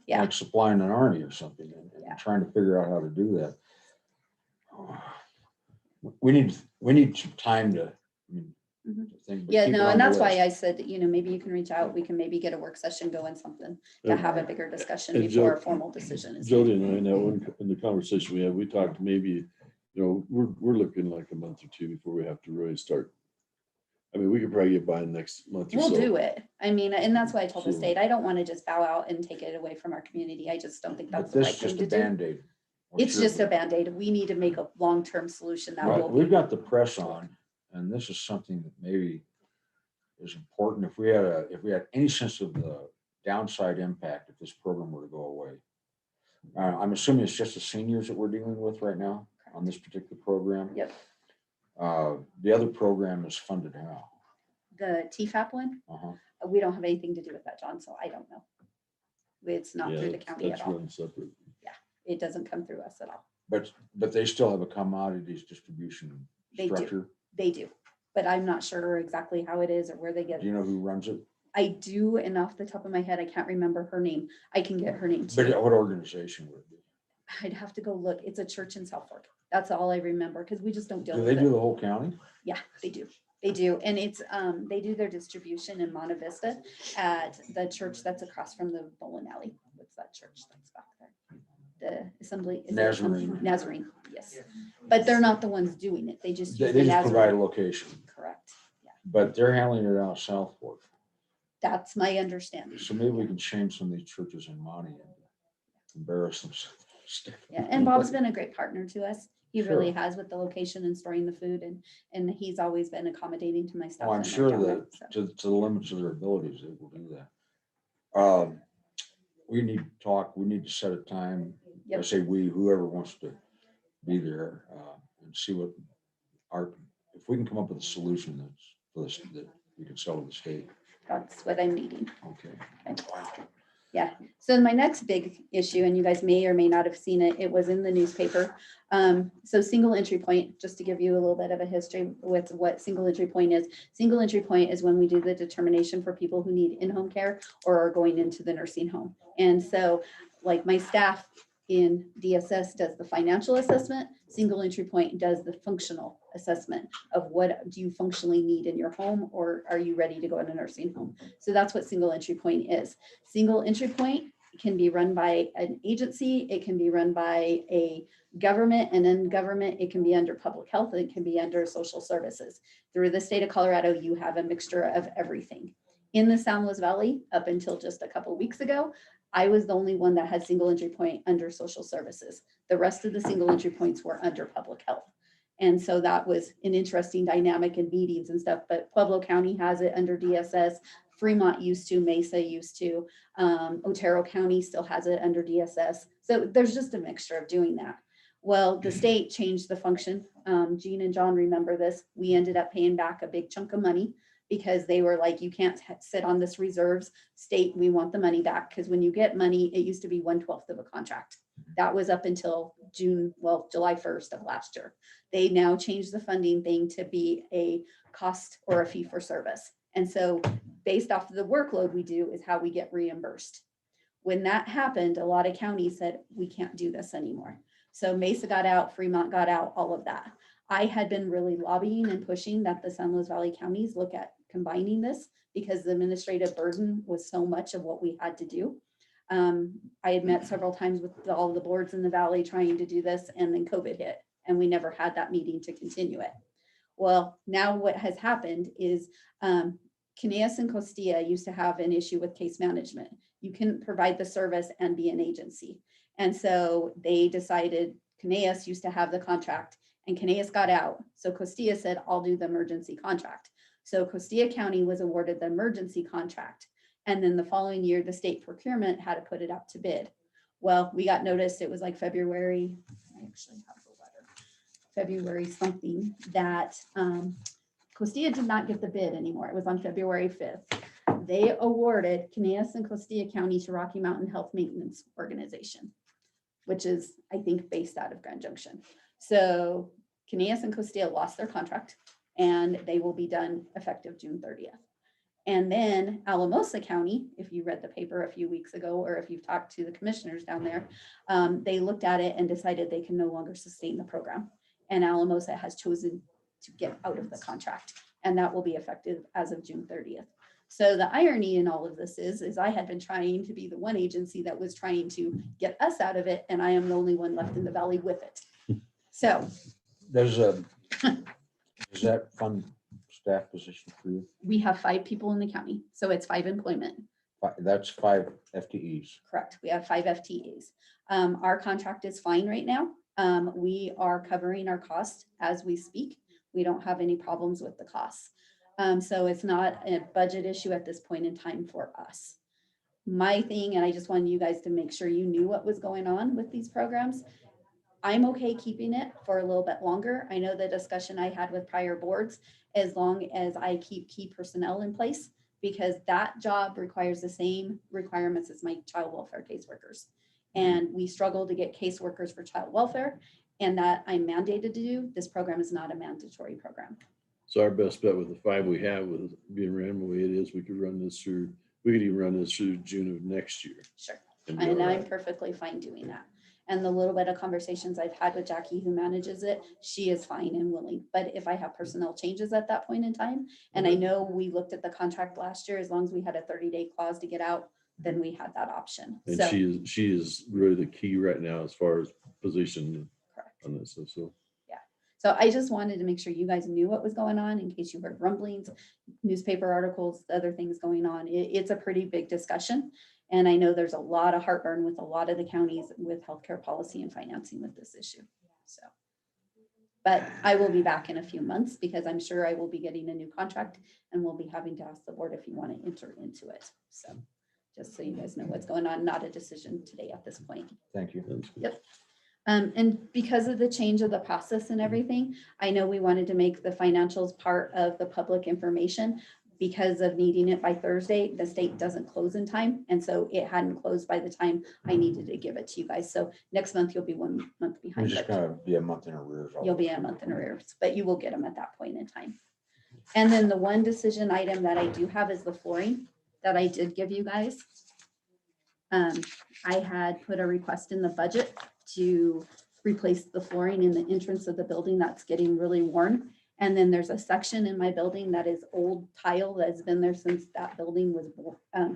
Yeah. like supplying an army or something, and Yeah. trying to figure out how to do that. We need some time to, Mhm. to think. But Yeah, keep it no, on and the that's why list. I said, maybe you can reach out. We can maybe get a work session going, something to have a bigger discussion And before a Joe- formal decision is Jody made. and I, in in the conversation we had, we talked maybe, we're looking like a month or two before we have to really start. I mean, we could probably get by next month or so. We'll do it. I mean, and that's why I told the So- state, I don't want to just bow out and take it away from our community. I just don't think But that's the right this is thing just to a do. Band-Aid. What's It's your just a opinion? Band-Aid. We need to make a long-term solution that Well, will. we've got the press on, and this is something that maybe is important. If we had any sense of the downside impact if this program were to go away. I'm assuming it's just the seniors that we're dealing with right now on this particular program. Yep. The other program is funded how? The TFAP one, Uh-huh. we don't have anything to do with that, John, so I don't know. It's not Yeah, through the county that's at all. run separate. It doesn't come through us at all. But they still have a commodities distribution They do. structure. They do, but I'm not sure exactly how it is or where they get Do it. you know who runs it? I do, and off the top of my head, I can't remember her name. I can get her name But too. what organization would it be? I'd have to go look. It's a church in South Fork. That's all I remember because we just don't deal Do with they it. do the whole county? Yeah, they do. They do. And it's, they do their distribution in Monte Vista at the church that's across from the bowling alley. What's that church that's back there? The Assembly. is it Nazarene. Nazarene, yes. But they're not the ones doing it. They just use They the just provide a Nazarene. location, Correct. Yeah, but they're handling it out of South Fork. that's my understanding. So maybe we can change some of these churches in Monty and embarrass them. Yeah, and Bob's been a great partner to us. He really Sure. has with the location and storing the food, and he's always been accommodating to my staff. Oh, I'm and their sure talent, that so. to the limits of their abilities, they will do that. We need to talk, we need to set a time. I Yep. say we, whoever wants to be there, and see what if we can come up with a solution that's for this, that we can sell to the state. That's what I'm needing. Okay. Okay. Wow. Yeah. So my next big issue, and you guys may or may not have seen it, it was in the newspaper. So single entry point, just to give you a little bit of a history with what single entry point is. Single entry point is when we do the determination for people who need in-home care or are going into the nursing home. And so like my staff in DSS does the financial assessment, single entry point does the functional assessment of what do you functionally need in your home, or are you ready to go in a nursing home? So that's what single entry point is. Single entry point can be run by an agency, it can be run by a government, and in government, it can be under public health, it can be under social services. Through the state of Colorado, you have a mixture of everything. In the San Luis Valley, up until just a couple of weeks ago, I was the only one that had single entry point under social services. The rest of the single entry points were under public health. And so that was an interesting dynamic in meetings and stuff, but Pueblo County has it under DSS. Fremont used to, Mesa used to, Otero County still has it under DSS. So there's just a mixture of doing that. Well, the state changed the function. Gene and John remember this. We ended up paying back a big chunk of money because they were like, you can't sit on this reserves. State, we want the money back. Because when you get money, it used to be 1/12 of a contract. That was up until July 1st of last year. They now changed the funding thing to be a cost or a fee for service. And so based off of the workload we do is how we get reimbursed. When that happened, a lot of counties said, we can't do this anymore. So Mesa got out, Fremont got out, all of that. I had been really lobbying and pushing that the San Luis Valley counties look at combining this because the administrative burden was so much of what we had to do. I had met several times with all the boards in the valley trying to do this, and then COVID hit and we never had that meeting to continue it. Well, now what has happened is Caneas and Costilla used to have an issue with case management. You couldn't provide the service and be an agency. And so they decided, Caneas used to have the contract and Caneas got out. So Costilla said, I'll do the emergency contract. So Costilla County was awarded the emergency contract. And then the following year, the state procurement had to put it out to bid. Well, we got noticed, it was like February, I actually have the letter, February something, that Costilla did not get the bid anymore. It was on February 5th. They awarded Caneas and Costilla County to Rocky Mountain Health Maintenance Organization, which is, I think, based out of Grand Junction. So Caneas and Costilla lost their contract and they will be done effective June 30th. And then Alamosa County, if you read the paper a few weeks ago, or if you've talked to the commissioners down there, they looked at it and decided they can no longer sustain the program. And Alamosa has chosen to get out of the contract, and that will be effective as of June 30th. So the irony in all of this is I had been trying to be the one agency that was trying to get us out of it, and I am the only one left in the valley with it. So Does that fund staff position for you? we have 5 people in the county, so it's 5 employment. That's 5 FTEs. Correct. We have 5 FTEs. Our contract is fine right now. We are covering our costs as we speak. We don't have any problems with the costs. So it's not a budget issue at this point in time for us. My thing, and I just wanted you guys to make sure you knew what was going on with these programs. I'm okay keeping it for a little bit longer. I know the discussion I had with prior boards, as long as I keep key personnel in place, because that job requires the same requirements as my child welfare caseworkers. And we struggle to get caseworkers for child welfare, and that I'm mandated to do. This program is not a mandatory program. So our best bet with the 5 we have, with being ran the way it is, we could run this through, we could even run this through June of next year. Sure. And be And all I'm right. perfectly fine doing that. And the little bit of conversations I've had with Jackie, who manages it, she is fine and willing. But if I have personnel changes at that point in time, and I know we looked at the contract last year, as long as we had a 30-day clause to get out, then we had that option. And So, she is really the key right now as far as position correct. on this. So So I just wanted to make sure you guys knew what was going on in case you heard rumblings, newspaper articles, other things going on. It's a pretty big discussion. And I know there's a lot of heartburn with a lot of the counties with healthcare policy and financing with this issue. So, but I will be back in a few months because I'm sure I will be getting a new contract and we'll be having to ask the board if you want to enter into it. So just so you guys know what's going on, not a decision today at this point. Thank you. that's good. Yep. And because of the change of the process and everything, I know we wanted to make the financials part of the public information. Because of needing it by Thursday, the state doesn't close in time. And so it hadn't closed by the time I needed to give it to you guys. So next month you'll be 1 month You're behind. just but gonna be a month in arrears. You'll be a month in arrears, but you will get them at that point in time. And then the one decision item that I do have is the flooring that I did give you guys. I had put a request in the budget to replace the flooring in the entrance of the building that's getting really worn. And then there's a section in my building that is old tile that's been there since that building was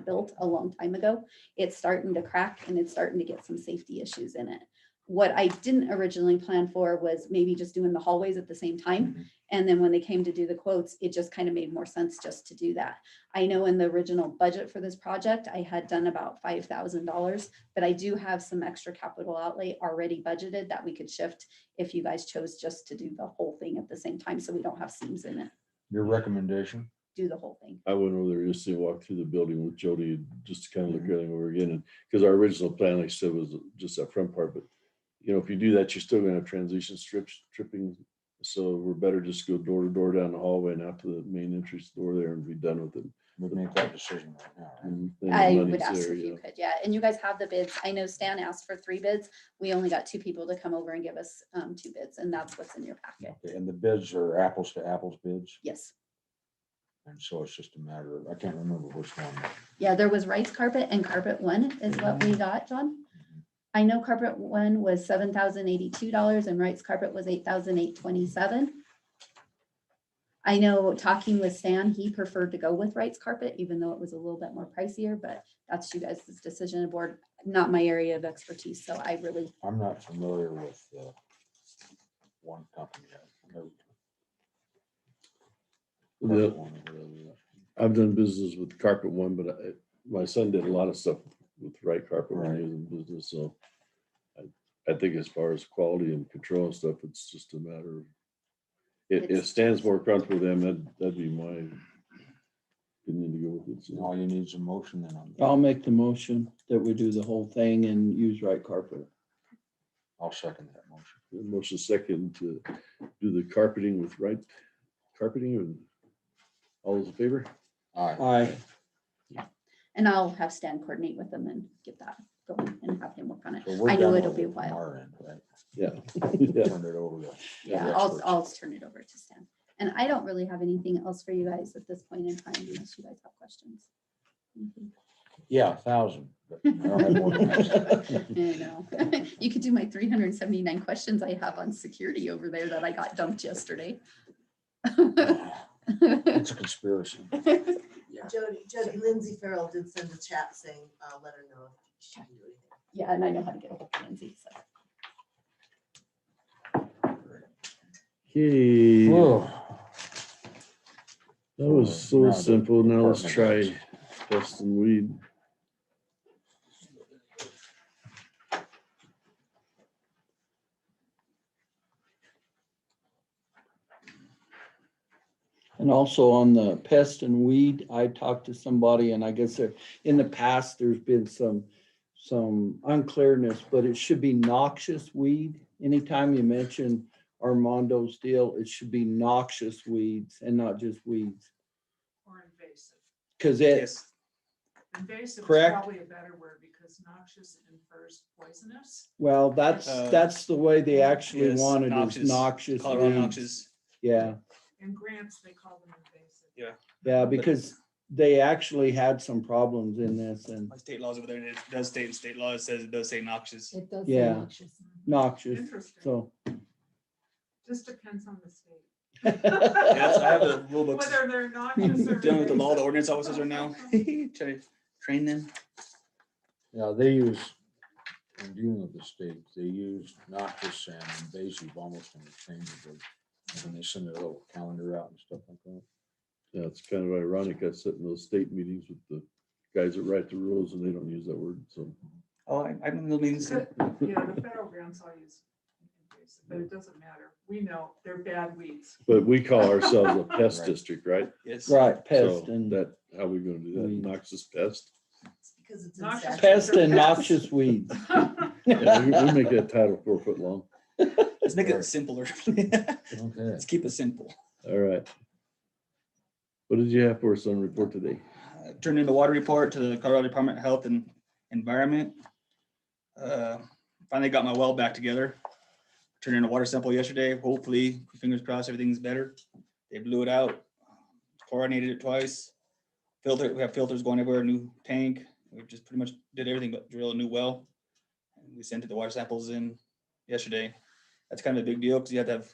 built a long time ago. It's starting to crack and it's starting to get some safety issues in it. What I didn't originally plan for was maybe just doing the hallways at the same time. And then when they came to do the quotes, it just kind of made more sense just to do that. I know in the original budget for this project, I had done about $5,000, but I do have some extra capital outlay already budgeted that we could shift if you guys chose just to do the whole thing at the same time, so we don't have seams in it. Your recommendation? Do the whole thing. I went over there just to walk through the building with Jody, just to kind of look everything over again. And because our original plan, like I said, was just that front part, but you know, if you do that, you're still gonna have transition strips tripping. So we're better just go door to door down the hallway and out to the main entrance door there and be done with it. We'd make that decision right now, right? And then the I money's would ask there, if you yeah. could, yeah. And you guys have the bids. I know Stan asked for 3 bids. We only got 2 people to come over and give us 2 bids, and that's what's in your packet. Okay, and the bids are apples to apples bids, Yes. and so it's just a matter of, I can't remember which one. Yeah, there was rice carpet and carpet 1 is what we got, John. I know carpet 1 was $7,082 and rice carpet was $8,827. I know talking with Stan, he preferred to go with rice carpet, even though it was a little bit more pricier, but that's you guys' decision board, not my area of expertise. So I really, I'm not familiar with one company. I've never- I've done business with Carpet One, but my son did a lot of stuff with Right Carpet when he Right. was in business. So I think as far as quality and control and stuff, it's just a matter of, it It's- stands more comfortable with them. That'd be my opinion to go with it. So All you need is a motion then. I'll make the motion that we do the whole thing and use right carpet. I'll second that motion. motion second to do the carpeting with Right Carpeting, and all those in favor? Aye. Aye. and I'll have Stan coordinate with them and get that going and have him work on it. So we're I know done it'll with be a it from while. our end, right? Yeah. Yeah. Turn it over to. Yeah, the I'll experts. turn it over to Stan. And I don't really have anything else for you guys at this point in time unless you guys have questions. Mhm. Yeah, 1,000, but I don't have more than that. I know. You could do my 379 questions I have on security over there that I got dumped yesterday. It's a conspiracy. Yeah, Jody, Lindsay Farrell did send a chat saying, let her know if she can do anything. Yeah, and I know how to get a hold of Lindsay, so. Okay, Whoa. that was so Now the simple. Now let's department try pest and weed. And also on the pest and weed, I talked to somebody and I guess there, in the past, there's been some unclearness, but it should be noxious weed. Anytime you mention Armando's deal, it should be noxious weeds and not just weeds. Or invasive. Cause it, Yes, Invasive is Correct. probably a better word because noxious infers poisonous. well, that's the way they actually yes, want it noxious. is noxious Colorado weeds. noxious. Yeah, In grants, they call them invasive. yeah, because they actually had some problems in this and My state laws over there, and it does state in state law, it says it does say noxious. It does. Yeah. noxious, Interesting. so. Just depends on the state. Yes, I have the rule books. Whether they're noxious or. Dealing with the law, the invasive. ordinance officers are now trying to train them. Yeah, they use, in dealing with the state, they use noxious and invasive almost interchangeably. When they send their little calendar out and stuff like that. Yeah, it's kind of ironic. I sit in those state meetings with the guys that write the rules and they don't use that word, so. Oh, I'm in the meetings. Yeah, the federal grants all use invasive, but it doesn't matter. We know they're bad weeds. But we call ourselves a pest Right. district, right? Yes. Right, So pest and, that, how we gonna do that? weed. Noxious pest? It's because it's in Noxious statute. pest and Pests. noxious weeds. Yeah, we make that title 4 foot long. Let's make Right. it simpler. Okay. Let's keep it simple. All right. What did you have for us on report today? Turned in the water report to the Colorado Department of Health and Environment. Finally got my well back together. Turned in a water sample yesterday. Hopefully, fingers crossed, everything's better. They blew it out, chlorinated it twice. Filter, we have filters going everywhere, new tank. We just pretty much did everything but drill a new well. And we sent the water samples in yesterday. That's kind of a big deal because you have to have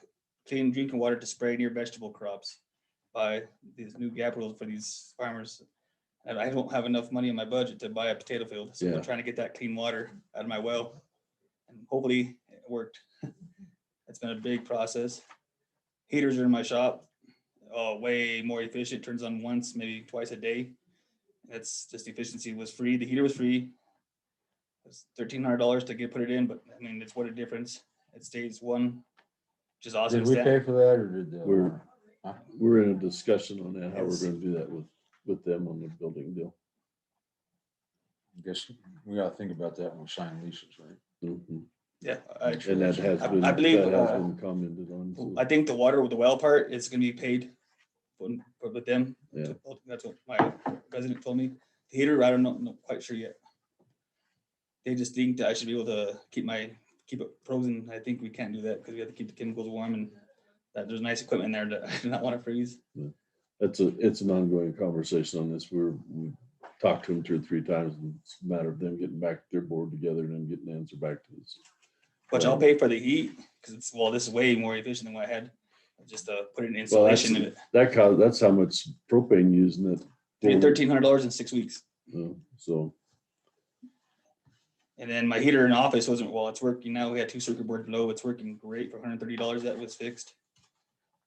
clean drinking water to spray near vegetable crops by these new gap rules for these farmers. And I don't have enough money in my budget to buy a potato field, so Yeah. we're trying to get that clean water out of my well. And hopefully it worked. It's been a big process. Heaters are in my shop, way more efficient, turns on once, maybe twice a day. That's just efficiency was free. The heater was free. It's $1,300 to put it in, but I mean, it's what a difference. It stays one, which is awesome. Did we pay for that or did We're- huh? We're in a discussion on that, how we're Yes. gonna do that with them on the building deal. I guess we gotta think about that when we sign leases, right? Mhm. Yeah, And that has been, I believe, that has been commented on. so. I think the water with the well part is gonna be paid with them. Yeah. That's what my president told me. The heater, I don't know, not quite sure yet. They just think that I should be able to keep it frozen. I think we can't do that because we have to keep the chemicals warm and that there's nice equipment there that I do not want to freeze. It's an ongoing conversation on this. We talked to them 2 or 3 times and it's a matter of them getting back their board together and then getting an answer back to us. Which I'll pay for the heat because this is way more efficient than what I had. Just put in Well, insulation in it. that's how much propane using it. $1,300 in 6 weeks. So, And then my heater in office wasn't, well, it's working now. We had 2 circuit boards below. It's working great for $130. That was fixed.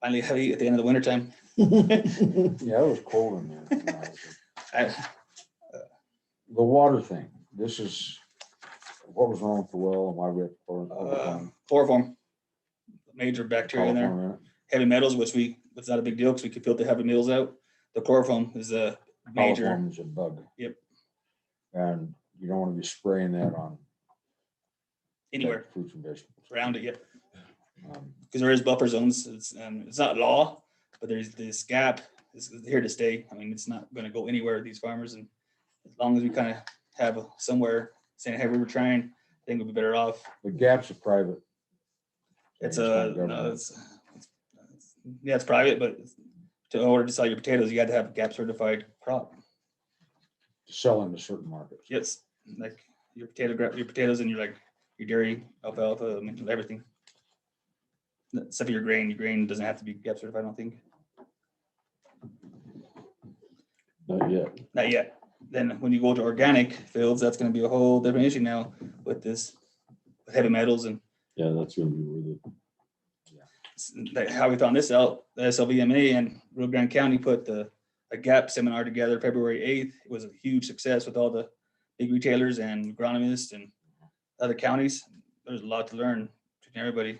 Finally had heat at the end of the winter time. Yeah, it was cold in there. you know. The water thing, this is, what was wrong with the well and why we have to Chloroform, major bacteria in there. chloroform in it? Heavy metals, which not a big deal because we could filter heavy metals out. The chloroform is a major. Coliform is a bug. Yep. And you don't want to be spraying that on Anywhere fruits and vegetables. around it, yep. Um, Because there is buffer zones. It's not law, but there's this gap is here to stay. I mean, it's not going to go anywhere with these farmers, and as long as we kind of have somewhere saying, "Hey, we were trying," I think we'll be better off. The gap's a private. It's not a government. yeah, it's private, but in order to sell your potatoes, you got to have a GAP certified crop. to sell into certain markets. Yes, like your potatoes and your dairy, alfalfa, I mean, everything. Except for your grain doesn't have to be GAP certified, I don't think. Not yet. Not yet. Then when you go to organic fields, that's gonna be a whole different issue now with this, with heavy metals and Yeah, that's gonna be where how we found this out. The SLVMA and Rio Grande County put a GAP seminar together February 8th. It was a huge success with all the big retailers and agronomists and other counties. There's a lot to learn between everybody.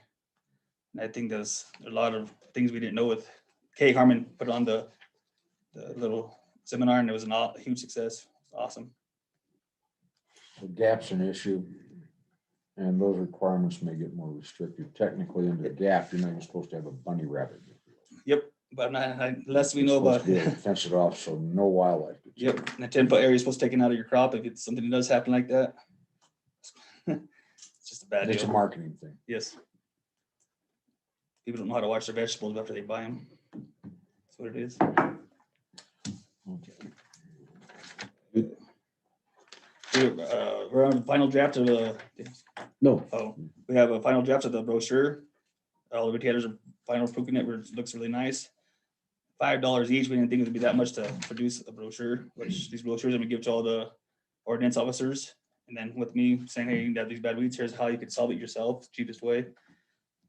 And I think there's a lot of things we didn't know with Kay Harmon put on the little seminar, and it was a huge success. It's awesome. The GAP's an issue, and those requirements may get more restrictive. Technically, under the GAP, you're not even supposed to have a bunny rabbit. Yep, but unless we know You're about supposed to be able to fence it off so no wildlife gets in. Yep, and the 10-foot area is supposed to take it out of your crop if it's something that does happen like that. It's just a bad It's a deal. marketing thing. Yes. People don't know how to watch their vegetables after they buy them. That's what it is. We're on the final draft of no. we have a final draft of the brochure. All the retailers are final approving it, where it looks really nice. $5 each. We didn't think it would be that much to produce a brochure, which these brochures I'm gonna give to all the ordinance officers. And then with me saying, hey, you got these bad weeds, here's how you could solve it yourself, cheapest way.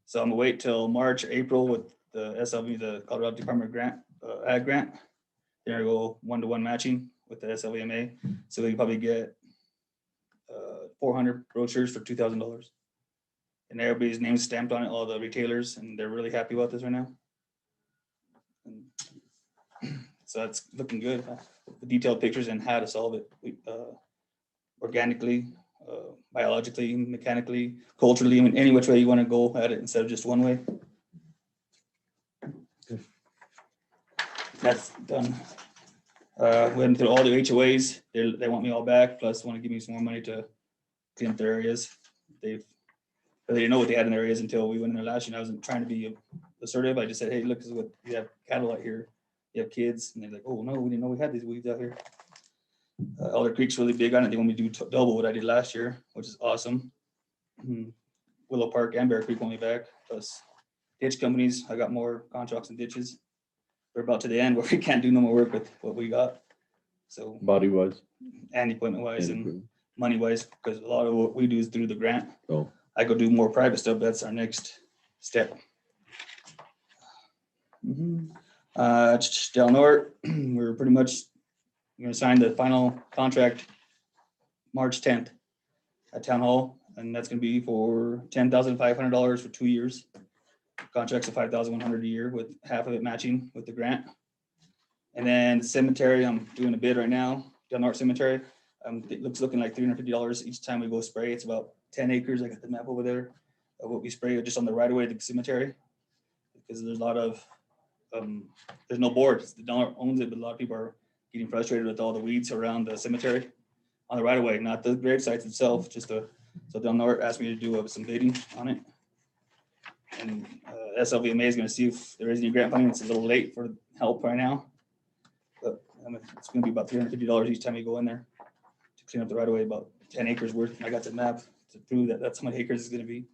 So I'm gonna wait till March, April with the SLV, the Colorado Department of Ag Grant. They're gonna go 1-to-1 matching with the SLVMA. So we can probably get 400 brochures for $2,000. And everybody's name stamped on it, all the retailers, and they're really happy about this right now. And so that's looking good. The detailed pictures and how to solve it organically, biologically, mechanically, culturally, I mean, any which way you want to go at it instead of just one way. That's done. Went through all the HOAs. They want me all back, plus want to give me some more money to clean up their areas. They didn't know what they had in their areas until we went in there last year. And I wasn't trying to be assertive. I just said, hey, look, this is what you have cattle out here. You have kids. And they're like, oh, no, we didn't know we had these weeds out here. Elder Creek's really big on it. They want me to do double what I did last year, which is awesome. Willow Park and Bear Creek want me back. Plus ditch companies, I got more contracts and ditches. We're about to the end where we can't do no more work with what we got. So Body wise. and equipment wise and money wise, because a lot of what we do is through the grant. Oh. I go do more private stuff. That's our next step. Del Norte, we're pretty much going to sign the final contract March 10th at Town Hall, and that's going to be for $10,500 for 2 years. Contracts of $5,100 a year, with half of it matching with the grant. And then cemetery, I'm doing a bid right now. Del Norte Cemetery, it looks looking like $350 each time we go spray. It's about 10 acres. I got the map over there of what we spray just on the right of way to the cemetery, because there's a lot of there's no boards. The Del Norte owns it, but a lot of people are getting frustrated with all the weeds around the cemetery on the right of way, not the grave sites itself. So Del Norte asked me to do some bidding on it. And SLVMA is going to see if there is any grant funding. It's a little late for help right now, but it's going to be about $350 each time you go in there to clean up the right of way, about 10 acres worth. And I got the map to prove that that's how many acres it's going to be.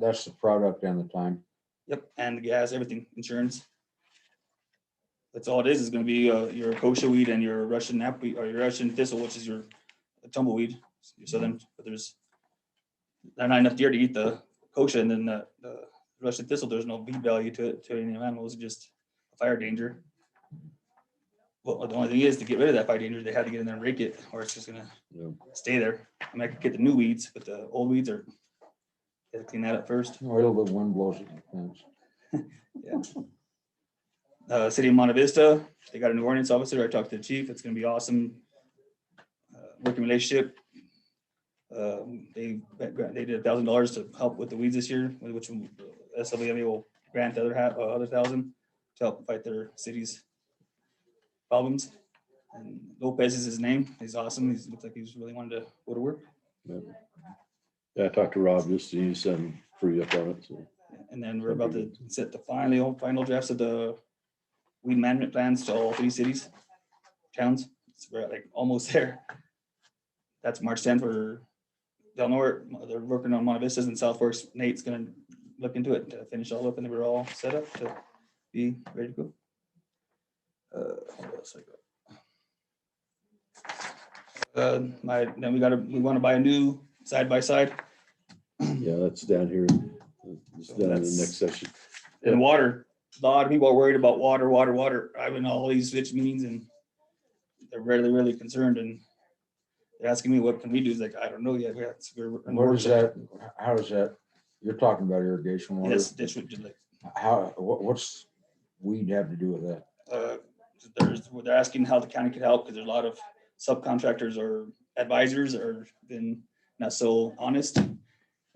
That's the product and the time. Yep, and the gas, everything, insurance. That's all it is going to be your kochia weed and your Russian knapweed, or your Russian thistle, which is your tumbleweed. Your southern, but there's not enough deer to eat the kochia, and then the Russian thistle, there's no feed value to it, to any animals, just a fire danger. Well, the only thing is to get rid of that fire danger, they had to get in there and rake it, or it's just gonna stay there. I mean, I could get the new weeds, but the old weeds are, gotta clean that up first. A little bit of wind blows it depends. Yeah. City of Monte Vista, they got a new ordinance officer. I talked to the chief. It's gonna be awesome. Working relationship. They did $1,000 to help with the weeds this year, which SLVMA will grant the other $1,000 to help fight their city's problems. And Lopez is his name. He's awesome. He looks like he's really wanted to go to work. Yeah, I talked to Rob just to use some free up on it. So. And then we're about to set the final drafts of the weed management plans to all 3 cities, towns. we're like almost there. That's March 10th for Del Norte. They're working on Monte Vistas and South Forks. Nate's gonna look into it to finish all up, and then we're all set up to be ready to go. What else I got? Then we want to buy a new side by side. Yeah, that's down here. It's So down in the that's- next section. And water, a lot of people are worried about water. I've been to all these switch meetings and they're really concerned, and they're asking me, what can we do? It's like, I don't know yet. We're in What is workshop. that? How does that, you're talking about irrigation water? Yes, ditch, like, How, what's weed have to do with that? they're asking how the county could help, because there's a lot of subcontractors or advisors are been not so honest. And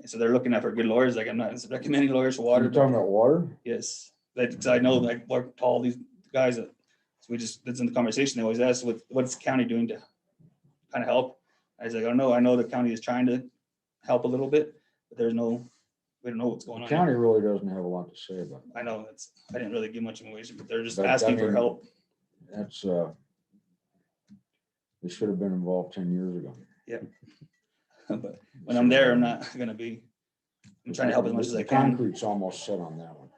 so they're looking at for good lawyers. Like, I'm not recommending lawyers for water. You're talking about water? Yes, because I know, like, work to all these guys that, so that's in the conversation, they always ask, what's the county doing to kind of help? I was like, I don't know, I know the county is trying to help a little bit, but we don't know what's going The on. county really doesn't have a lot to say about it. I know, I didn't really give much information, but they're just But, I asking for mean, help. That's, they should have been involved 10 years ago. But when I'm there, I'm not gonna be, I'm trying to help as much as I The can. concrete's almost set on that one.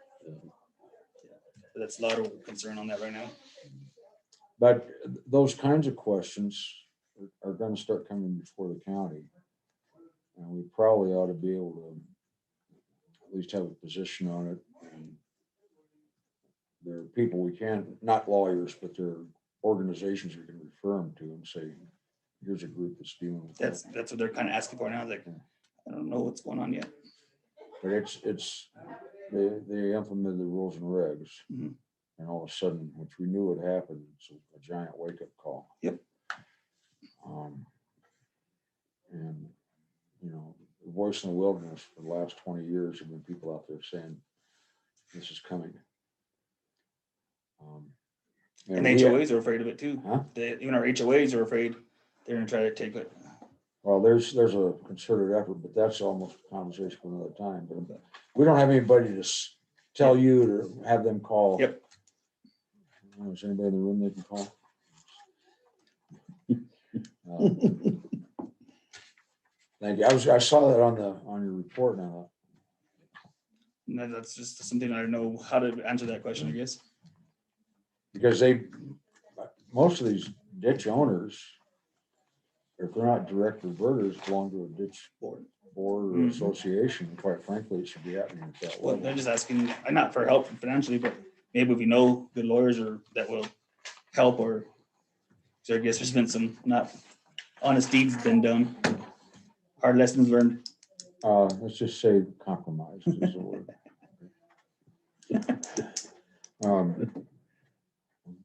But that's a lot of concern on that right now. But those kinds of questions are gonna start coming before the county. And we probably ought to be able to at least have a position on it. And there are people we can, not lawyers, but there are organizations we can refer them to and say, here's a group that's dealing with that. That's what they're kind of asking for now. Like, I don't know what's going on yet. But they implemented the rules and regs. Mhm. And all of a sudden, which we knew would happen, it's a giant wake-up call. Yep. And, you know, the voice in the wilderness for the last 20 years have been people out there saying, this is coming. And we- HOAs are afraid of it too. Huh? Even our HOAs are afraid they're gonna try to take it. Well, there's a concerted effort, but that's almost a conversation for another time. But we don't have anybody to tell you to have them call. Yep. Is anybody in the room they can call? Thank you. I saw that on your report now. And that's just something I don't know how to answer that question, I guess. Because most of these ditch owners, if they're not direct reverters, belong to a ditch board or Mhm. association. Quite frankly, it should be happening at that Well, level. they're just asking, not for help financially, but maybe if we know good lawyers or that will help, or so I guess there's been some not honest deeds been done. Hard lessons learned. Let's just say compromise is the word.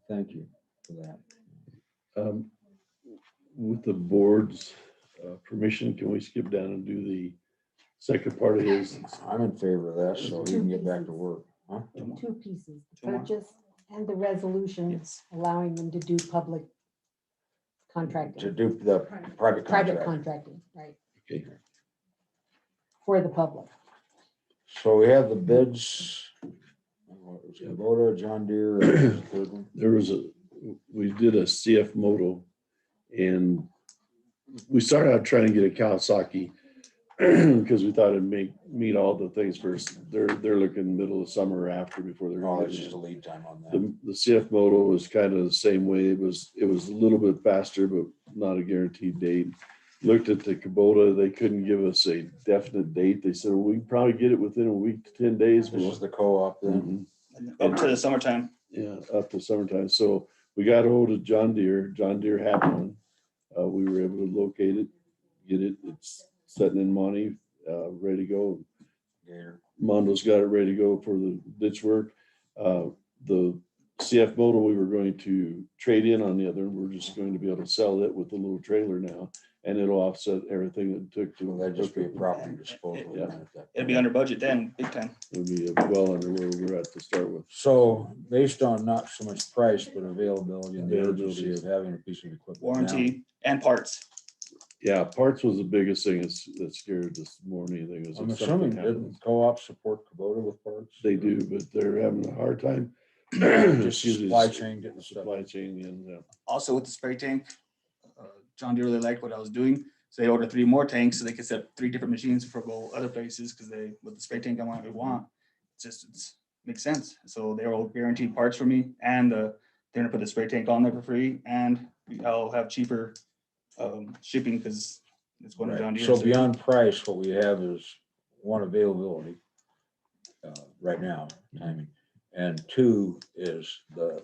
Thank you for that. With the board's permission, can we skip down and do the second part of his? I'm in favor of that, so he can get back to work. Huh? Two pieces, the Two more. purchase and the resolution Yes. allowing them to do public To contracting, do the private private contract. contracting, right, Okay. for the public. So we have the bids. What was it, Kubota, John Deere, and what was the third one? We did a CF Moto, and we started out trying to get a Kawasaki because we thought it'd meet all the things first. They're looking middle of summer or after before they're. Oh, gonna that's get just it. a lead time on that. The CF Moto was kind of the same way. It was a little bit faster, but not a guaranteed date. Looked at the Kubota, they couldn't give us a definite date. They said, well, we can probably get it within a week to 10 days. This is the co-op then. Mhm. Up to the summertime. Yeah, up to summertime. So we got hold of John Deere. John Deere had one. We were able to locate it, get it. It's sitting in Monty, ready to go. Gator. Mondo's got it ready to go for the ditch work. The CF Moto, we were going to trade in on the other. We're just going to be able to sell it with a little trailer now, and it'll offset everything it took to. Will that just be a property disposal? Yeah. then at that It'd be point? under budget then, big time. It'll be well under where we're at to start with. So based on not so much price, but availability and the urgency Availability. of having a piece of equipment. now, Warranty and parts. Yeah, parts was the biggest thing that scared us more than anything. Was I'm if something assuming happens. didn't co-op support Kubota with parts? They do, but they're having a hard time Just Excuse me, supply chain, getting the stuff. Supply chain, and, Also with the spray tank, John Deere really liked what I was doing. So they ordered 3 more tanks so they could set 3 different machines for go other places because they, with the spray tank I want, it's makes sense. So they will guarantee parts for me and they're gonna put the spray tank on there for free and I'll have cheaper shipping because it's going to John Deere. So beyond price, what we have is 1, availability right now, timing, and 2 is the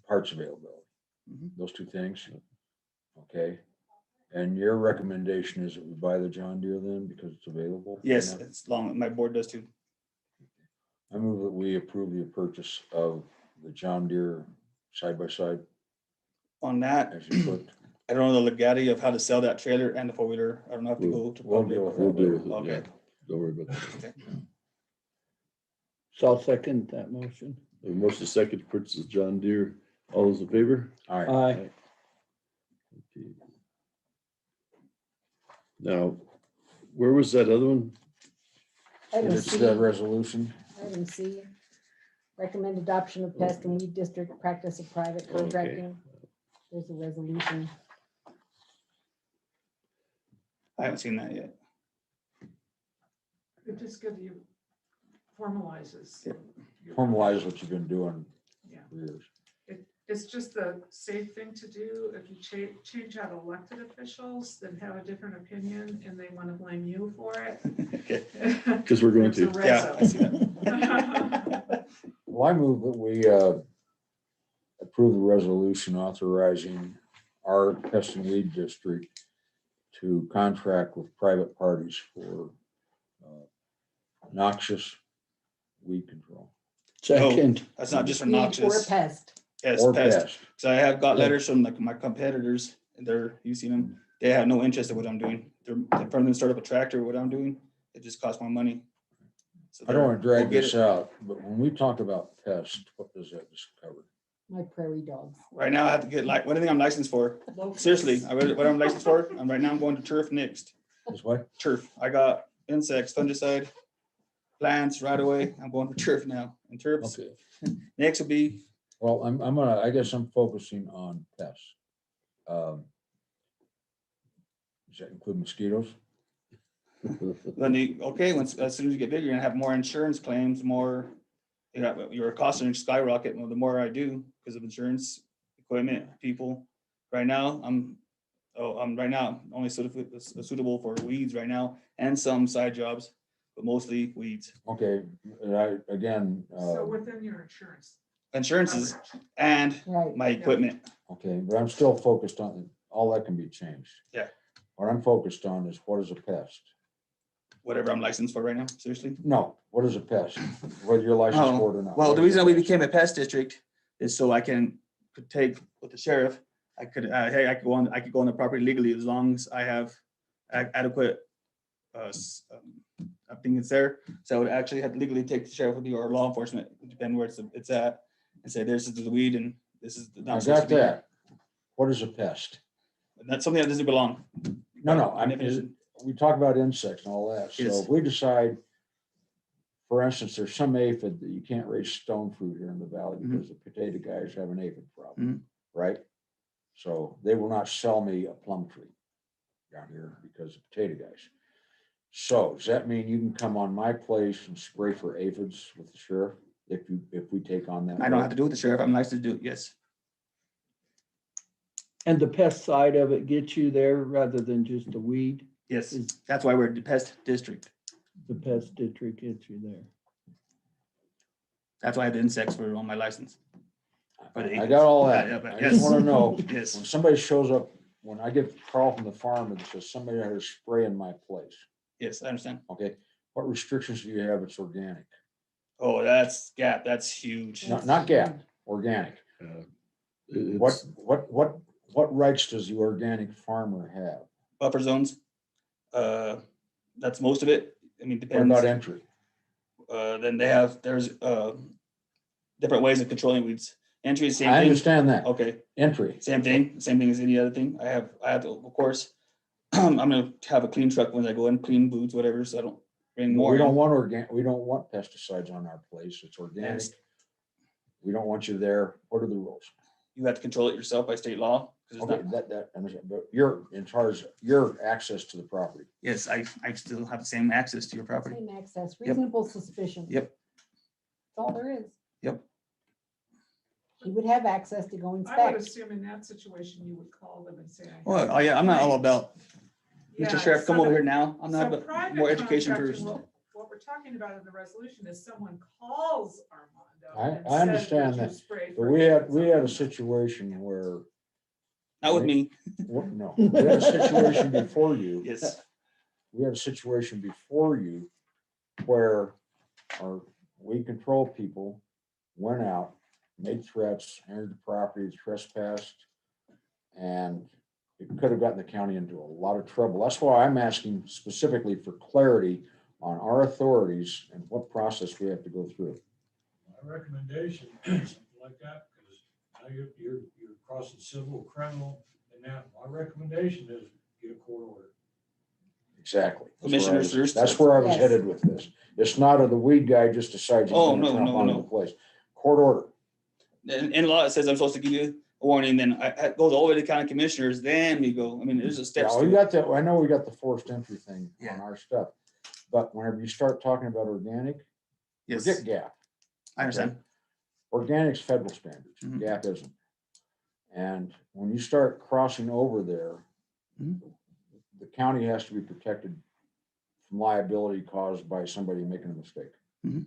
parts availability. Mhm. Those 2 things. Okay. And your recommendation is that we buy the John Deere then because it's available? Yes, Yeah. it's long. My board does too. I move that we approve the purchase of the John Deere side-by-side On that, as you put. I don't know the legality of how to sell that trailer and the 4-wheeler. I don't have to go to. We'll deal with we'll that deal later. with it, Okay. yeah. Don't worry about that. Okay. So I'll second that motion. The motion second to purchase John Deere. All those in favor? All right. Aye. Okay. Now, where was that other one? Item It's C, the resolution. item C, recommend adoption of pest and weed district practice of private Okay. contracting. There's a resolution. I haven't seen that yet. It just gives you formalizes. Yep. Formalize what you've been doing Yeah. for years. It's just the safe thing to do. If you change out elected officials that have a different opinion and they want to blame you for it. Okay. Because we're going there's a to. Yeah, I see that. reso. Well, I move that we approve the resolution authorizing our pest and weed district to contract with private parties for noxious weed control Second. That's not just for Weed or noxious. pest. Yes, or pest. pest. So I have got Yeah. letters from like my competitors, and you've seen them, they have no interest in what I'm doing. They're from them start up a tractor, what I'm doing, it just costs more money. So I don't want to drag we'll get this it. out, but when we talk about pest, what does that just cover? My prairie dogs. Right now I have to get like, what do you think I'm licensed for? Seriously, what I'm licensed for, and right now I'm going to turf next. Is what? Turf, I got insects, fungicide, plants right away, I'm going for turf now, and turfs, Okay. next will be, Well, I guess I'm focusing on pests. Does that include mosquitoes? once, as soon as you get bigger, you're gonna have more insurance claims, more, you know, your costs are gonna skyrocket, the more I do, because of insurance, equipment, people. Right now, I'm right now only suitable for weeds right now, and some side jobs, but mostly weeds. Okay, and again, So within your insurance. Insurances coverage. and Right. my equipment. okay, but I'm still focused on, all that can be changed. Yeah. What I'm focused on is what is a pest? Whatever I'm licensed for right now, seriously. No, what is a pest? Whether you're licensed Oh, for it or not. well, what the is reason we pest? became a pest district is so I could take with the sheriff. I could, hey, I could go on the property legally as long as I have adequate, I think it's there. So I would actually have to legally take the sheriff with me or law enforcement, depending where it's at, and say, this is the weed and this is I not supposed to got be here. that. What is a pest? That's something that doesn't belong. No, By definition. we talk about insects and all that. So Yes. if we decide, for instance, there's some aphid that you can't raise stone fruit here in the valley Mhm. because the potato guys have an aphid problem, Mhm. right? So they will not sell me a plum tree down here because of potato guys. So does that mean you can come on my place and spray for aphids with the sheriff if we take on that? I don't have to do it with the sheriff. I'm licensed to do it, yes. And the pest side of it gets you there rather than just the weed. Yes, that's why we're the pest district. The pest district gets you there. That's why I have the insects for on my license. For the I aphids. got all Yeah, that. but I yes. just want to know, Yes, when somebody shows up, when I get a call from the farm and says somebody had a spray in my place, yes, I understand. okay, what restrictions do you have? It's organic, Oh, that's gap. That's huge. not GAP, organic. It's, What rights does the organic farmer have? Buffer zones. That's most of it. I mean, What depends. about entry? Then there's different ways of controlling weeds. Entry is same I thing. understand that. Okay, Entry. same thing as any other thing. I have to, of course, I'm gonna have a clean truck when I go in, clean boots, whatever, so I don't bring more. We don't in. want we don't want pesticides on our place. It's organic. Yes. We don't want you there. What are the rules? You have to control it yourself by state law. 'Cause it's Okay, not- that, understand, but you're in charge, your access to the property. Yes, I still have the same access to your property. Same access, reasonable suspicion. Yep. That's all there is. Yep. He would have access to go I would inspect. assume in that situation, you would call them and say. I have Well, oh yeah, I'm not all about, Yeah, Mr. Sheriff, come so over the- here now. I'm not, So but private more education contracting, first. What we're talking about in the resolution is someone calls Armando. and I says, understand "Would you that, spray But for we had a something?" situation where, Not with me. no, we had a situation before you. Yes. We had a situation before you where our weed control people went out, made threats, entered the property, trespassed, and it could have gotten the county into a lot of trouble. That's why I'm asking specifically for clarity on our authorities and what process we have to go through. My recommendation, something like that, because now you're crossing civil, criminal, and now my recommendation is get a court order. Exactly. Commissioners first. That's where I was Yes. headed with this. It's not the weed guy just decides he's Oh, gonna no, trump no, onto no. the place. Court order. And in law, it says I'm supposed to give you a warning, then I goes all the way to county commissioners, then we go. I mean, there's a Yeah, steps we to it. got that. I know we got the forced entry thing Yeah. on our stuff. But whenever you start talking about organic, Yes, forget GAP. I understand. Organic's federal standards, Mhm. GAP isn't. And when you start crossing over there, Mhm. the county has to be protected from liability caused by somebody making a mistake. Mhm.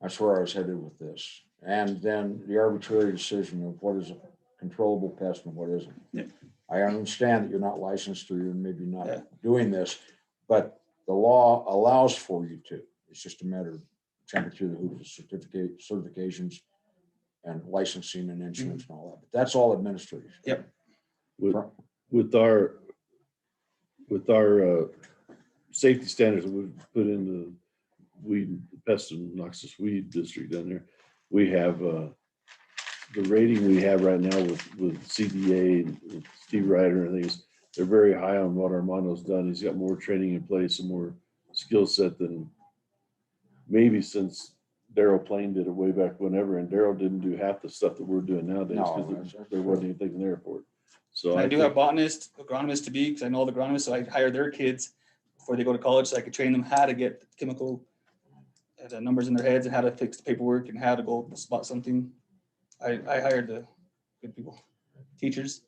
That's where I was headed with this. And then the arbitrary decision of what is a controllable pest and what isn't. Yeah. I understand that you're not licensed or you're maybe Yeah. not doing this, but the law allows for you to. It's just a matter of jumping through the hoops of certifications and licensing and insurance and all that. But that's all administrative. Yep. With our safety standards that we've put in the weed, pest and noxious weed district down there, we have the rating we have right now with CDA and with Steve Ryder and things, they're very high on what Armando's done. He's got more training in place and more skill set than maybe since Daryl Plain did it way back whenever, and Daryl didn't do half the stuff that we're doing nowadays No, because that's there wasn't anything in the airport. So I do think- have botanists, agronomists to be, because I know the agronomists, so I hire their kids before they go to college, so I could train them how to get chemical the numbers in their heads and how to fix the paperwork and how to go spot something. I hired the good people, teachers.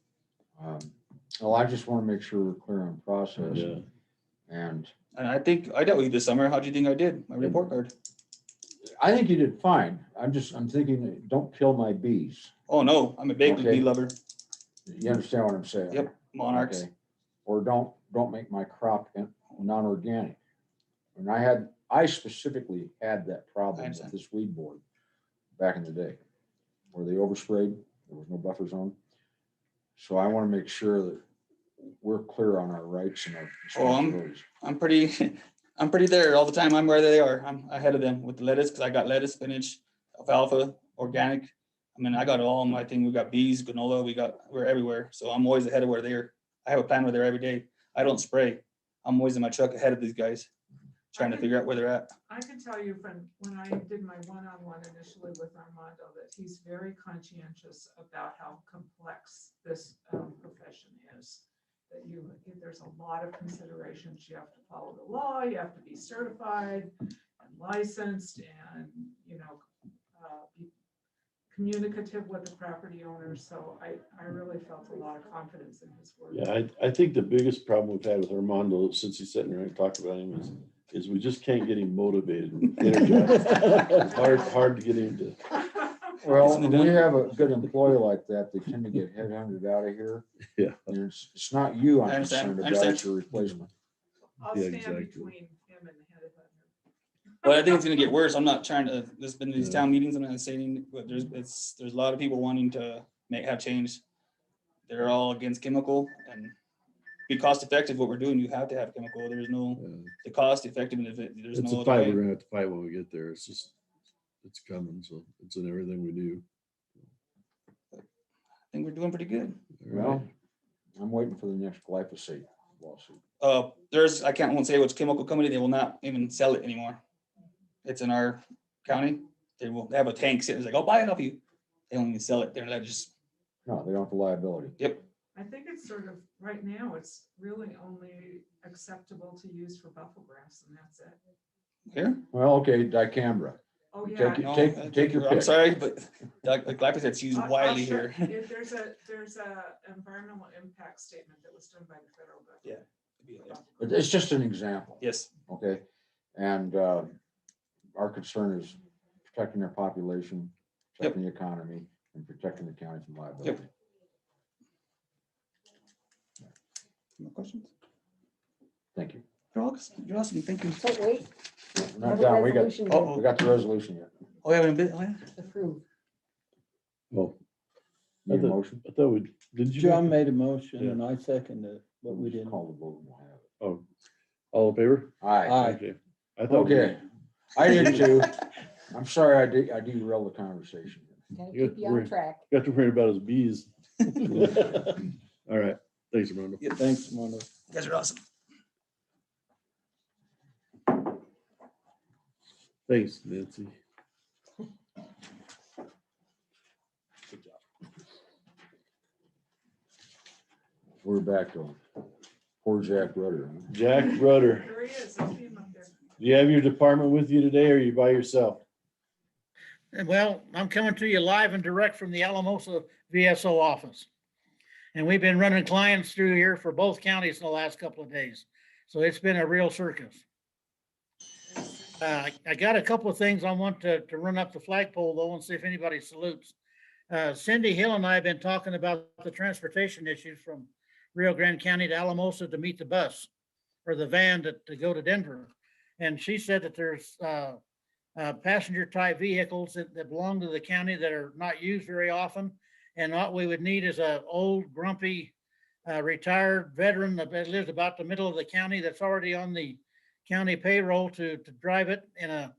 Well, I just want to make sure we're clear on process. Yeah. And And I think I dealt with you this summer. How do you think I did? My report card. I think you did fine. I'm thinking, don't kill my bees. Oh, no, I'm a big Okay. bee lover. You understand what I'm saying? Yep, monarchs. Okay. Or don't make my crop non-organic. And I specifically had that problem with understand. this weed board back in the day, where they oversprayed, there was no buffer zone. So I want to make sure that we're clear on our rights and our Oh, responsibilities. I'm pretty, I'm pretty there all the time. I'm where they are. I'm ahead of them with the lettuce, because I got lettuce, spinach, alfalfa, organic. I mean, I got all my thing. We got bees, granola, we're everywhere. So I'm always ahead of where they are. I have a plan where they're every day. I don't spray. I'm always in my truck ahead of these guys, trying to figure out where they're at. I can tell you from when I did my one-on-one initially with Armando, that he's very conscientious about how complex this profession is. That there's a lot of considerations. You have to follow the law, you have to be certified and licensed and, be communicative with the property owners. So I really felt a lot of confidence in his word. Yeah, I think the biggest problem we've had with Armando, since he's sitting there and talking about him, is we just can't get him motivated and energized. It's hard to get him to. Well, when we have a good employee like that, they tend to get headhunted out of here. Yeah. And it's not you I'm I understand, concerned I about, understand. it's your replacement. I'll Yeah, stand exactly. between him and the head of it. But I think it's gonna get worse. I'm not trying to, there's been these Yeah. town meetings, I'm not saying, but there's a lot of people wanting to have change. They're all against chemical and be cost effective. What we're doing, you have to have chemical. There's no, the cost effectiveness of it, there's It's no a other fight we're way. gonna have to fight when we get there. It's coming, so it's in everything we do. I think we're doing pretty good. All right. Well, I'm waiting for the next glyphosate lawsuit. I won't say which chemical company, they will not even sell it anymore. It's in our county. They won't have a tank sitting, it's like, oh, buy it off you. They don't even sell it. They're like, just, No, they don't have the liability. yep. I think it's sort of, right now, it's really only acceptable to use for buffalo grass and that's it. Here? Well, okay, dicambra. Oh, Take yeah. it. No, Take your I'm pick. sorry, but like glyphosate's used I'll widely show- here. if There's a environmental impact statement that was done by the federal government. Yeah. It's just an example, Yes, okay? And our concern is protecting their population, protecting the economy, and protecting the county from liability. no questions? Thank you. You're awesome, thank you. So wait, We're have not a done. We resolution to got the resolution yet. Oh, yeah, oh, yeah. approve. Oh, Need a thought- motion? I thought we, did you? John make made a motion Yeah. and I seconded it, but we Just didn't. Call the vote and we'll have it. the- Oh, all in favor? Aye. Aye. Okay. I thought we- Okay. I did too. I'm sorry I derailed the conversation. Gotta Good, keep you on we're- track. Got to worry about his bees. All right, thanks, Armando. Thanks, Mondo. You guys are awesome. Thanks, Nancy. We're back to poor Jack Rudder. huh? Jack Rudder, There he is, I see him up there. do you have your department with you today or are you by yourself? Well, I'm coming to you live and direct from the Alamosa VSO office. And we've been running clients through here for both counties in the last couple of days. So it's been a real circus. I got a couple of things I want to run up the flagpole though and see if anybody salutes. Cindy Hill and I have been talking about the transportation issues from Rio Grande County to Alamosa to meet the bus or the van to go to Denver. And she said that there's passenger type vehicles that belong to the county that are not used very often. And what we would need is a old grumpy retired veteran that lives about the middle of the county that's already on the county payroll to drive it in a,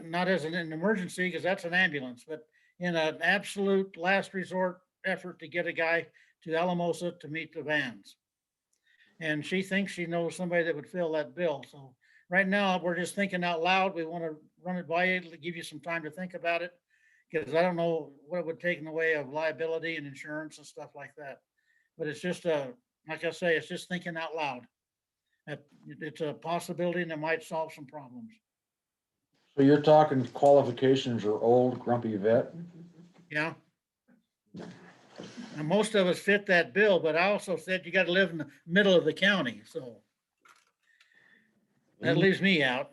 not as an emergency, because that's an ambulance, but in an absolute last resort effort to get a guy to Alamosa to meet the vans. And she thinks she knows somebody that would fill that bill. So right now, we're just thinking out loud. We want to run it by you, to give you some time to think about it. Because I don't know what it would take in the way of liability and insurance and stuff like that. But it's just like I say, it's just thinking out loud. It's a possibility and it might solve some problems. So you're talking qualifications are old grumpy vet? Yeah. And most of us fit that bill, but I also said you got to live in the middle of the county, so that leaves me out.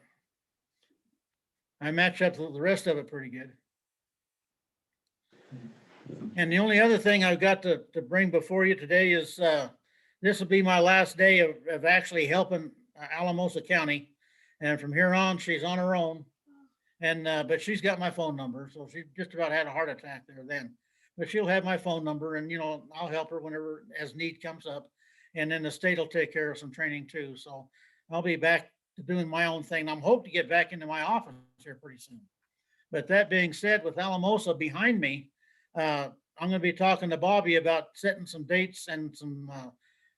I match up to the rest of it pretty good. And the only other thing I've got to bring before you today is this will be my last day of actually helping Alamosa County. And from here on, she's on her own. And but she's got my phone number, so she just about had a heart attack there then. But she'll have my phone number, and I'll help her whenever as need comes up. And then the state will take care of some training too. So I'll be back to doing my own thing. I'm hoping to get back into my office here pretty soon. But that being said, with Alamosa behind me, I'm going to be talking to Bobby about setting some dates and some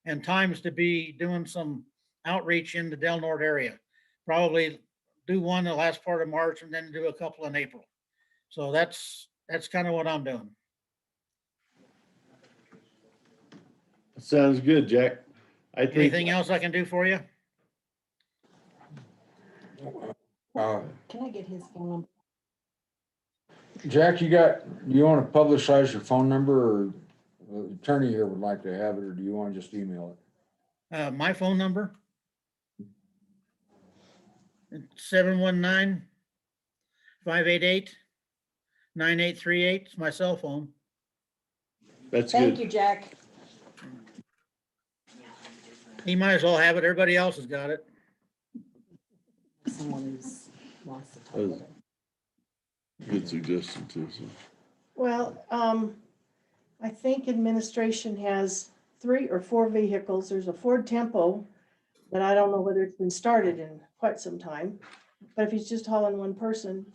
and times to be doing some outreach in the Del Norte area. Probably do one the last part of March and then do a couple in April. So that's kind of what I'm doing. Sounds good, Jack. I think. Anything else I can do for you? Can I get his phone number? Jack, you want to publicize your phone number, or the attorney here would like to have it, or do you want to just email it? My phone number. 719-588-9838. It's my cell phone. That's Thank good. you, Jack. He might as well have it. Everybody else has got it. Someone who's wants to talk Oh. about it. Good suggestion too. So. Well, I think administration has 3 or 4 vehicles. There's a Ford Tempo that I don't know whether it's been started in quite some time, but if he's just hauling one person.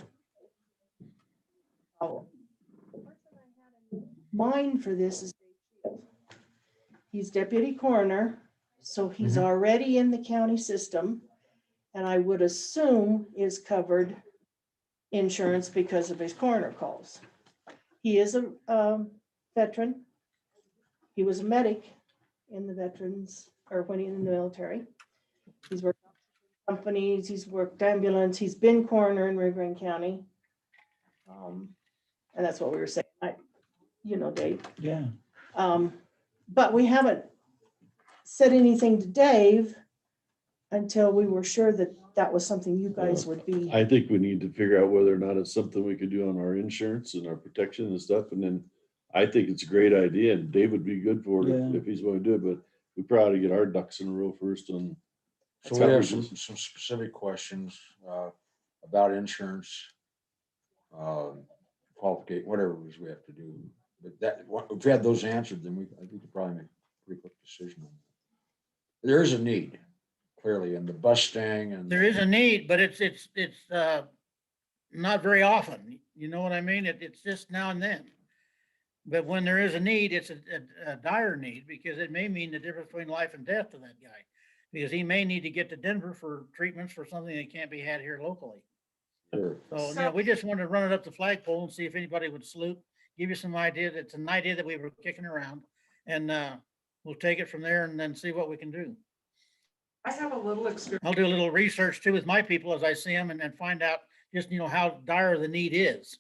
Oh. The person I had in mind for this is he's deputy coroner, so he's already in the county system, and I would assume is covered insurance because of his coroner calls. He is a veteran. He was a medic in the veterans, or when he was in the military. He's worked companies, he's worked ambulance, he's been coroner in Rio Grande County. And that's what we were saying, you know, Dave. Yeah. But we haven't said anything to Dave until we were sure that that was something you guys would be. I think we need to figure out whether or not it's something we could do on our insurance and our protection and stuff. And then I think it's a great idea and Dave would be good for it Yeah. if he's going to do it, but we probably get our ducks in a row first on. So we have some specific questions about insurance, qualificate, whatever it is we have to do. But that, if we had those answered, then I think we could probably make a pretty quick decision on that. There is a need, clearly, in the Mustang and. There is a need, but it's not very often. You know what I mean? It's just now and then. But when there is a need, it's a dire need because it may mean the difference between life and death to that guy. Because he may need to get to Denver for treatments for something that can't be had here locally. Sure. So, yeah, we just wanted to run it up the flagpole and see if anybody would salute, give you some idea. It's an idea that we were kicking around, and we'll take it from there and then see what we can do. I have a little experience. I'll do a little research too with my people as I see them and then find out just, how dire the need is.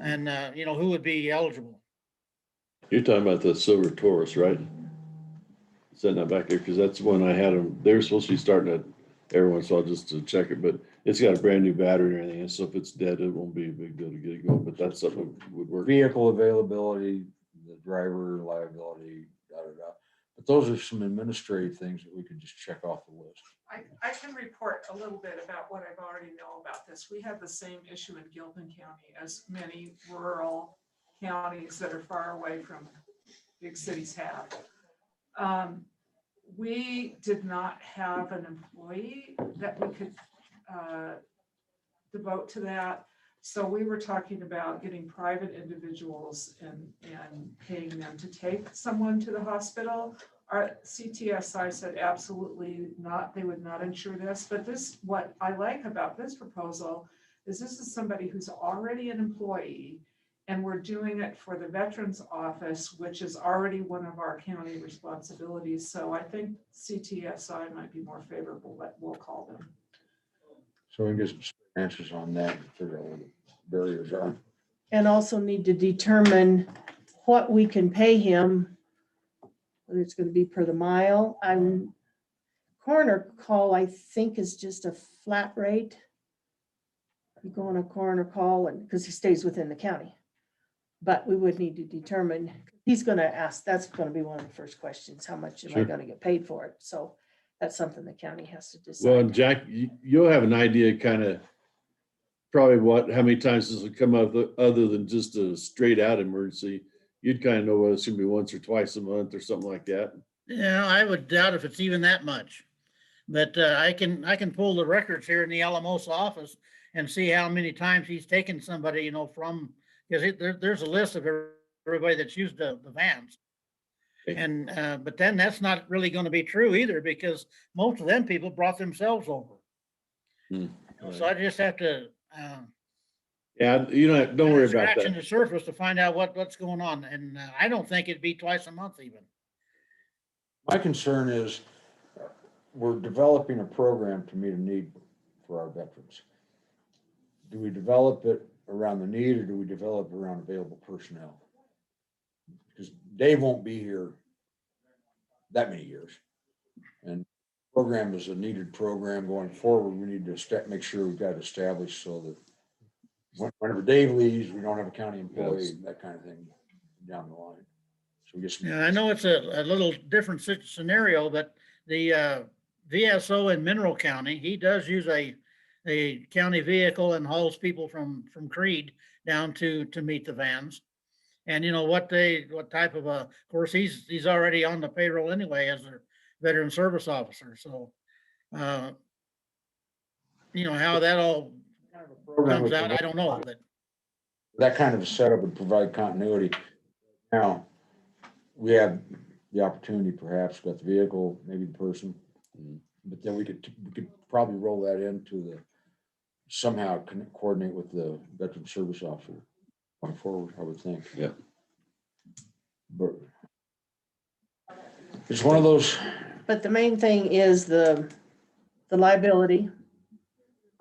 And, who would be eligible. You're talking about the silver Taurus, right? Send that back here, because that's when I had them, they were supposed to be starting at every once in a while just to check it, but it's got a brand new battery and everything, and so if it's dead, it won't be a big deal to get it going, but that's something that would work. Vehicle availability, the driver liability, da, da, da. But those are some administrative things that we could just check off the list. I can report a little bit about what I've already know about this. We have the same issue in Gilpin County as many rural counties that are far away from big cities have. We did not have an employee that we could devote to that. So we were talking about getting private individuals and paying them to take someone to the hospital. Our CTSI said absolutely not, they would not insure this, but this, what I like about this proposal is this is somebody who's already an employee and we're doing it for the Veterans Office, which is already one of our county responsibilities. So I think CTSI might be more favorable, but we'll call them. So we can get some answers on that and figure out what the barriers are. And also need to determine what we can pay him, whether it's going to be per the mile. Coroner call, I think, is just a flat rate. You go on a coroner call and because he stays within the county. But we would need to determine, he's going to ask, that's going to be one of the first questions, how much am I Sure. going to get paid for it? So that's something the county has to Well, decide. Jack, you'll have an idea kind of probably how many times this would come up other than just a straight out emergency. You'd kind of know whether it's gonna be once or twice a month or something like that. Yeah, I would doubt if it's even that much. But I can pull the records here in the Alamosa office and see how many times he's taken somebody, from, because there's a list of everybody that's used the vans. Okay. And, but then that's not really going to be true either because most of them people brought themselves over. So I just have to, Yeah, don't worry about scratching that. the surface to find out what's going on. And I don't think it'd be twice a month even. My concern is we're developing a program to meet a need for our veterans. Do we develop it around the need or do we develop it around available personnel? Because Dave won't be here that many years. And program is a needed program going forward. We need to make sure we've got it established so that whenever Dave leaves, we don't have a county employee, Yes. that kind of thing down the line. So we get some. Yeah, I know it's a little different scenario, but the VSO in Mineral County, he does use a county vehicle and hauls people from Creed down to meet the vans. And what type of course, he's already on the payroll anyway as a veteran service officer. So, how that all comes out, I don't know, but. That kind of a setup would provide continuity. Now, we have the opportunity, perhaps, with the vehicle, maybe the person, but then we could probably roll that into somehow coordinate with the veteran service officer going forward, I would think. Yeah. But it's one of those, But the main thing is the liability.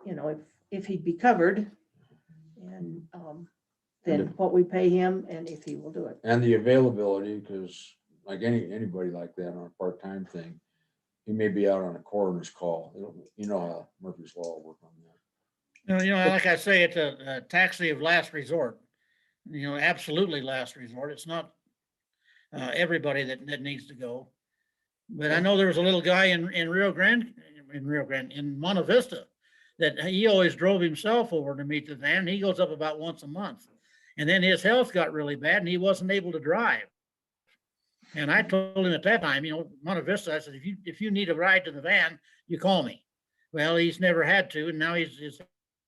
You know, if he'd be covered and then what we pay him and if he will do it. and the availability, because like anybody like that on a part-time thing, he may be out on a coroner's call. You know how Murphy's Law will work on that. Like I say, it's a taxi of last resort. Absolutely last resort. It's not everybody that needs to go. But I know there was a little guy in Monte Vista, that he always drove himself over to meet the van. And he goes up about once a month. And then his health got really bad and he wasn't able to drive. And I told him at that time, Monte Vista, I said, if you need a ride to the van, you call me. Well, he's never had to, and now his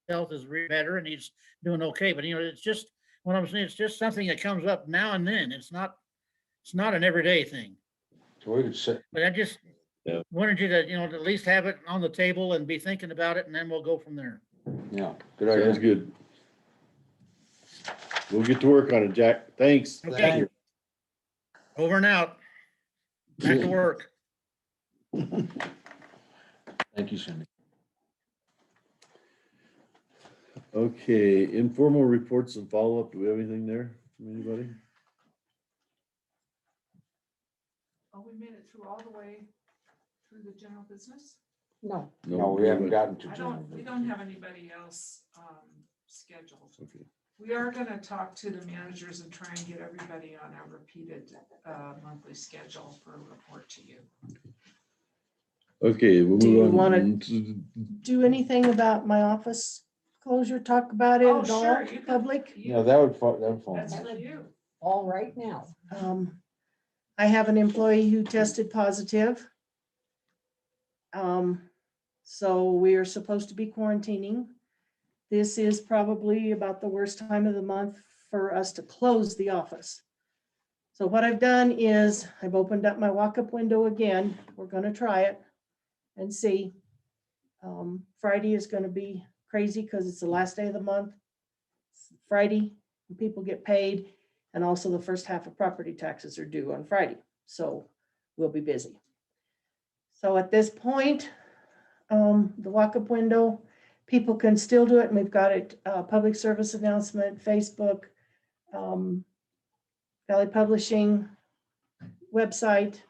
health is better and he's doing okay. But it's just what I'm saying. It's just something that comes up now and then. It's not an everyday thing. So we could sit, But I just wanted you to, at least have it on the table and be thinking about it, and then we'll go from there. yeah, good idea. Sounds good. We'll get to work on it, Jack. Thanks. Okay. Thank you. Over and out. Back to work. Thank you, Cindy. Okay, informal reports and follow-up. Do we have anything there from anybody? Oh, we made it through all the way through the general business? No, No, we haven't gotten to. We don't have anybody else scheduled. Okay. We are gonna talk to the managers and try and get everybody on a repeated monthly schedule for a report to you. Okay, we'll Do you move on. wanna do anything about my office closure? Talk about it Oh, at sure, all, you can- public? Yeah, that would fall. That's for you. all right now. I have an employee who tested positive. So we are supposed to be quarantining. This is probably about the worst time of the month for us to close the office. So what I've done is I've opened up my walk-up window again. We're gonna try it and see. Friday is gonna be crazy because it's the last day of the month. Friday, people get paid, and also the first half of property taxes are due on Friday. So we'll be busy. So at this point, the walk-up window, people can still do it, and we've got it, public service announcement, Facebook, Valley Publishing website.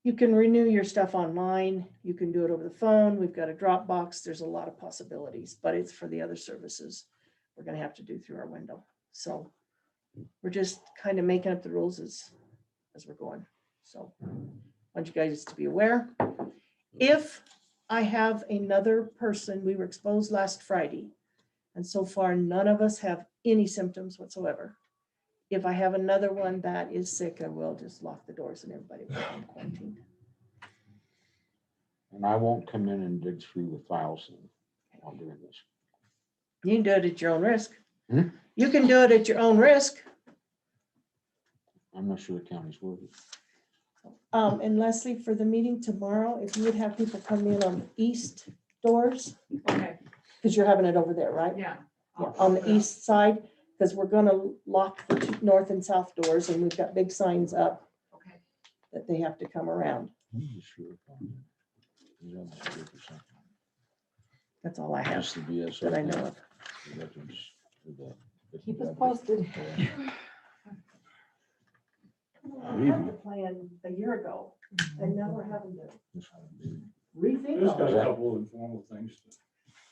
You can renew your stuff online. You can do it over the phone. We've got a Dropbox. There's a lot of possibilities, but it's for the other services we're gonna have to do through our window. So we're just kind of making up the rules as we're going. So I want you guys to be aware. If I have another person, we were exposed last Friday, and so far none of us have any symptoms whatsoever. If I have another one that is sick, I will just lock the doors and everybody will be quarantined. And I won't come in and dig through the files while doing this. You can do it at your own risk. Hmm? You can do it at your own risk. I'm not sure the county's worth it. And Leslie, for the meeting tomorrow, if you would have people come in on the east doors, Okay, because you're having it over there, right? yeah. Yeah, on the east side, because we're gonna lock the two north and south doors, and we've got big signs up Okay. that they have to come around. I'm not sure if I'm- He's on the script or something. That's all I have That's the BS. that I know of. The veterans, the Keep us posted. I had the plan a year ago, and now we're having to rethink Just all got a that. couple of informal things to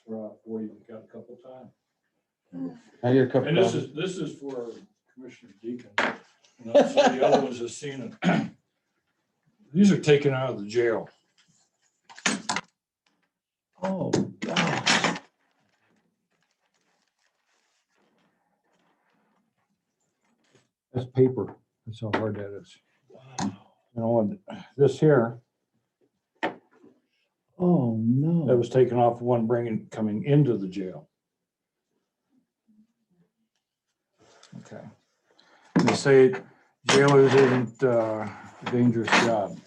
throw out for you. We've got a couple time. I get a couple. And this is for Commissioner Deacon. And also the other ones have seen it. These are taken out of the jail. Oh, God. That's paper. That's how hard that is. And this here, Oh, no. that was taken off one coming into the jail. Okay. And they say jailers isn't a dangerous job.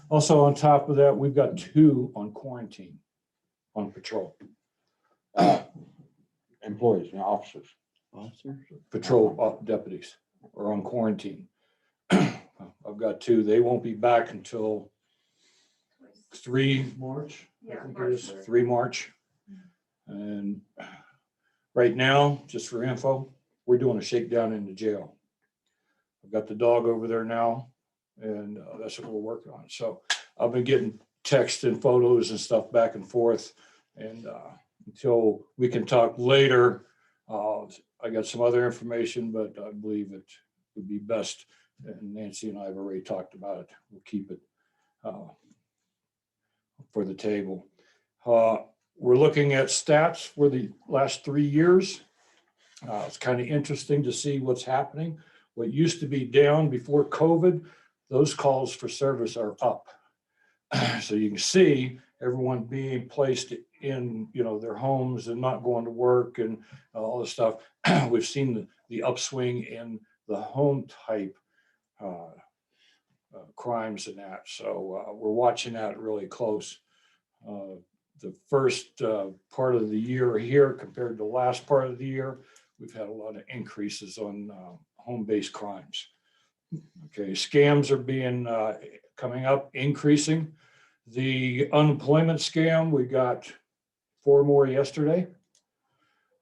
Also, on top of that, we've got 2 on quarantine, on patrol. Employees, officers. Officers? patrol deputies are on quarantine. I've got two. They won't be back until 3 March. I think it is 3 March. And right now, just for info, we're doing a shakedown in the jail. I've got the dog over there now, and that's what we're working on. So I've been getting text and photos and stuff back and forth. And until we can talk later, I got some other information, but I believe it would be best. And Nancy and I have already talked about it. We'll keep it for the table. We're looking at stats for the last 3 years. It's kind of interesting to see what's happening. What used to be down before COVID, those calls for service are up. So you can see everyone being placed in, their homes and not going to work and all this stuff. We've seen the upswing in the home type crimes and that. So we're watching that really close. The first part of the year here compared to the last part of the year, we've had a lot of increases on home-based crimes. Okay, scams are being coming up, increasing. The unemployment scam, we got 4 more yesterday.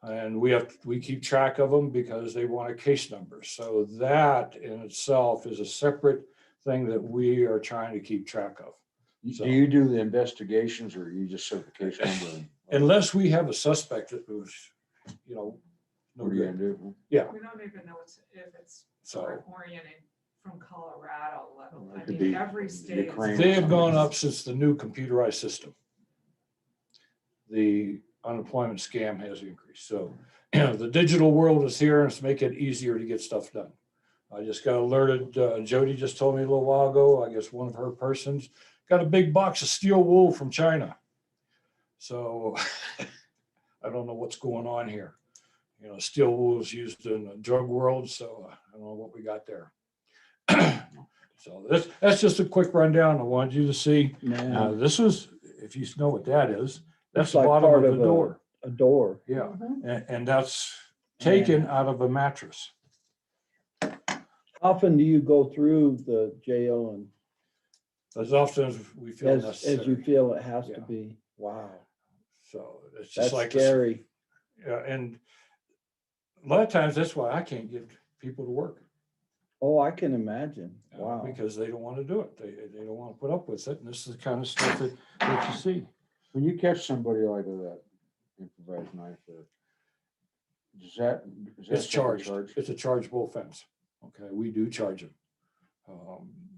And we keep track of them because they want a case number. So that in itself is a separate thing that we are trying to keep track of. Do you do the investigations or you just set the case number? Unless we have a suspect that was, no What are you good. gonna do? Yeah, We don't even know if it's so oriented from Colorado, let alone, It I could mean, be every state. Ukraine. they have gone up since the new computerized system. The unemployment scam has increased. So, the digital world is here and it's making it easier to get stuff done. I just got alerted, Jody just told me a little while ago, I guess one of her persons got a big box of steel wool from China. So I don't know what's going on here. Steel wool is used in the drug world, so I don't know what we got there. So that's just a quick rundown. I wanted you to see. Yeah, This was, if you know what that is, that's It's the like bottom part of of the door. a door. Yeah, Mhm. and that's taken out of a mattress. How often do you go through the jail and As often as we feel as you necessary. feel it has to Yeah. be? Wow, So it's just that's like, scary. yeah, and a lot of times that's why I can't get people to work. Oh, I can imagine. uh, Wow. Because they don't want to do it. They don't want to put up with it. And this is the kind of stuff that you see. When you catch somebody like that improvised knife, is that It's separate charged. It's a chargeable offense. Okay, we do charge them.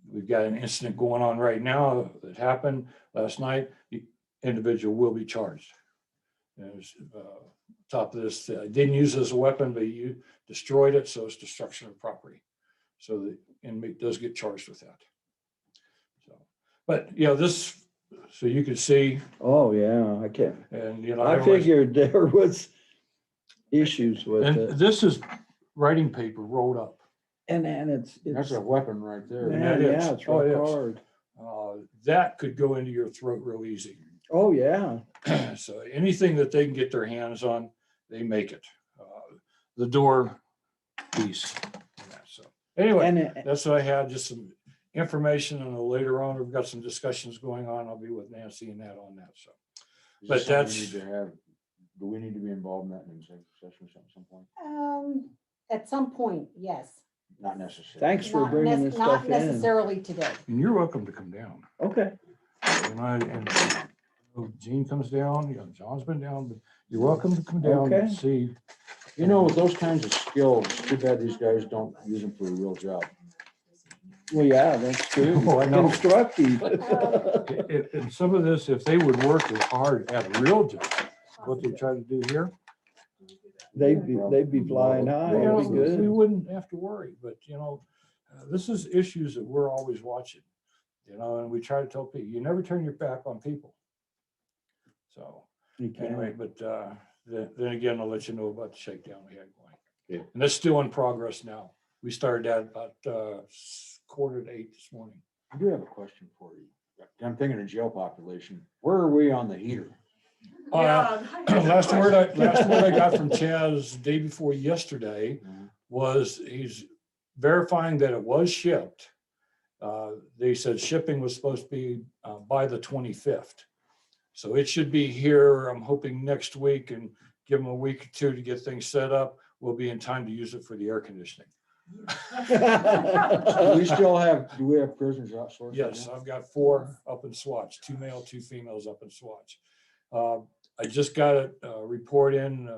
We've got an incident going on right now that happened last night. The individual will be charged. There's top of this, I didn't use it as a weapon, but you destroyed it, so it's destruction of property. So the inmate does get charged with that. So, but this, so you can see, Oh, yeah, I can. and I figured there was issues with and it. this is writing paper rolled up. And that's it's, a weapon right there. And man, that yeah, is. it's Oh, rock it is. hard. That could go into your throat real easy. Oh, yeah. So anything that they can get their hands on, they make it. The door piece. Yeah, so anyway, And it- that's what I had, just some information, and later on, we've got some discussions going on. I'll be with Nancy and that on that, so. Is But this something we that's- need to have, do we need to be involved in that in executive session at some point? At some point, yes. Not necessarily. Thanks for Not bringing this stuff Not in. necessarily today. And you're welcome to come down. Okay. And Gene comes down, John's been down, but you're welcome to come down Okay. and see. With those kinds of skills, too bad these guys don't use them for a real job. Well, yeah, that's true. Oh, I know. Constructive. And some of this, if they would work as hard at a real job, what they try to do here, They'd be flying high. well, It'd be we good. wouldn't have to worry. But, this is issues that we're always watching, and we try to tell people, you never turn your back on people. So You can't. anyway, but then again, I'll let you know about the shakedown we had going. Yeah. And that's still in progress now. We started that about 7:45 this morning. I do have a question for you. I'm thinking of jail population. Where are we on the heater? Last word I got from Chaz the day before yesterday was he's verifying that it was shipped. They said shipping was supposed to be by the 25th. So it should be here, I'm hoping next week, and give them a week or two to get things set up. We'll be in time to use it for the air conditioning. Do we have prisoners outsourced? Yes, I've got 4 up in Swatch, 2 male, 2 females up in Swatch. I just got a report in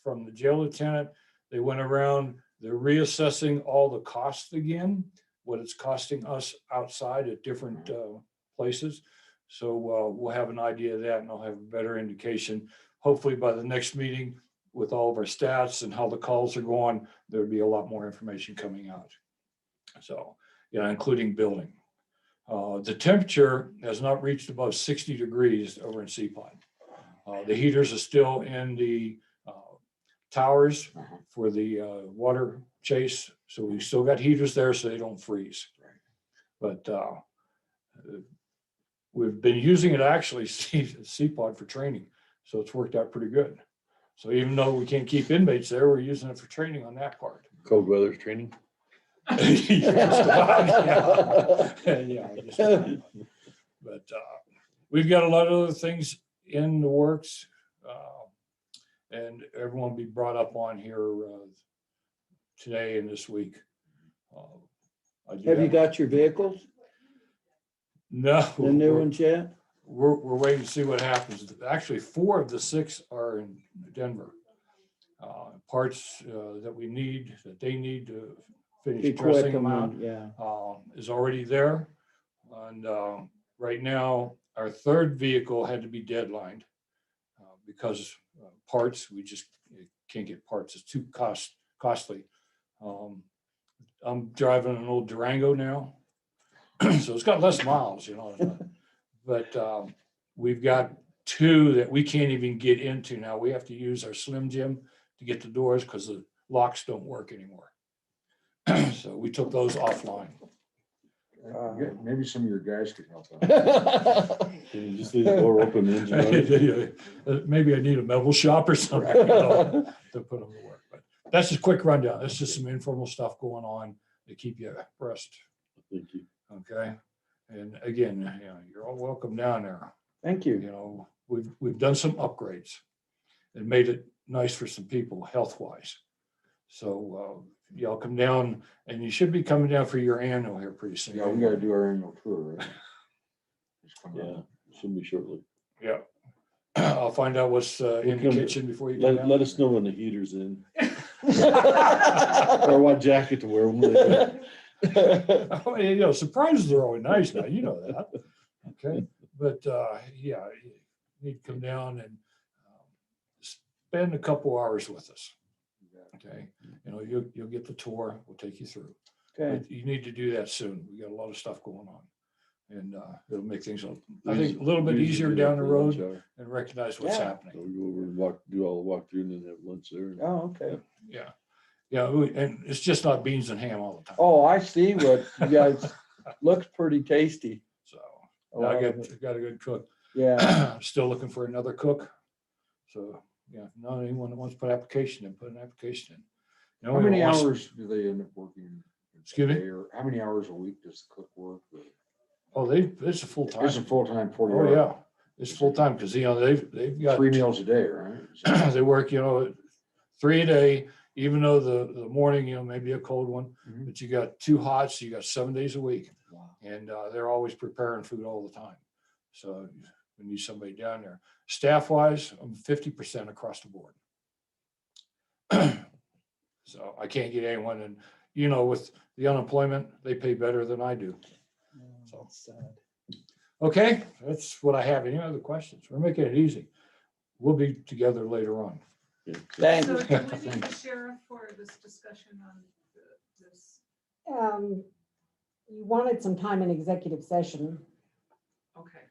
from the jail lieutenant. They went around, they're reassessing all the costs again, what it's costing us outside at different places. So we'll have an idea of that, and I'll have a better indication. Hopefully by the next meeting with all of our stats and how the calls are going, there'll be a lot more information coming out. So, yeah, including building. The temperature has not reached above 60 degrees over in Seapine. The heaters are still in the towers for the water chase. So we still got heaters there so they don't freeze. But we've been using it actually CPOD for training. So it's worked out pretty good. So even though we can't keep inmates there, we're using it for training on that part. Cold weather training. Just about, yeah. Yeah, just about. But we've got a lot of other things in the works, and everyone will be brought up on here today and this week. Have you got your vehicles, No, the new ones yet? we're waiting to see what happens. Actually, 4 of the 6 are in Denver. Parts that we need, that they need to finish dressing them out, Yeah. is already there. And right now, our 3rd vehicle had to be deadlined because parts, we just can't get parts. It's too costly. I'm driving an old Durango now, so it's got less miles, but we've got 2 that we can't even get into now. We have to use our Slim Jim to get the doors because the locks don't work anymore. So we took those offline. Maybe some of your guys could help out. Can you just leave the door open, the engine running? Maybe I need a metal shop or something to put them to work. But that's just a quick rundown. That's just some informal stuff going on to keep you abreast. Thank you. Okay. And again, you're all welcome down there. Thank you. We've done some upgrades and made it nice for some people health wise. So y'all come down, and you should be coming down for your annual here pretty soon. Yeah, we gotta do our annual tour, right? Yeah, should be shortly. Yeah. I'll find out what's in the kitchen before you get down. Let us know when the heater's in. Or what jacket to wear. Surprises are always nice now, you know that. Okay, but yeah, you need to come down and spend a couple hours with us. Okay, you'll get the tour, we'll take you through. Okay. But you need to do that soon. We got a lot of stuff going on. And it'll make things, I think, a little bit easier down the road and recognize what's happening. So we go over and do all the walkthrough and then have lunch there. Oh, okay. Yeah. Yeah, and it's just not beans and ham all the time. Oh, I see what you guys, looks pretty tasty. So I I love got a good cook. Yeah. I'm still looking for another cook. So, yeah, not anyone that wants to put application in, put an application in. How many hours do they end up working? Excuse me? Or how many hours a week does the cook work? Oh, it's a full time. It's a full-time 40 Oh, hour. yeah. It's full time because, they've got 3 meals a day, right? they work, 3 a day, even though the morning, maybe a cold one, but you got 2 hots, you got 7 days a week. Wow. And they're always preparing food all the time. So we need somebody down there. Staff wise, I'm 50% across the board. So I can't get anyone, and with the unemployment, they pay better than I do. So sad. Okay, that's what I have. Any other questions? We're making it easy. We'll be together later on. Thanks. So do we need the sheriff for this discussion on this? You wanted some time in executive session, Okay.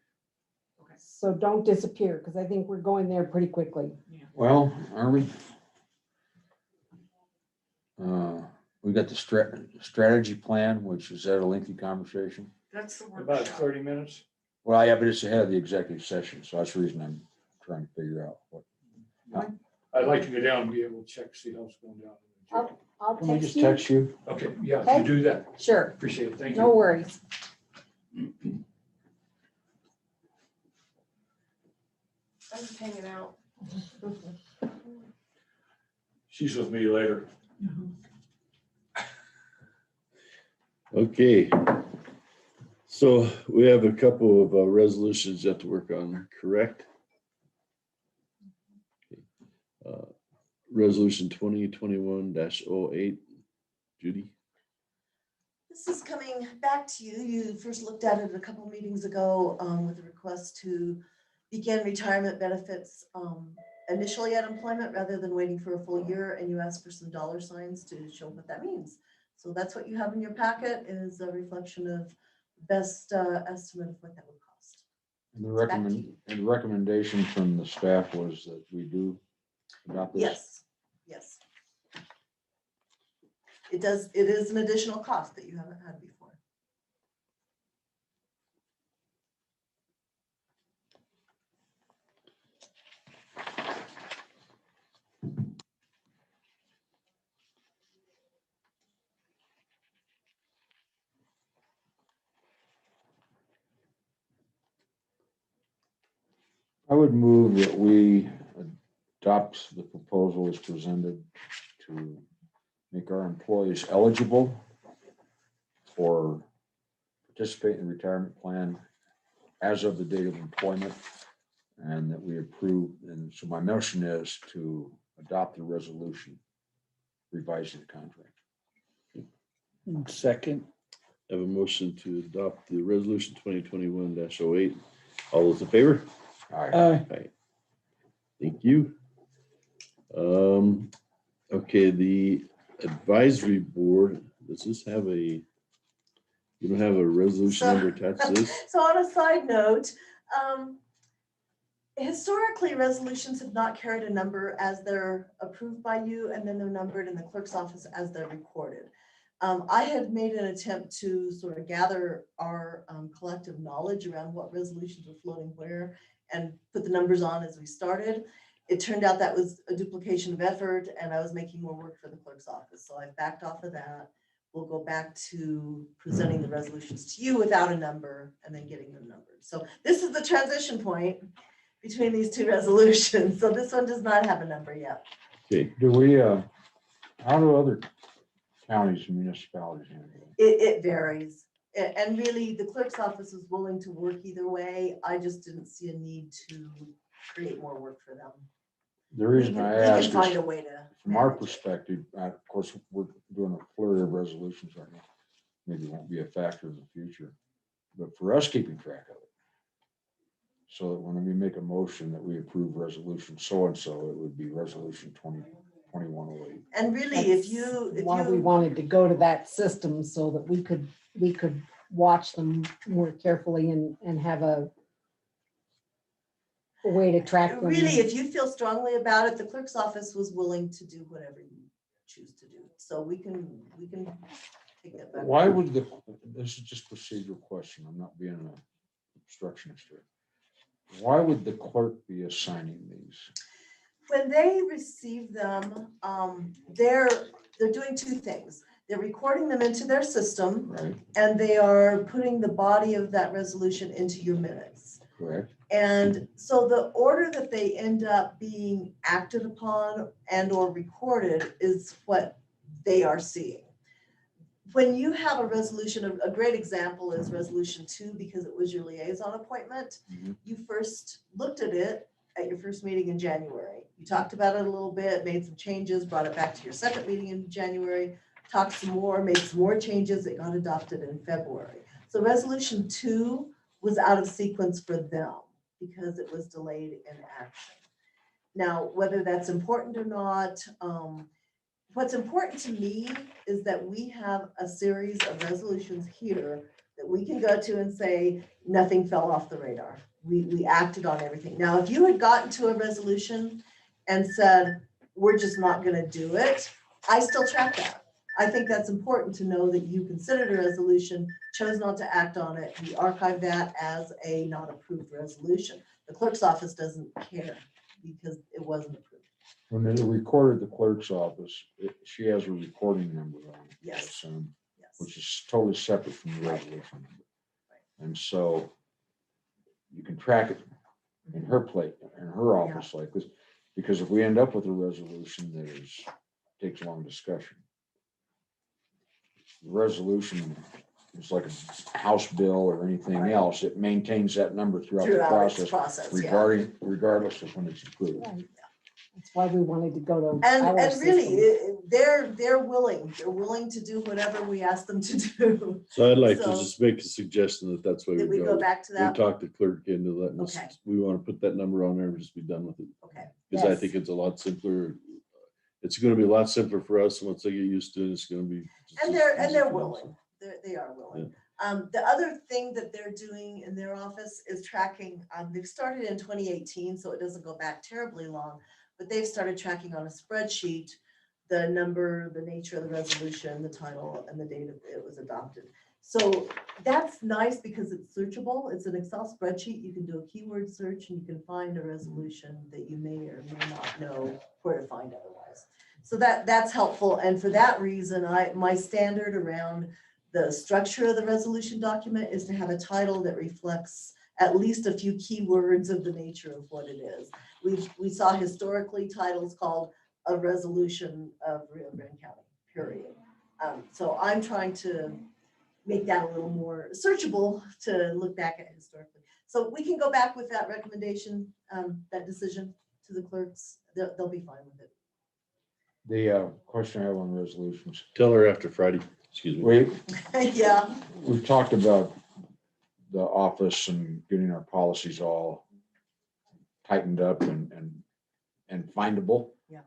so don't disappear, because I think we're going there pretty quickly. Well, are we? We got the strategy plan, which is that a lengthy conversation? That's the About workshop. 30 minutes. Well, yeah, but it's ahead of the executive session, so that's the reason I'm trying to figure out what. I'd like to go down and be able to check, see how it's going down. I'll Can we text just you. text you? Okay, yeah, if Okay. you do that, Sure, appreciate it. Thank no you. worries. I'm just hanging out. She's with me later. Okay. So we have a couple of resolutions yet to work on, correct? Resolution 2021-08, Judy? This is coming back to you. You first looked at it a couple meetings ago with a request to begin retirement benefits initially at employment rather than waiting for a full year, and you asked for some dollar signs to show what that means. So that's what you have in your packet, is a reflection of best estimate of what that would cost. And the recommendation from the staff was that we do adopt this? Yes, yes. It does, it is an additional cost that you haven't had before. I would move that we adopt the proposal as presented to make our employees eligible for participate in the retirement plan as of the date of employment, and that we approve. And so my motion is to adopt the resolution revising the contract. Second. Have a motion to adopt the resolution 2021-08. All those in favor? Aye. Aye. Thank you. Okay, the advisory board, does this have a, you don't have a resolution number attached to this? So on a side note, historically, resolutions have not carried a number as they're approved by you, and then they're numbered in the clerk's office as they're recorded. I had made an attempt to sort of gather our collective knowledge around what resolutions were floating where and put the numbers on as we started. It turned out that was a duplication of effort, and I was making more work for the clerk's office. So I backed off of that. We'll go back to presenting the resolutions to you without a number and then getting them numbered. So this is the transition point between these two resolutions. So this one does not have a number yet. Okay, Do we, how do other counties and municipalities handle it? It varies. And really, the clerk's office is willing to work either way. I just didn't see a need to create more work for them. The reason I We ask can find is, a way to. from our manage it. perspective, of course, we're doing a flurry of resolutions right now. Maybe won't be a factor in the future, but for us keeping track of it. So that when we make a motion that we approve resolution so-and-so, it would be resolution 2021-08. And really, if you, Why we wanted to go to that system so that we could watch them more carefully and have a way to track them. really, if you feel strongly about it, the clerk's office was willing to do whatever you choose to do. So we can take that back. Why would this is just a procedural question, I'm not being an obstructionist here. Why would the clerk be assigning these? When they receive them, they're doing two things. They're recording them into their system, Right, and they are putting the body of that resolution into your minutes. correct? And so the order that they end up being acted upon and or recorded is what they are seeing. When you have a resolution, a great example is resolution 2, because it was your liaison appointment. Mhm. You first looked at it at your first meeting in January. You talked about it a little bit, made some changes, brought it back to your second meeting in January, talked some more, made some more changes. It got adopted in February. So resolution 2 was out of sequence for them because it was delayed in action. Now, whether that's important or not, what's important to me is that we have a series of resolutions here that we can go to and say, nothing fell off the radar. We acted on everything. Now, if you had gotten to a resolution and said, we're just not gonna do it, I still track that. I think that's important to know that you considered a resolution, chose not to act on it. We archive that as a not approved resolution. The clerk's office doesn't care because it wasn't approved. When they recorded the clerk's office, she has a recording number on it. I Yes. assume, Yes. which is totally separate from the resolution number. And so you can track it in her plate, in her office like this, because if we end up with a resolution that takes long discussion. The resolution is like a House bill or anything Right. else. It maintains that number throughout the Throughout its process, process, regardless of when it's approved. Right. That's why we wanted to go to And our really, system. they're willing to do whatever we ask them to do. So I'd like to So- just make a suggestion that that's where Did we we go go. back to We that? talked the clerk into letting us, Okay. we want to put that number on there and just be done with it. Okay, Because I Yes. think it's a lot simpler. It's gonna be a lot simpler for us, and once they get used to it, it's gonna be. just and as they're easy for them. willing, they are willing. The other thing that they're doing in their office is tracking, they've started in 2018, so it doesn't go back terribly long, but they've started tracking on a spreadsheet the number, the nature of the resolution, the title, and the date it was adopted. So that's nice because it's searchable. It's an Excel spreadsheet. You can do a keyword search and you can find a resolution that you may or may not know where to find otherwise. So that's helpful. And for that reason, my standard around the structure of the resolution document is to have a title that reflects at least a few keywords of the nature of what it is. We saw historically titles called a resolution of Rio Grande County, period. So I'm trying to make that a little more searchable to look back at historically. So we can go back with that recommendation, that decision to the clerks. They'll be fine with it. The question I have on resolutions, Tell her after Friday, excuse me. Yeah, we've talked about the office and getting our policies all tightened up and findable. Yeah.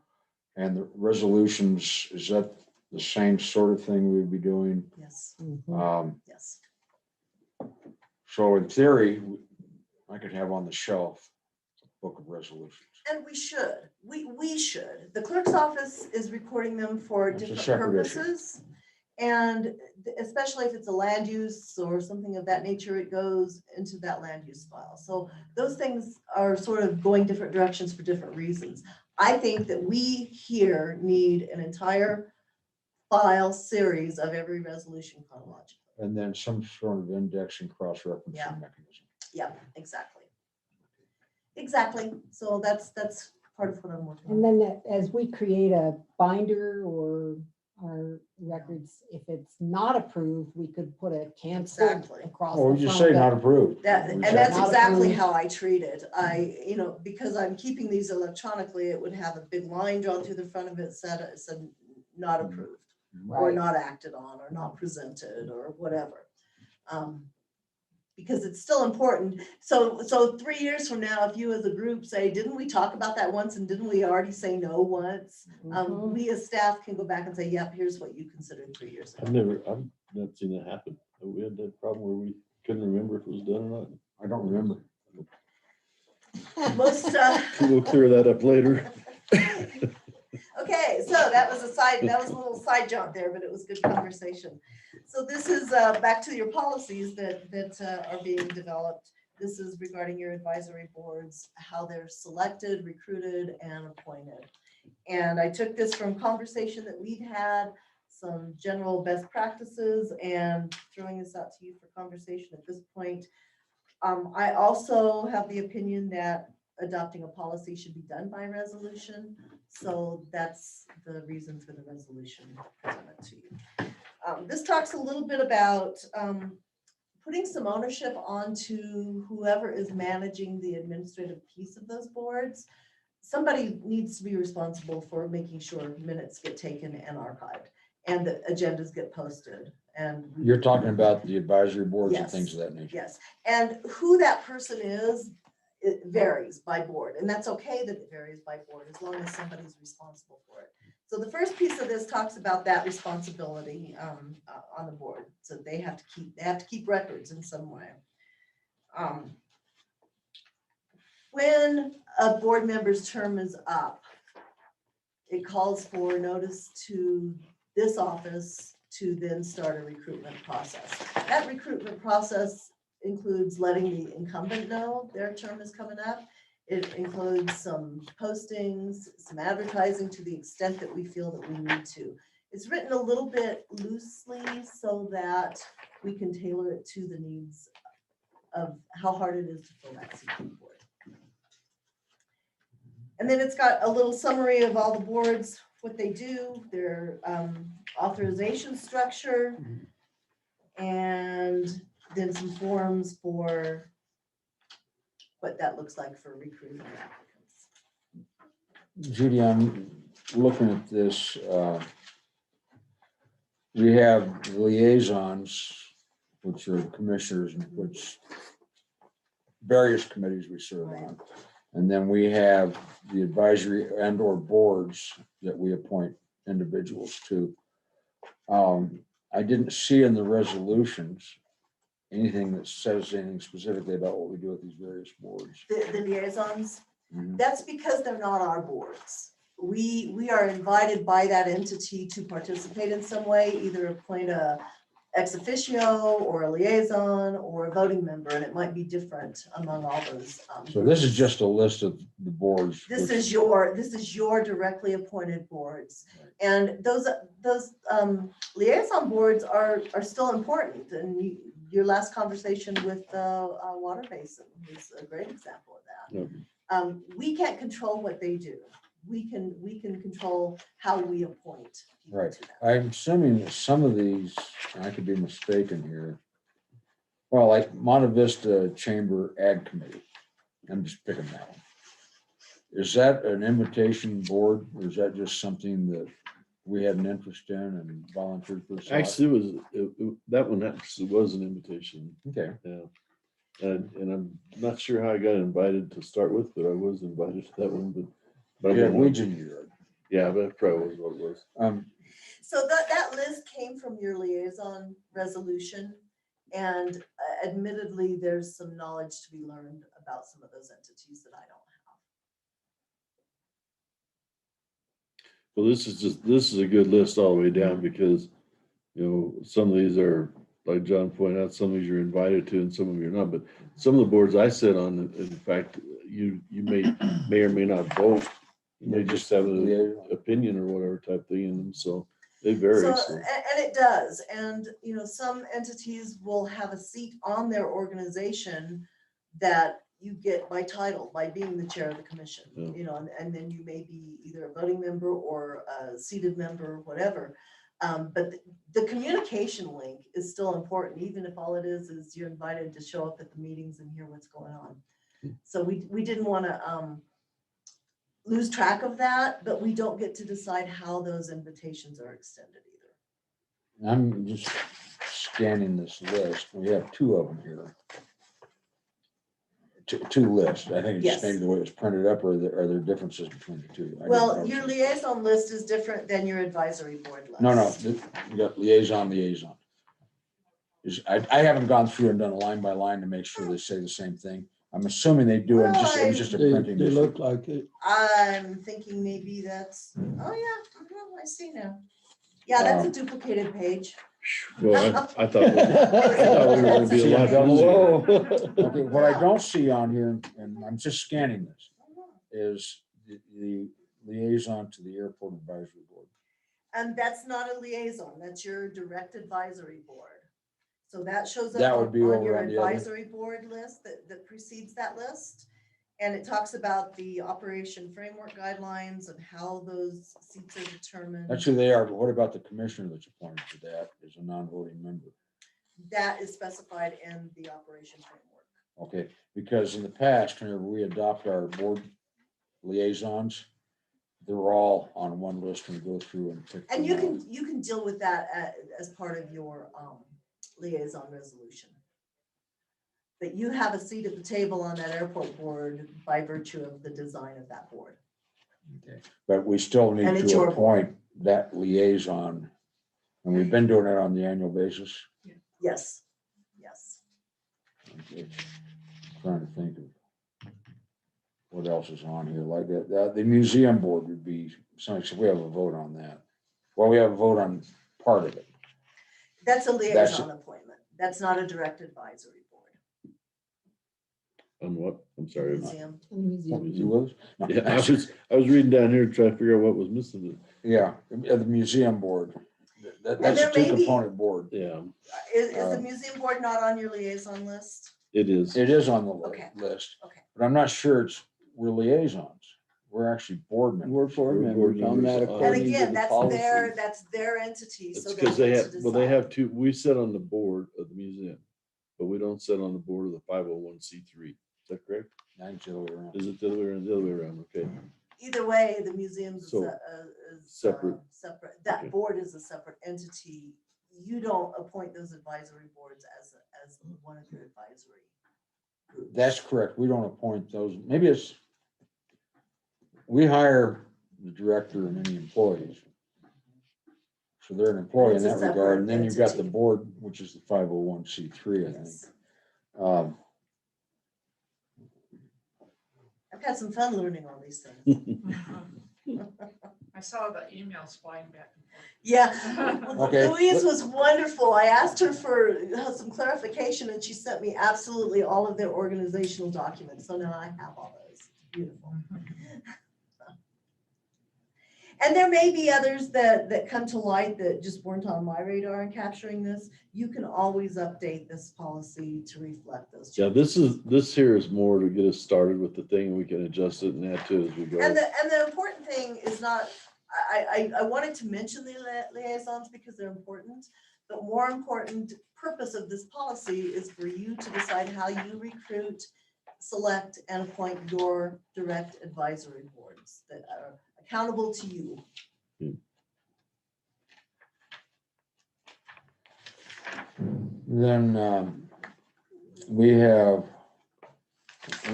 And the resolutions, is that the same sort of thing we'd be doing? yes, Mhm. yes. So in theory, I could have on the shelf a book of resolutions. And we should. The clerk's office is recording them for That's a different separate issue. purposes. And especially if it's a land use or something of that nature, it goes into that land use file. So those things are sort of going different directions for different reasons. I think that we here need an entire file series of every resolution chronologically. And then some sort of index and cross-referencing Yeah. mechanism. Yeah, exactly. Exactly. So that's part of what I'm working And on. then as we create a binder or our records, if it's not approved, we could put a canceled Exactly. across. Oh, the we just front say of not it. approved. And Not that's exactly approved. how I treat it. Because I'm keeping these electronically, it would have a big line drawn through the front of it, said not approved, or Right. not acted on, or not presented, or whatever. Because it's still important. So 3 years from now, if you as a group say, didn't we talk about that once and didn't we already say no once? Mhm. We as staff can go back and say, yep, here's what you considered 3 years I've ago. not seen that happen. We had that problem where we couldn't remember if it was done or not. I don't remember. Most, We'll clear that up later. okay, so that was a little side jump there, but it was good conversation. So this is back to your policies that are being developed. This is regarding your advisory boards, how they're selected, recruited, and appointed. And I took this from conversation that we'd had, some general best practices, and throwing this out to you for conversation at this point. I also have the opinion that adopting a policy should be done by resolution. So that's the reason for the resolution presented to you. This talks a little bit about putting some ownership onto whoever is managing the administrative piece of those boards. Somebody needs to be responsible for making sure minutes get taken and archived and the agendas get posted. And You're talking about the advisory boards and Yes. things of that nature. yes, and who that person is, it varies by board, and that's okay that it varies by board as long as somebody's responsible for it. So the first piece of this talks about that responsibility on the board. So they have to keep records in some way. When a board member's term is up, it calls for notice to this office to then start a recruitment process. That recruitment process includes letting the incumbent know their term is coming up. It includes some postings, some advertising to the extent that we feel that we need to. It's written a little bit loosely so that we can tailor it to the needs of how hard it is to fill that seat on the board. And then it's got a little summary of all the boards, what they do, their authorization structure, and then some forms for what that looks like for recruiting applicants. Judy, I'm looking at this. We have liaisons, which are commissioners, which various committees we serve on. And then we have the advisory and or boards that we appoint individuals to. I didn't see in the resolutions anything that says anything specifically about what we do with these various boards. The liaisons, Mhm. that's because they're not our boards. We are invited by that entity to participate in some way, either appoint a ex officio or a liaison or a voting member, and it might be different among all those. So this is just a list of the boards. This which- is your directly appointed boards. And those liaison boards are still important. And your last conversation with Water Basin was a great example of that. Yep. We can't control what they do. We can control how we appoint people Right. to them. I'm assuming that some of these, and I could be mistaken here. Well, like Monte Vista Chamber Ag Committee, I'm just picking that one. Is that an invitation board or is that just something that we had an interest in and volunteered for? Actually, that one actually was an invitation. Okay, Yeah. And I'm not sure how I got invited to start with, but I was invited to that one, but. yeah, Legion year. Yeah, that probably was what it was. So that list came from your liaison resolution. And admittedly, there's some knowledge to be learned about some of those entities that I don't have. Well, this is a good list all the way down because, you know, some of these are, like John pointed out, some of these you're invited to and some of you're not. But some of the boards I sit on, in fact, you may or may not vote. You may just have an opinion or whatever type thing in them. So they vary. So, and it does. And, you know, some entities will have a seat on their organization that you get by title, by being the chair of the commission, Yeah. you know, and then you may be either a voting member or a seated member, whatever. But the communication link is still important, even if all it is you're invited to show up at the meetings and hear what's going on. So we didn't want to lose track of that, but we don't get to decide how those invitations are extended either. I'm just scanning this list. We have two of them here. Two lists. I think it's just Yes. maybe the way it's printed up, or are there differences between the two? I didn't Well, notice your it. liaison list is different than your advisory board list. No, you got liaison. I haven't gone through and done a line by line to make sure they say the same thing. I'm assuming they do, and it was just a They printing. they issue. look like it. I'm thinking maybe that's, oh yeah, I see now. Yeah, that's a duplicated page. Well, I thought we were going to be a lot busier. Okay, what I don't see on here, and I'm just scanning this, is the liaison to the airport advisory board. And that's not a liaison, that's your direct advisory board. So that shows That up would on be over your on the other. advisory board list that precedes that list. And it talks about the operation framework guidelines and how those seats are determined. That's who they are, but what about the commissioner that's appointed to that as a non-voting member? That is specified in the operation framework. Okay, because in the past, whenever we adopt our board liaisons, they're all on one list and we go through and pick. And them out. you can deal with that as part of your liaison resolution. That you have a seat at the table on that airport board by virtue of the design of that board. Okay, but we still And need it's to your appoint that liaison. And we've been doing it on the annual basis. Yes, yes. Okay. Trying to think of what else is on here, like that, the museum board would be something, so we have a vote on that. Well, we have a vote on part of it. That's a liaison appointment. That's not a direct advisory board. On what? I'm sorry. Museum. You with us? No. Yeah, I was reading down here trying to figure out what was missing. Yeah, the museum board. That's a there may be- two-component board. Yeah, Is the museum board not on your liaison list? it is. It is on the Okay. list, Okay. but I'm not sure we're liaisons. We're actually board members. We're board We're board members on that members. And according to again, the that's policy. their entity, It's so they because they get have, to well, they decide. have two, we sit on the board of the museum, but we don't sit on the board of the 501c3. Is that correct? Mine's the other way around. Is it the other way around? The other way around, okay. Either way, the museum's is So, separate. separate. That Okay. board is a separate entity. You don't appoint those advisory boards as one of your advisory groups. That's correct. We don't appoint those. Maybe we hire the director and any employees. So they're an employee in It's a that regard. separate And then you've got the entity. board, which is the 501c3, I think. Yes. Um, I've had some fun learning all these things. I saw the emails flying back and forth. Yeah, Okay. Louise was wonderful. I asked her for some clarification and she sent me absolutely all of their organizational documents. So now I have all those. It's beautiful. And there may be others that come to light that just weren't on my radar in capturing this. You can always update this policy to reflect those Yeah, changes. this here is more to get us started with the thing. We can adjust it and add to it as we go. And the important thing is not, I wanted to mention the liaisons because they're important, but more important purpose of this policy is for you to decide how you recruit, select, and appoint your direct advisory boards that are accountable to you. Then we have,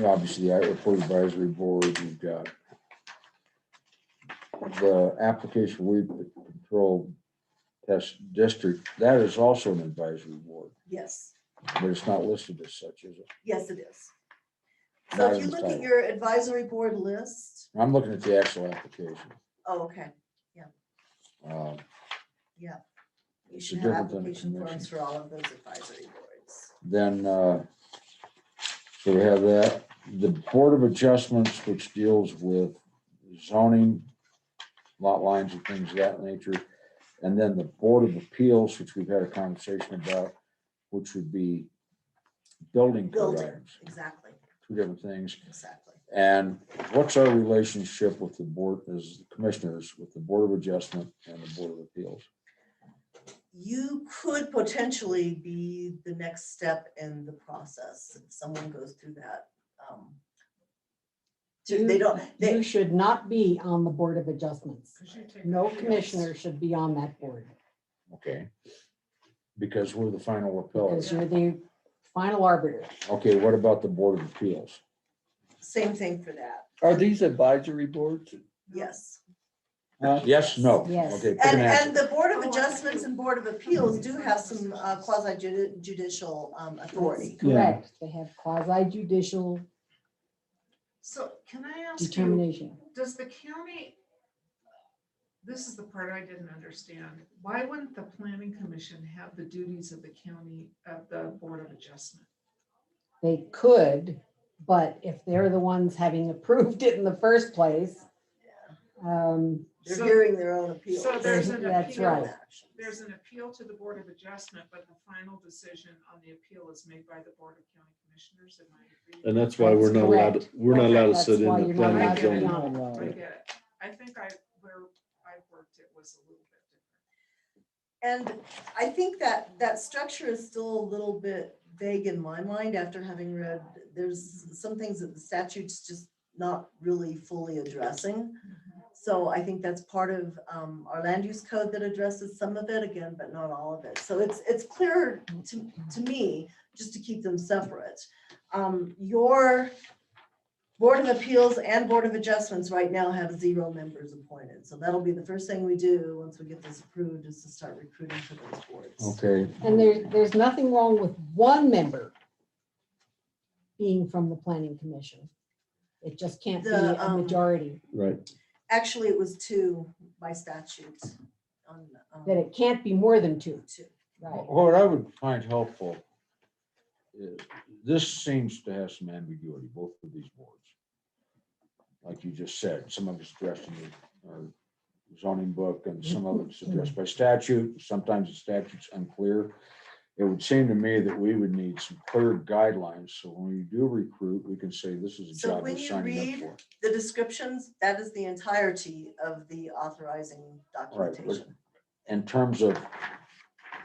obviously, the airport advisory board, we've got the application weed control test district, that is also an advisory board, Yes, but it's not listed as such, is it? yes, it is. So Not if in you the look at title. your advisory board list, I'm looking at the actual application. oh, okay, Um, you It's should have different than the application forms commission. for all of those advisory boards. Then, so we have that, the Board of Adjustments, which deals with zoning, lot lines and things of that nature. And then the Board of Appeals, which we've had a conversation about, which would be building code Building, items, exactly, two different things. exactly. And what's our relationship with the board as commissioners, with the Board of Adjustment and the Board of Appeals? You could potentially be the next step in the process if someone goes through that. They don't, You should not be on the Board of Adjustments. 'Cause you take No appeals. commissioner should be on that board Okay. Because we're the final because appellate. you're the final arbiter. Okay, what about the Board of Appeals? same thing for that, Are these advisory boards? yes. Yes, no. Yes. Okay, pick an answer. And the Board of Adjustments and Board of Appeals do have some quasi judicial authority. Correct. They have quasi judicial So can I ask you, determination. does the county, this is the part I didn't understand. Why wouldn't the planning commission have the duties of the county, of the Board of Adjustment? They could, but if they're the ones having approved it in the first place, They're So- hearing their own appeals. So there's an That's appeal, right. there's an appeal to the Board of Adjustment, but the final decision on the appeal is made by the Board of County Commissioners, am I reading? And that's why we're not allowed, Correct. we're not allowed to That's sit in why the you're not planning allowed and to be zoning. I on get it. I think where I worked, it was a little bit different. And I think that structure is still a little bit vague in my mind after having read, there's some things that the statute's just not really fully addressing. So I think that's part of our land use code that addresses some of it again, but not all of it. So it's clear to me, just to keep them separate. Your Board of Appeals and Board of Adjustments right now have 0 members appointed. So that'll be the first thing we do once we get this approved is to start recruiting for those boards. Okay, and there's nothing wrong with one member being from the planning commission. It just can't be The, a majority, Right. Actually, it was 2 by statute. On, that it can't be more than two. 2. Right. what I would find helpful is this seems to have some ambiguity, both of these boards. Like you just said, some of it's addressed in our zoning book and some of it's addressed by statute. Sometimes the statute's unclear. It would seem to me that we would need some clear guidelines, so when we do recruit, we can say this is a So job when we're you signing read up for. the descriptions, that is the entirety of the authorizing documentation. In terms of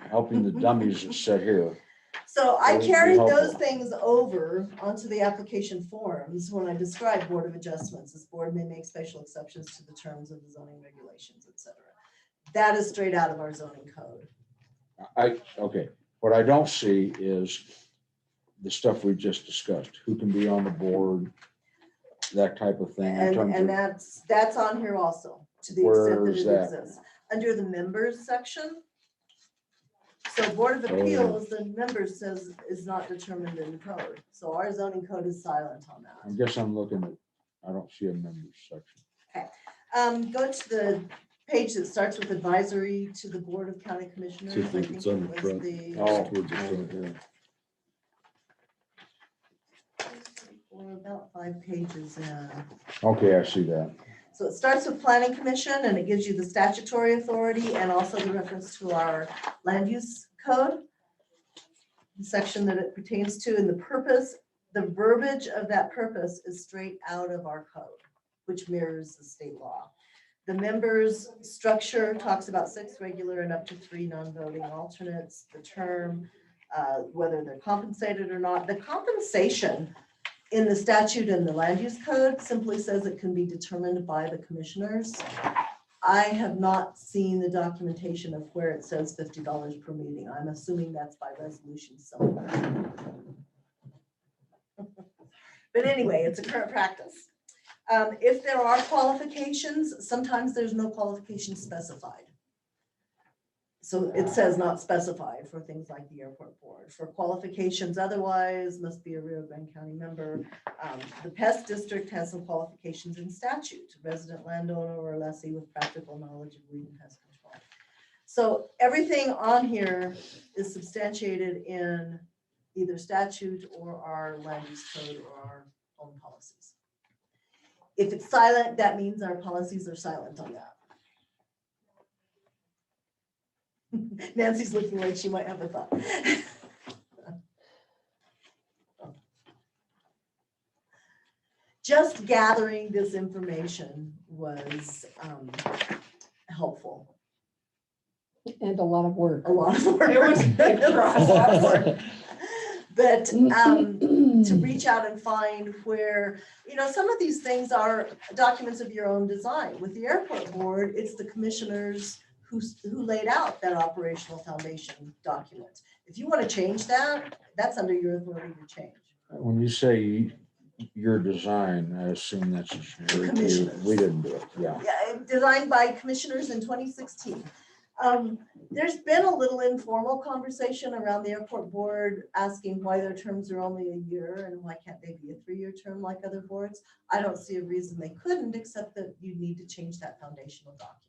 helping the dummies that sit here, So I That would be carried those helpful. things over onto the application forms when I described Board of Adjustments. This board may make special exceptions to the terms of the zoning regulations, et cetera. That is straight out of our zoning code. okay, what I don't see is the stuff we just discussed, who can be on the board, that type of thing. in terms And of- that's on here also, to the extent Where that is it that? exists. Under the members section. So Board of Oh. Appeals, the members says is not determined in the code. So our zoning code is silent on I that. guess I'm looking at, I don't see a members section. Go to the page that starts with advisory to the Board of County Commissioners. See, I think it's on the it was front. the- Oh, Towards the front. over here. We're about 5 pages in. Okay, I see that. So it starts with Planning Commission and it gives you the statutory authority and also the reference to our land use code. The section that it pertains to and the purpose, the verbiage of that purpose is straight out of our code, which mirrors the state law. The members structure talks about 6 regular and up to 3 non-voting alternates, the term, whether they're compensated or not. The compensation in the statute and the land use code simply says it can be determined by the commissioners. I have not seen the documentation of where it says $50 per meeting. I'm assuming that's by resolution somewhere. But anyway, it's a current practice. If there are qualifications, sometimes there's no qualifications specified. So it says not specified for things like the airport board. For qualifications otherwise, must be a Rio Grande County member. The pest district has some qualifications in statute, resident landowner or lessee with practical knowledge of weed and pest control. So everything on here is substantiated in either statute or our land use code or our own policies. If it's silent, that means our policies are silent on that. Nancy's looking like she might have a thought. Just gathering this information was helpful. And a lot of work. A lot of work. It was a big process. But to reach out and find where, some of these things are documents of your own design. With the airport board, it's the commissioners who laid out that operational foundation document. If you want to change that, that's under your authority to change. When you say your design, I assume that's very clear. Commissioners. We didn't do it, yeah. Yeah, designed by commissioners in 2016. There's been a little informal conversation around the airport board asking why their terms are only a year and why can't they be a 3-year term like other boards. I don't see a reason they couldn't, except that you need to change that foundational document.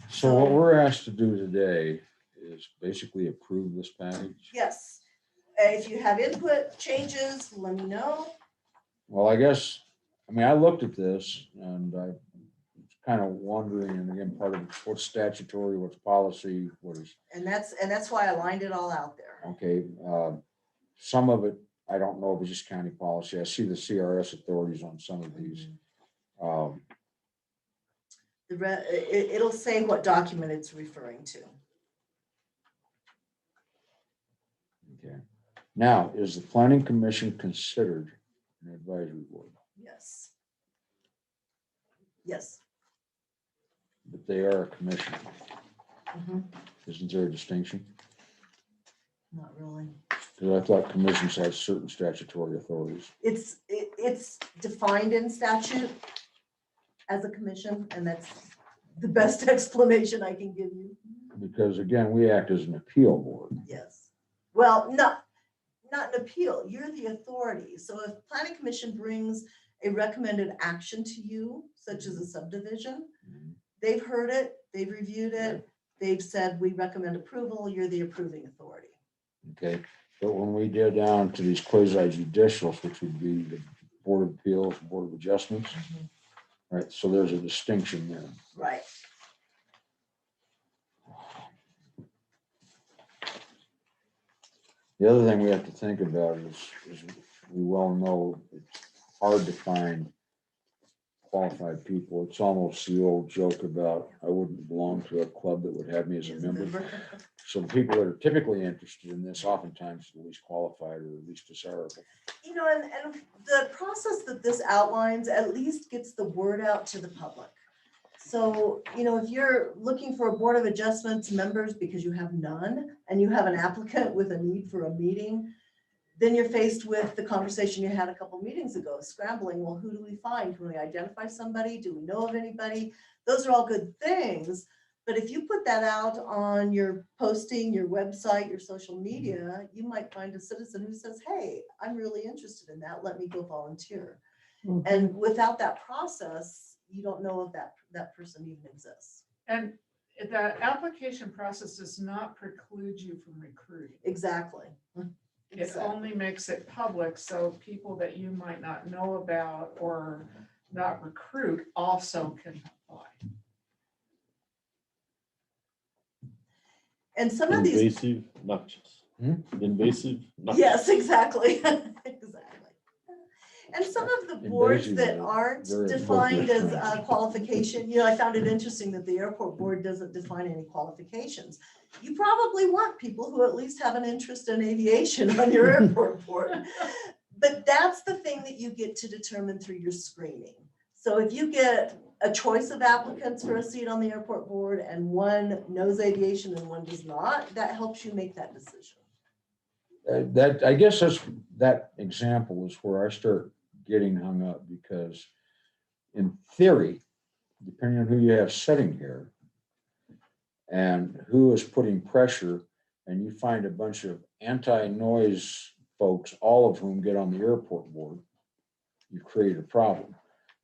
So what we're asked to do today is basically approve this package. Yes, if you have input, changes, let me know. Well, I guess, I looked at this and I was kind of wondering, and again, part of what's statutory, what's policy, what is, And that's why I lined it all out there. okay. Some of it, I don't know if it's just county policy. I see the CRS authorities on some of these. It'll say what document it's referring to. Okay. Now, is the planning commission considered an advisory board? Yes. Yes. But they are a commission. Mhm. Isn't there a distinction? Not really. Because I thought commissions had certain statutory authorities. It's defined in statute as a commission, and that's the best explanation I can give you. Because again, we act as an appeal board. Yes. Well, not an appeal. You're the authority. So if planning commission brings a recommended action to you, such as a subdivision, they've heard it, they've reviewed it, they've said, we recommend approval, you're the approving authority. Okay, But when we get down to these quasi judicials, which would be the Board of Appeals, Board of Adjustments, right? So there's a distinction there. Right. The other thing we have to think about is we well know it's hard to find qualified people. It's almost the old joke about I wouldn't belong to a club that would have me as a member. So the people that are typically interested in this oftentimes the least qualified or the least desirable. You know, and the process that this outlines at least gets the word out to the public. So, you know, if you're looking for a Board of Adjustments members because you have none and you have an applicant with a need for a meeting, then you're faced with the conversation you had a couple meetings ago, scrambling, well, who do we find? Can we identify somebody? Do we know of anybody? Those are all good things. But if you put that out on your posting, your website, your social media, you might find a citizen who says, hey, I'm really interested in that. Let me go volunteer. And without that process, you don't know if that person even exists. And the application process does not preclude you from recruiting. Exactly. It only makes it public, so people that you might not know about or not recruit also can apply. And some of these, Invasive, noxious. Invasive, noxious. yes, exactly. Exactly. And some of the boards Invasive that is aren't very defined as appropriate. a qualification, you know, I found it interesting that the airport board doesn't define any qualifications. You probably want people who at least have an interest in aviation on your airport board. But that's the thing that you get to determine through your screening. So if you get a choice of applicants for a seat on the airport board and one knows aviation and one does not, that helps you make that decision. That, I guess that example is where I start getting hung up because in theory, depending on who you have sitting here and who is putting pressure, and you find a bunch of anti-noise folks, all of whom get on the airport board, you create a problem.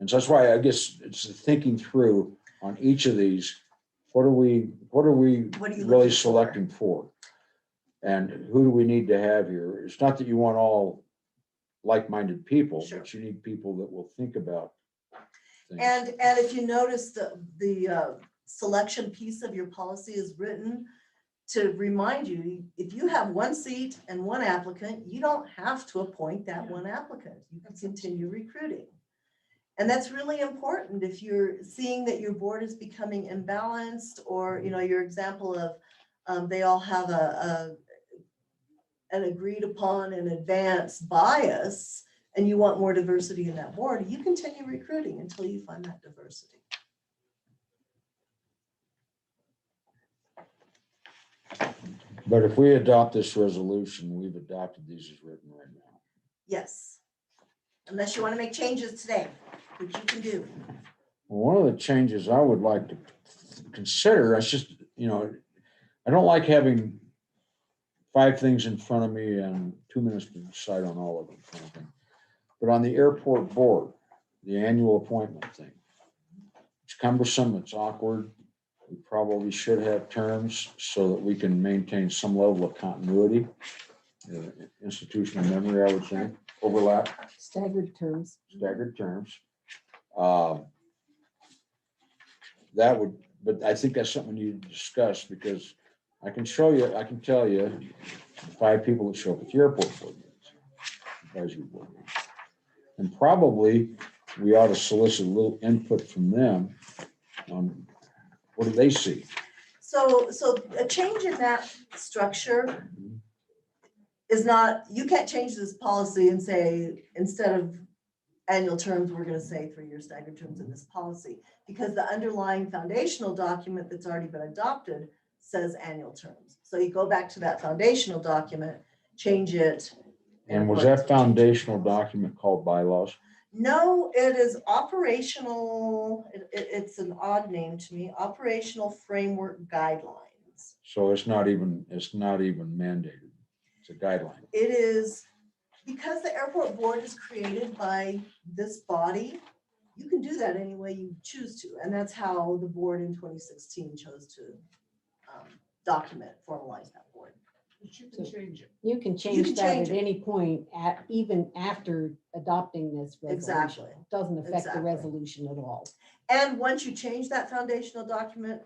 And so that's why I guess it's thinking through on each of these, what are we What are you really looking for? selecting for? And who do we need to have here? It's not that you want all like-minded people, Sure. but you need people that will think about things. And if you notice the selection piece of your policy is written to remind you, if you have one seat and one applicant, you don't have to appoint that one applicant. You can continue recruiting. And that's really important if you're seeing that your board is becoming imbalanced, or, you know, your example of they all have an agreed upon in advance bias, and you want more diversity in that board, you continue recruiting until you find that diversity. But if we adopt this resolution, we've adopted these as written right now. Yes. Unless you want to make changes today, which you can do. Well, one of the changes I would like to consider, it's just, you know, I don't like having 5 things in front of me and 2 minutes to decide on all of them kind of thing. But on the airport board, the annual appointment thing, it's cumbersome, it's awkward. We probably should have terms so that we can maintain some level of continuity, institutional memory, I would think, overlap, Staggered terms. staggered terms. That would, but I think that's something you need to discuss because I can tell you 5 people that show up at the airport board meetings, advisory board meetings. And probably we ought to solicit a little input from them on what do they see. So a change in that structure is not, you can't change this policy and say, instead of annual terms, we're going to say 3-year staggered terms in this policy, because the underlying foundational document that's already been adopted says annual terms. So you go back to that foundational document, change it. And was that foundational document called bylaws? No, it is operational. It's an odd name to me, operational framework guidelines. So it's not even mandated. It's a guideline. It is, because the airport board is created by this body, you can do that any way you choose to. And that's how the board in 2016 chose to formalize that board. But you can change it. You can can change that change at it. any point, even after adopting this resolution. Exactly. Doesn't affect the Exactly. resolution at all. And once you change that foundational document,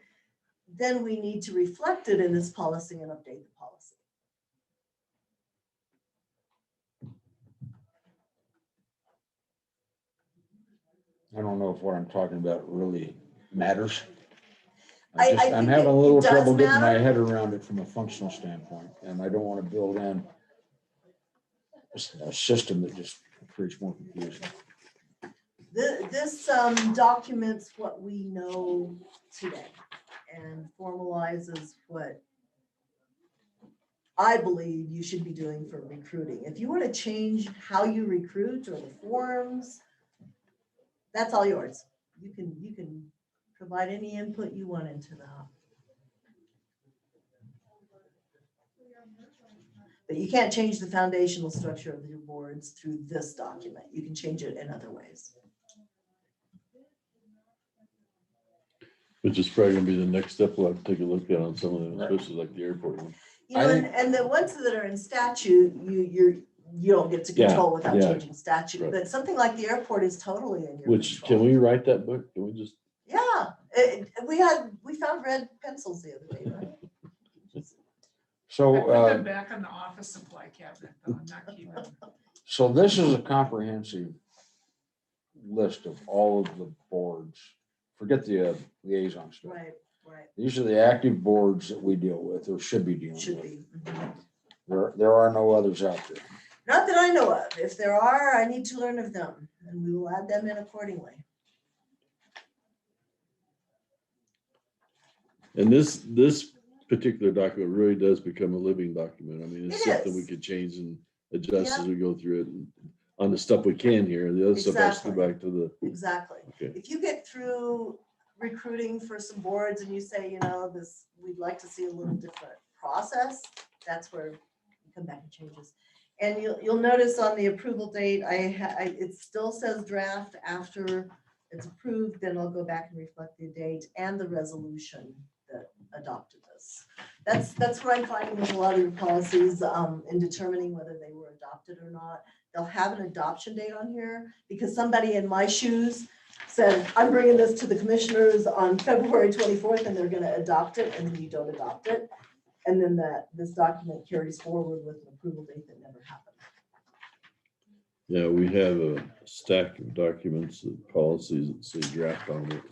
then we need to reflect it in this policy and update the policy. I don't know if what I'm talking about really matters. I I'm think having a it little does trouble getting my matter. head around it from a functional standpoint, and I don't want to build in a system that just creates more confusion. This documents what we know today and formalizes what I believe you should be doing for recruiting. If you want to change how you recruit or the forms, that's all yours. You can provide any input you want into that. But you can't change the foundational structure of your boards through this document. You can change it in other ways. Which is probably gonna be the next step we'll have to take a look at on some of them, especially like the airport one. You know, and the ones that are in statute, you don't get to Yeah, control without yeah. changing statute. Right. But something like the airport is totally in your Which, control. can we write that book? Can we just, Yeah, we found red pencils the other day, right? I So, put them back in the office supply cabinet, though. I'm not keeping them. so this is a comprehensive list of all of the boards. Forget the liaison stuff. Right, right. These are the active boards that we deal with or should be dealing Should with. be. Mhm. There are no others out there. Not that I know of. If there are, I need to learn of them and we will add them in accordingly. and this particular document really does become a living document. I mean, it's It something we is. could change and adjust as we go through it. And on the stuff we can here, the other stuff has to go Exactly. back to the, Exactly. okay. If you get through recruiting for some boards and you say, you know, this, we'd like to see a little different process, that's where you come back and changes. And you'll notice on the approval date, it still says draft after it's approved, then I'll go back and reflect the date and the resolution that adopted this. That's what I'm finding with a lot of your policies, in determining whether they were adopted or not. They'll have an adoption date on here because somebody in my shoes said, I'm bringing this to the commissioners on February 24th and they're gonna adopt it, and then you don't adopt it. And then this document carries forward with an approval date that never happened. Yeah, we have a stack of documents, policies that say draft on it.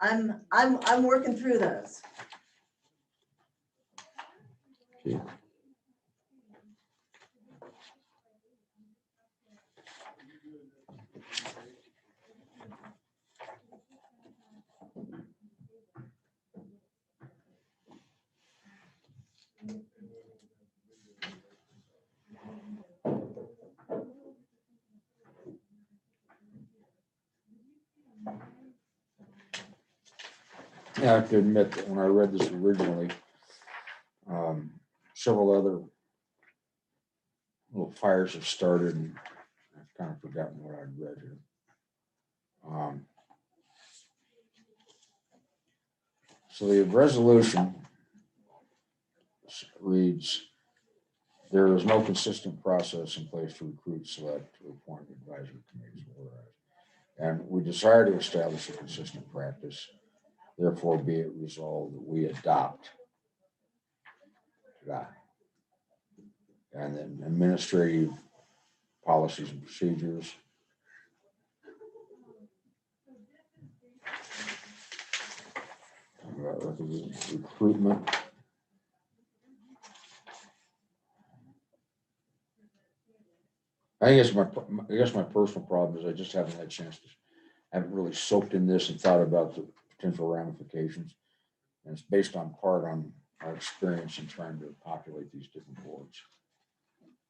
I'm working through those. Okay. I have to admit that when I read this originally, several other little fires have started and I've kind of forgotten what I'd read here. So the resolution reads, there is no consistent process in place to recruit, select, or appoint advisory committees. And we desire to establish a consistent practice. Therefore, be it resolved that we adopt that. And then administrative policies and procedures. Recruitment. I guess my personal problem is I just haven't had a chance to, haven't really soaked in this and thought about the potential ramifications. And it's based on part on our experience in trying to populate these different boards.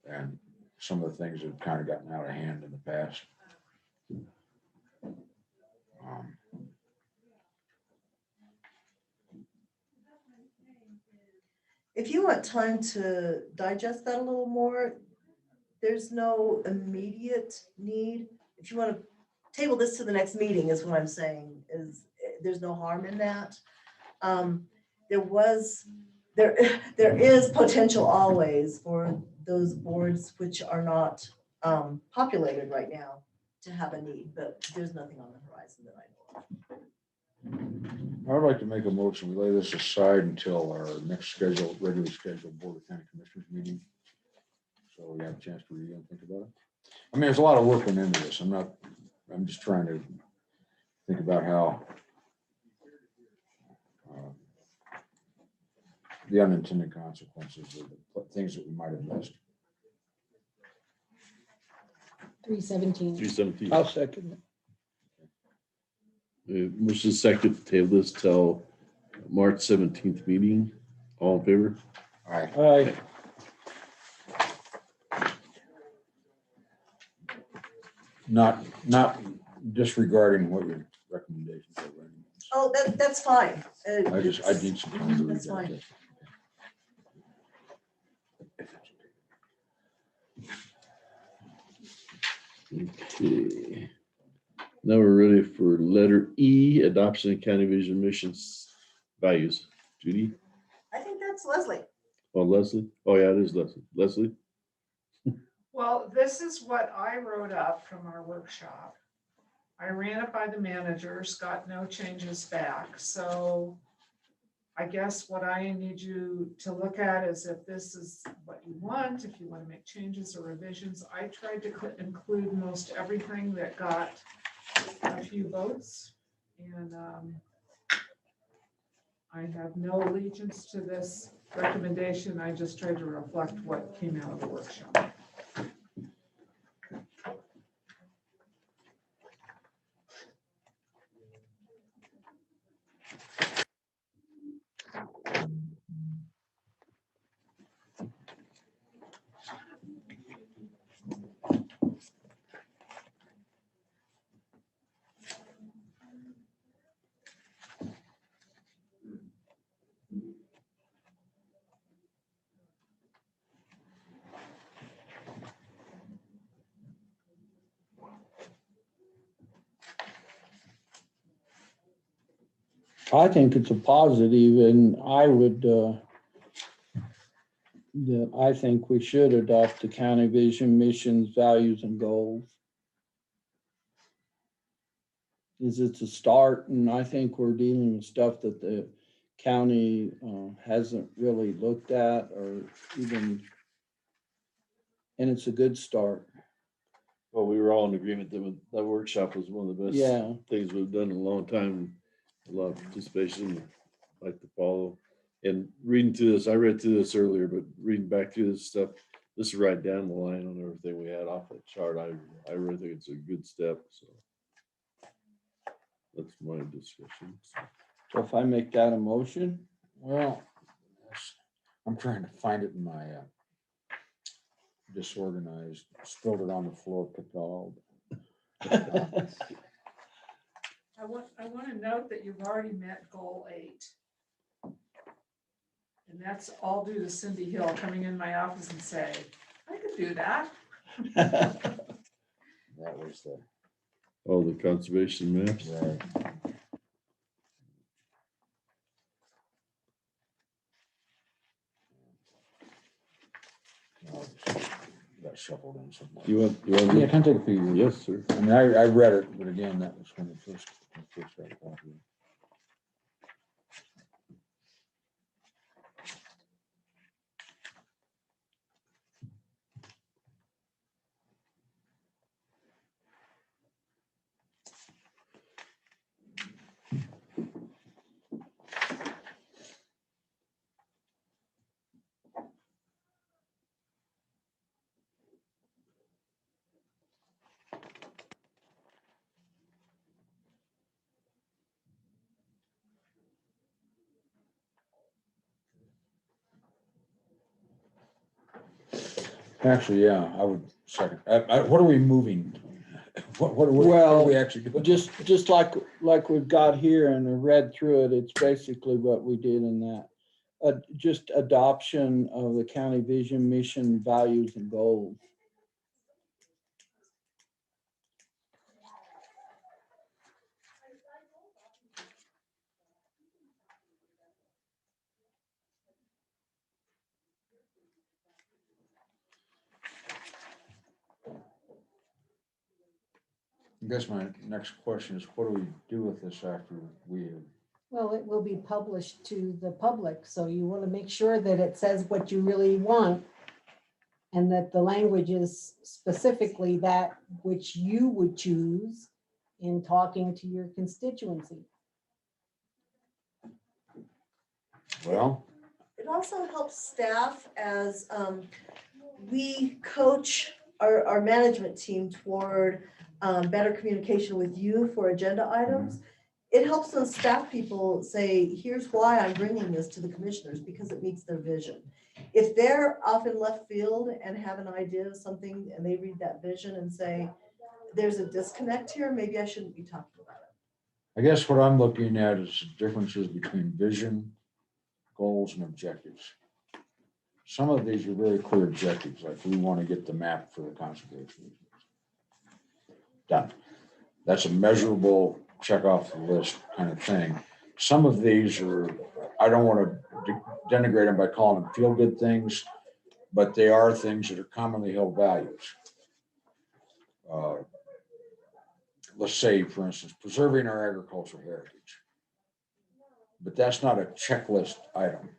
And some of the things that have kind of gotten out of hand in the past. If you want time to digest that a little more, there's no immediate need. If you want to table this to the next meeting is what I'm saying, is there's no harm in that. There was there is potential always for those boards which are not populated right now to have a need, but there's nothing on the horizon that I know of. I'd like to make a motion, we lay this aside until our next regularly scheduled Board of County Commissioners meeting. So we have a chance to review and think about it. I mean, there's a lot of work went into this. I'm just trying to think about how the unintended consequences of the things that we might have missed. 317. 317. I'll second it. Motion second to table this till March 17th meeting. All in favor? All right. All right, Not disregarding what your recommendations are. Right? Oh, that's fine. I need some time to read That's fine. Okay. Now we're ready for letter E, adoption of county vision missions values. Judy? I think that's Leslie. Oh, Leslie? Oh, yeah, it is Leslie. Leslie? Well, this is what I wrote up from our workshop. I ran it by the managers, got no changes back, so I guess what I need you to look at is if this is what you want, if you want to make changes or revisions. I tried to include most everything that got a few votes, and I have no allegiance to this recommendation. I just tried to reflect what came out of the workshop. I think it's a positive, and I would, I think we should adopt the county vision, missions, values, and goals. It's a start, and I think we're dealing with stuff that the county hasn't really looked at or even, and it's a good start. Well, we were all in agreement that that workshop was one of the best Yeah. things we've done in a long time. A lot of participation, like to follow. And reading through this, I read through this earlier, but reading back through this stuff, this is right down the line on everything we had off that chart. I really think it's a good step. So that's my discussion. So if I make that a motion, Well, I'm trying to find it in my disorganized, spilled it on the floor, picked all. I want to note that you've already met goal 8. And that's all due to Cindy Hill coming in my office and say, I could do that. That was the All the conservation maps. right. Oh, got shuffled in somewhere. You want Yeah, can I take a peek? Yes, sir. I mean, I read it, but again, that was when it first started talking. Actually, yeah, I would second. What are we moving? What are Well, we actually doing? just like we've got here and I read through it, it's basically what we did in that. Just adoption of the county vision, mission, values, and goals. I guess my next question is, what do we do with this after we, Well, it will be published to the public, so you want to make sure that it says what you really want. And that the language is specifically that which you would choose in talking to your constituency. well, It also helps staff as we coach our management team toward better communication with you for agenda items. It helps those staff people say, here's why I'm bringing this to the commissioners, because it meets their vision. If they're off in left field and have an idea of something and they read that vision and say, there's a disconnect here, maybe I shouldn't be talking about it. I guess what I'm looking at is differences between vision, goals, and objectives. Some of these are very clear objectives, like we want to get the map for the conservation. Done. That's a measurable check off the list kind of thing. Some of these are, I don't want to denigrate them by calling them feel good things, but they are things that are commonly held values. Let's say, for instance, preserving our agricultural heritage. But that's not a checklist item.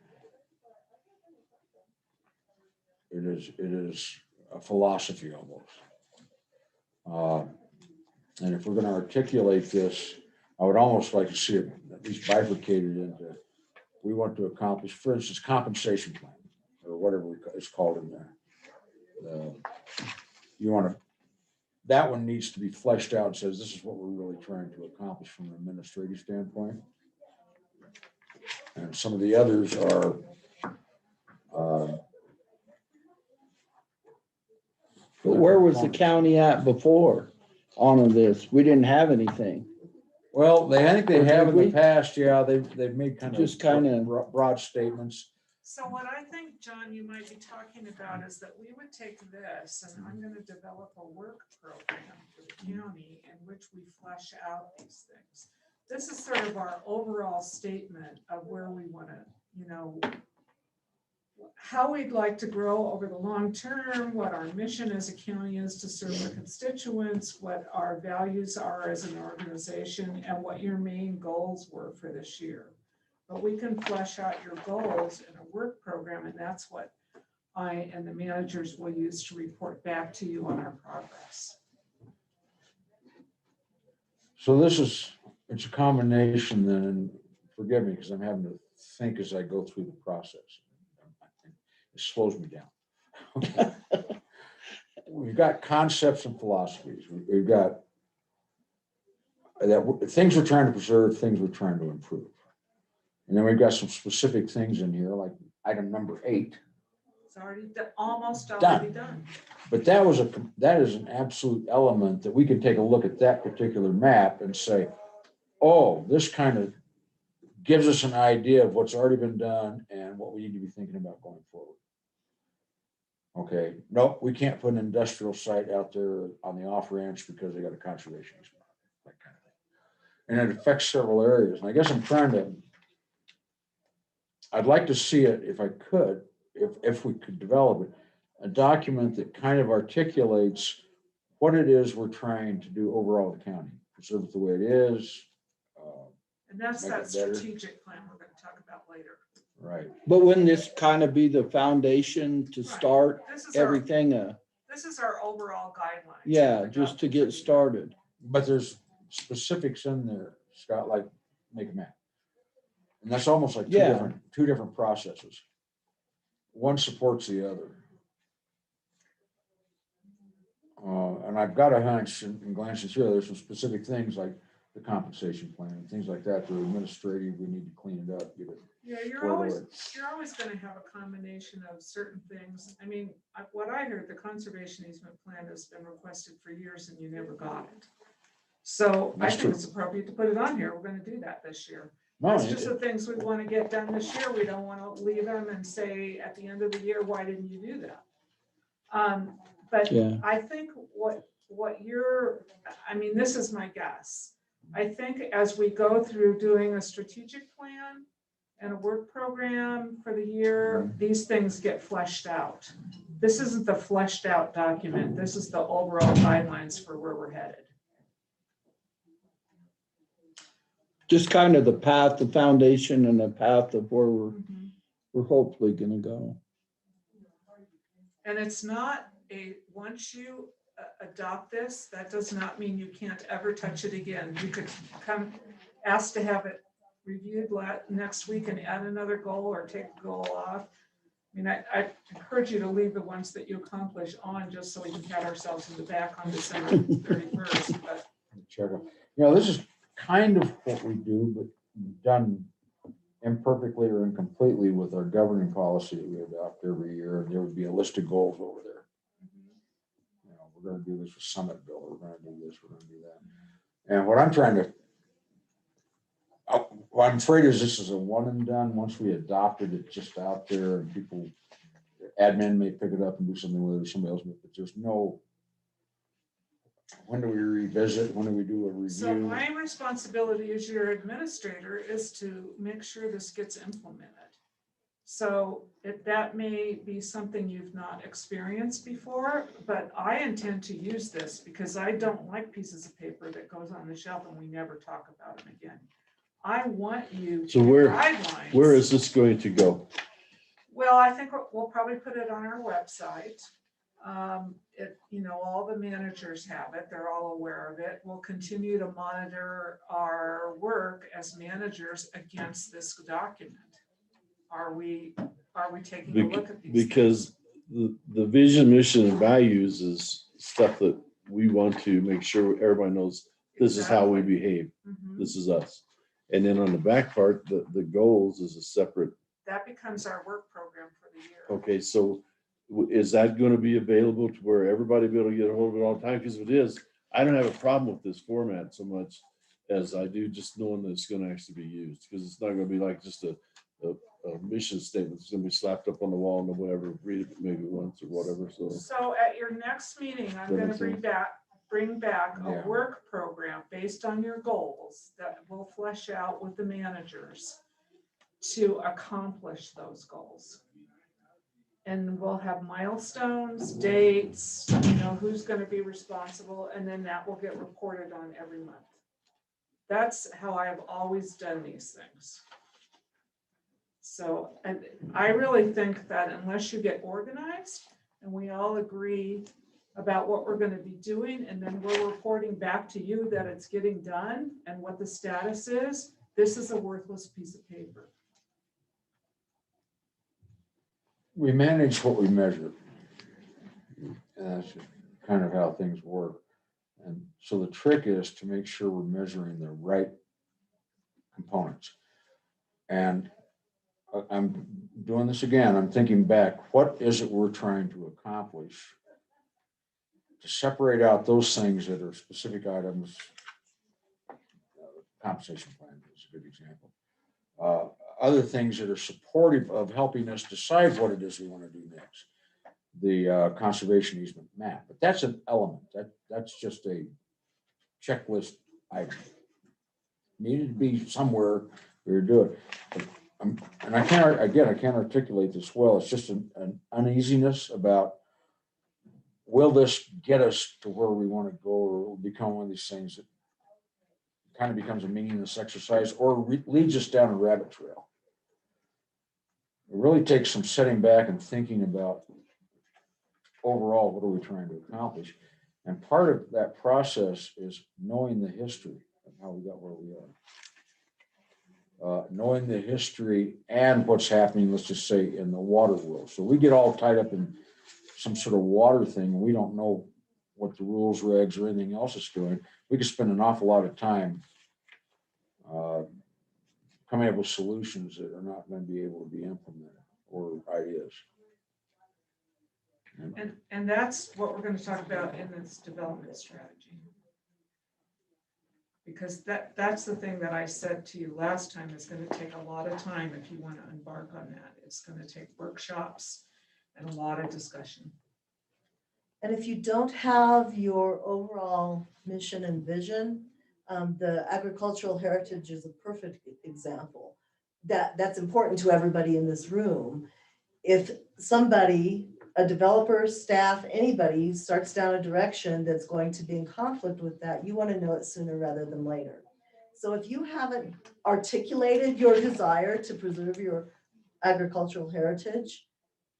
It is a philosophy almost. And if we're going to articulate this, I would almost like to see it at least bifurcated into, we want to accomplish, for instance, compensation plan, or whatever it's called in there. You want to, that one needs to be fleshed out and says, this is what we're really trying to accomplish from an administrative standpoint. And some of the others are, But where was the county at before on this? We didn't have anything. well, I think they Or have did in the we? past, yeah, they've made kind of Just kinda- broad statements. So what I think, John, you might be talking about is that we would take this and I'm gonna develop a work program for the county in which we flesh out these things. This is sort of our overall statement of where we wanna, how we'd like to grow over the long term, what our mission as a county is to serve the constituents, what our values are as an organization, and what your main goals were for this year. But we can flesh out your goals in a work program, and that's what I and the managers will use to report back to you on our progress. So it's a combination then, and forgive me because I'm having to think as I go through the process. It slows me down. We've got concepts and philosophies. We've got that things we're trying to preserve, things we're trying to improve. And then we've got some specific things in here, like item number 8. It's already almost already done. But that is an absolute element that we can take a look at that particular map and say, oh, this kind of gives us an idea of what's already been done and what we need to be thinking about going forward. Okay, nope, we can't put an industrial site out there on the off ranch because they got a conservation easement, that kind of thing. And it affects several areas. And I guess I'd like to see it, if I could, if we could develop it, a document that kind of articulates what it is we're trying to do overall in the county, preserve it the way it is. And that's Make that it better. strategic plan we're gonna talk about later. Right. But wouldn't this kind of be the foundation to Right. start This is everything? This is our overall guidelines. Yeah, just to get started. But there's specifics in there, Scott, like make a map. And that's almost like Yeah. two different processes. One supports the other. And I've got a hunch in glancing through, there's some specific things like the compensation plan and things like that. They're administrative, we need to clean it up, get it. Yeah, you're squared always away. gonna have a combination of certain things. I mean, what I heard, the conservation easement plan has been requested for years and you never got it. So I That's think true. it's appropriate to put it on here. We're gonna do that this year. No, It's just the things we want to get done this year. We don't want to leave them and say at the end of the year, why didn't you do that? But Yeah. I think this is my guess. I think as we go through doing a strategic plan and a work program for the year, these things get fleshed out. This isn't the fleshed out document. This is the overall guidelines for where we're headed. Just kind of the path, the foundation and the path of where Mhm. we're hopefully gonna go. And it's not once you adopt this, that does not mean you can't ever touch it again. You could ask to have it reviewed next week and add another goal or take a goal off. I mean, I encourage you to leave the ones that you accomplish on, just so we can pat ourselves in the back on December 31st, but. Check it. This is kind of what we do, but done imperfectly or incompletely with our governing policy that we adopt every year. And there would be a list of goals over there. We're going to do this with Summitville. We're going to do this. We're going to do that. And what I'm trying to, what I'm afraid is this is a one and done. Once we adopted it, just out there, and people, admin may pick it up and do something with it, or somebody else may, but there's no, when do we revisit? When do we do a review? So my responsibility as your administrator is to make sure this gets implemented. So that may be something you've not experienced before, but I intend to use this because I don't like pieces of paper that goes on the shelf and we never talk about them again. I want you So to where guidelines. is this going to go? Well, I think we'll probably put it on our website. All the managers have it. They're all aware of it. We'll continue to monitor our work as managers against this document. Are we taking a look at these Because the vision, mission, and values is stuff that we want to make sure everybody knows this is how we Exactly. behave. Mhm. This is us. And then on the back part, the goals is a separate. That becomes our work program for the year. Okay, so is that going to be available to where everybody be able to get a hold of it all the time? Because if it is, I don't have a problem with this format so much as I do just knowing that it's going to actually be used. Because it's not going to be like just a mission statement. It's going to be slapped up on the wall and whatever, read it maybe once or whatever. So at your next meeting, I'm going to bring back Yeah. a work program based on your goals that will flesh out with the managers to accomplish those goals. And we'll have milestones, dates, who's going to be responsible, and then that will get reported on every month. That's how I have always done these things. So, and I really think that unless you get organized and we all agree about what we're going to be doing, and then we're reporting back to you that it's getting done and what the status is, this is a worthless piece of paper. We manage what we measure. And that's kind of how things work. And so the trick is to make sure we're measuring the right components. And I'm doing this again. I'm thinking back, what is it we're trying to accomplish? To separate out those things that are specific items. Compensation plan is a good example. Other things that are supportive of helping us decide what it is we want to do next. The conservation easement map, but that's an element. That's just a checklist item. Needed to be somewhere we were doing. And I can't articulate this well. It's just an uneasiness about, will this get us to where we want to go, or will it become one of these things that kind of becomes a meaningless exercise or leads us down a rabbit trail. It really takes some setting back and thinking about overall, what are we trying to accomplish? And part of that process is knowing the history of how we got where we are. Knowing the history and what's happening, let's just say, in the water world. So we get all tied up in some sort of water thing, and we don't know what the rules, regs, or anything else is doing. We could spend an awful lot of time coming up with solutions that are not going to be able to be implemented, or ideas. And that's what we're going to talk about in this development strategy. Because that's the thing that I said to you last time, is going to take a lot of time if you want to embark on that. It's going to take workshops and a lot of discussion. And if you don't have your overall mission and vision, the agricultural heritage is a perfect example. That's important to everybody in this room. If somebody, a developer, staff, anybody starts down a direction that's going to be in conflict with that, you want to know it sooner rather than later. So if you haven't articulated your desire to preserve your agricultural heritage,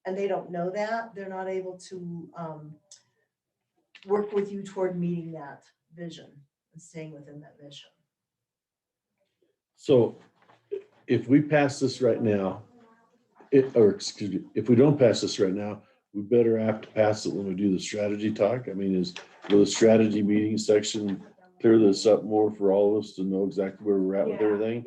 and they don't know that, they're not able to work with you toward meeting that vision and staying within that mission. So if we pass this right now, excuse me, if we don't pass this right now, we better have to pass it when we do the strategy talk. I mean, will the strategy meeting section clear this up more for all of us to know exactly where we're at with everything?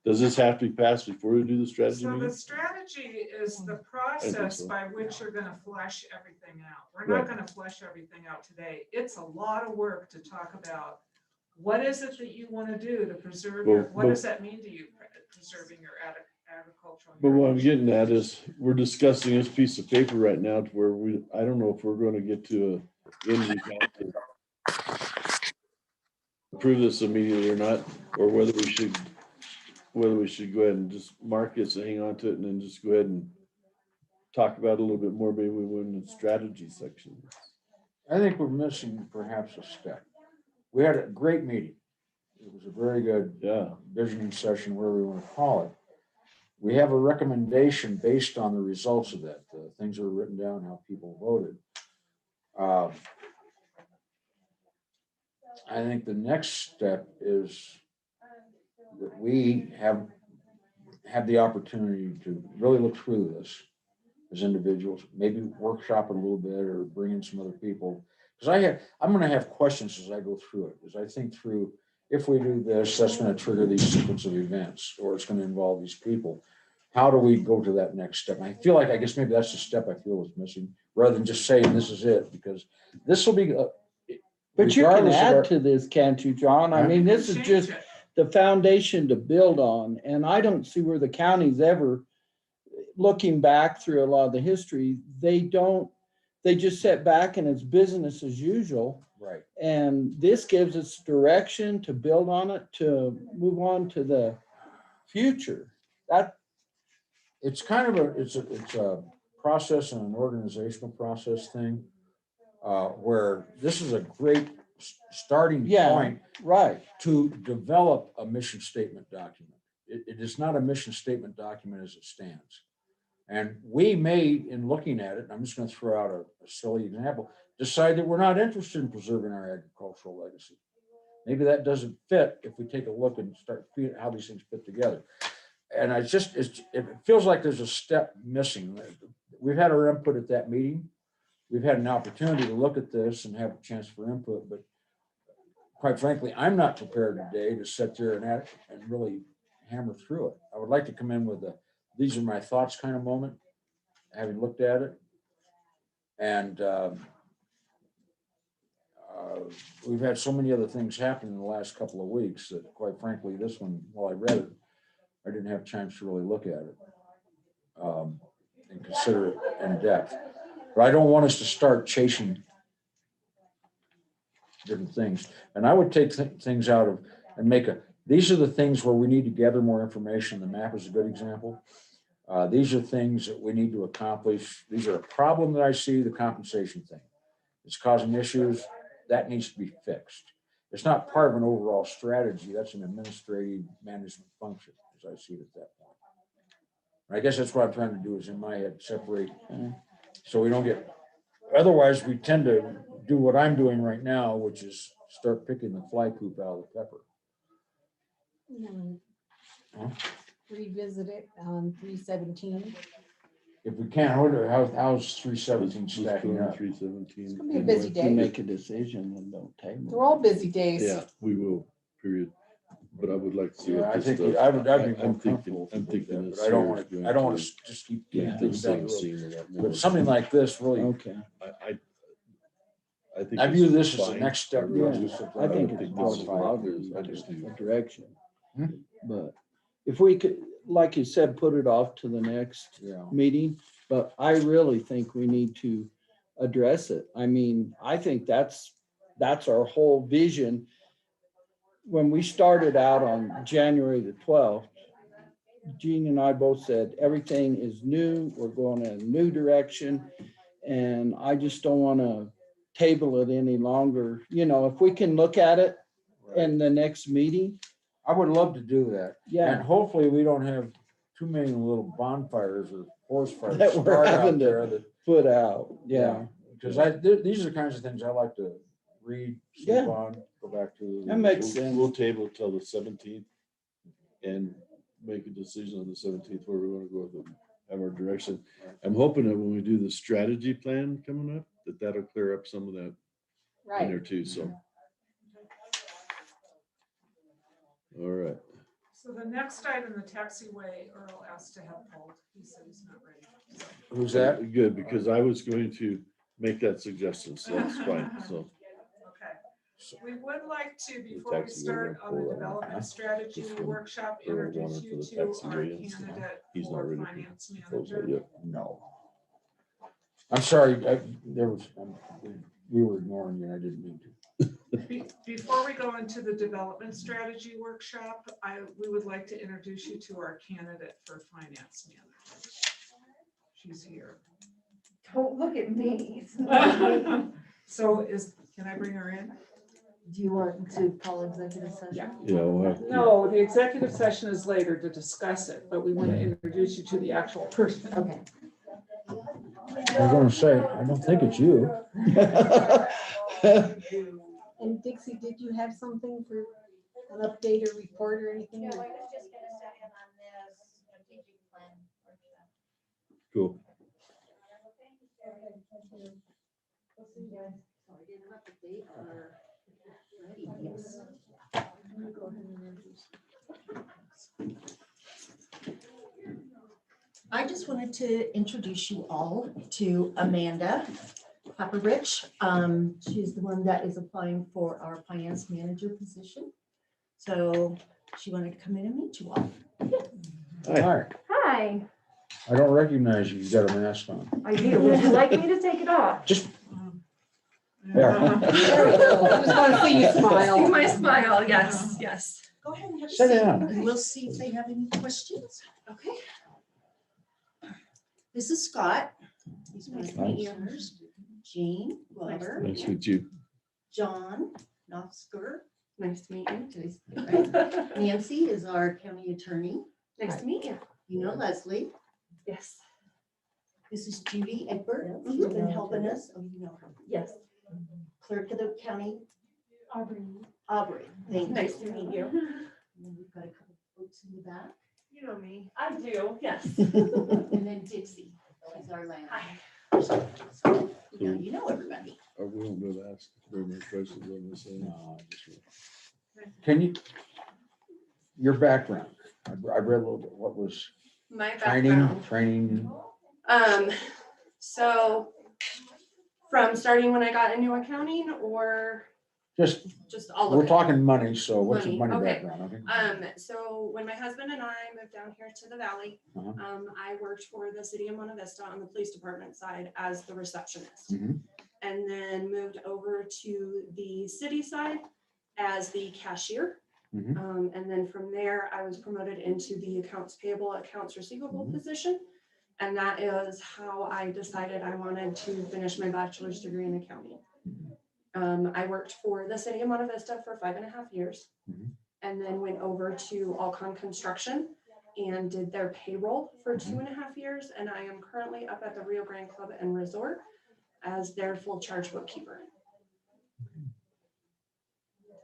Does this have to be passed before we do the strategy So the meeting? strategy is the process so. by which you're gonna flesh everything out. We're not Right. gonna flesh everything out today. It's a lot of work to talk about. What is it that you wanna do to preserve your, what does that mean to you, preserving your agricultural? But what I'm heritage? getting at is, we're discussing this piece of paper right now to where I don't know if we're gonna get to a end result to approve this immediately or not, or whether we should go ahead and just mark this and hang on to it and then just go ahead and talk about it a little bit more, maybe in the strategy section. I think we're missing perhaps a step. We had a great meeting. It was a very good Yeah, visioning session, whatever we want to call it. We have a recommendation based on the results of that, the things that were written down, how people voted. I think the next step is that we have the opportunity to really look through this as individuals, maybe workshop it a little bit or bring in some other people. Because I'm going to have questions as I go through it, as I think through, if we do this, that's going to trigger these sequence of events, or it's going to involve these people. How do we go to that next step? And I feel like, I guess maybe that's the step I feel is missing, rather than just saying this is it, because this will be. But you can regardless of add our- to this, can't you, John? I Huh? mean, this is Change just it. the foundation to build on. And I don't see where the county's ever, looking back through a lot of the history, they just sit back and it's business as usual. Right. And this gives us direction to build on it, to move on to the future. It's kind of it's a process and an organizational process thing, where this is a great starting Yeah. point Right. to develop a mission statement document. It is not a mission statement document as it stands. And we may, in looking at it, I'm just going to throw out a silly example, decide that we're not interested in preserving our agricultural legacy. Maybe that doesn't fit if we take a look and start feeling how these things fit together. And it feels like there's a step missing. We've had our input at that meeting. We've had an opportunity to look at this and have a chance for input, but quite frankly, I'm not prepared today to sit there and really hammer through it. I would like to come in with these are my thoughts kind of moment, having looked at it. And we've had so many other things happen in the last couple of weeks that quite frankly, this one, while I read it, I didn't have a chance to really look at it and consider it in depth. But I don't want us to start chasing different things. And I would take things out of and these are the things where we need to gather more information. The map is a good example. These are things that we need to accomplish. These are a problem that I see, the compensation thing. It's causing issues that needs to be fixed. It's not part of an overall strategy. That's an administrative management function, as I see it at that point. And I guess that's what I'm trying to do is in my head, separate. So we don't get, otherwise we tend to do what I'm doing right now, which is start picking the fly poop out of the pepper. Huh? Revisit it on 317. If we can, how's 317 stacking up? 317. It's gonna be a busy If you day. make a decision and don't table. They're all busy days. Yeah, we will, period. But I would like to see. Yeah, what I this think does. I'd be more I'm thinking, comfortable I'm with thinking that, this but I don't here want is going to, I don't want to to just keep get kicking this things down thing the road. seen a lot more. But something like this really, Okay. I think I view this is this as the fine. next step. really Yeah, do. I think would it's this is probably what it is. I positive, just do. a direction. Hmm? But if we could, like you said, put it off to the next yeah. meeting, but I really think we need to address it. I mean, I think that's our whole vision. When we started out on January the 12th, Gene and I both said, everything is new, we're going in a new direction. And I just don't want to table it any longer. You know, if we can look at it in the next meeting, I would love to do that. And Yeah, hopefully we don't have too many little bonfires or forest fires That we're start out having to- there that, put out, yeah. because these are the kinds of things I like to read, sleep Yeah. on, go back to. That makes We'll- sense. We'll table it till the 17th and make a decision on the 17th where we want to go with it, have our direction. I'm hoping that when we do the strategy plan coming up, that'll clear up some of that in there too, so. All right. So the next item, the taxiway, Earl asked to have pulled. He said he's not ready. So, Who's that? Good, because I was going to make that suggestion, so that's fine, so. Okay. We would like to, before we taxiway start won't on the pull that, development huh? strategy This one, workshop, Earl introduce wanted you for the to our taxiway and stuff. candidate He's not for ready finance to close that manager. yet. No. I'm sorry, we were ignoring you, and I didn't mean to. Before we go into the development strategy workshop, we would like to introduce you to our candidate for finance manager. She's here. Don't look at me. So can I bring her in? Do you want to call executive session? Yeah. Yeah, we'll have to. No, the executive session is later to discuss it, but we want to introduce you to the actual person. Okay. I was gonna say, I don't think it's you. And Dixie, did you have something for an update or report or anything? No, I was just gonna set in on this strategic plan workshop. Cool. I just wanted to introduce you all to Amanda Pepperidge. She's the one that is applying for our finance manager position. So she wanted to come in and meet you all. Hi, Hi, I don't recognize you, you got a mask on. I do. Would you like me to take it off? Just, There we go. I just want to see you smile. See my smile, yes, yes. Go ahead and have a Sit seat. down. And we'll see if they have any questions. Okay. This is Scott. He's my partners. Jean Glover, Nice to meet you. John Nosker, Nice to meet you. right? Nancy is our county attorney. Nice to meet you. You know Leslie. Yes. This is Judy Egbert. She's been helping us. Oh, you know her. Yes. Clerk of the county, Aubrey. Aubrey. Thank you. Nice to meet you. And then we've got a couple folks in the back. You know me. I do, yes. And then Dixie, she's our land. Hi. So, you know everybody. We won't be able to ask very many questions on this. no, I just- Can you, your background, I read a little bit, what was My training, background. So from starting when I got into accounting or just all of it? we're talking money, so what's your money Money, okay. background? Okay. So when my husband and I moved down here to the valley, Uh-huh. I worked for the city of Monte Vista on the police department side as the receptionist. Mhm. And then moved over to the city side as the cashier. Mhm. And then from there, I was promoted into the accounts payable, accounts receivable Mhm. position. And that is how I decided I wanted to finish my bachelor's degree in accounting. I worked for the city of Monte Vista for 5.5 years. Mhm. And then went over to Alcon Construction and did their payroll for 2.5 years. And I am currently up at the Rio Grande Club and Resort as their full charge bookkeeper.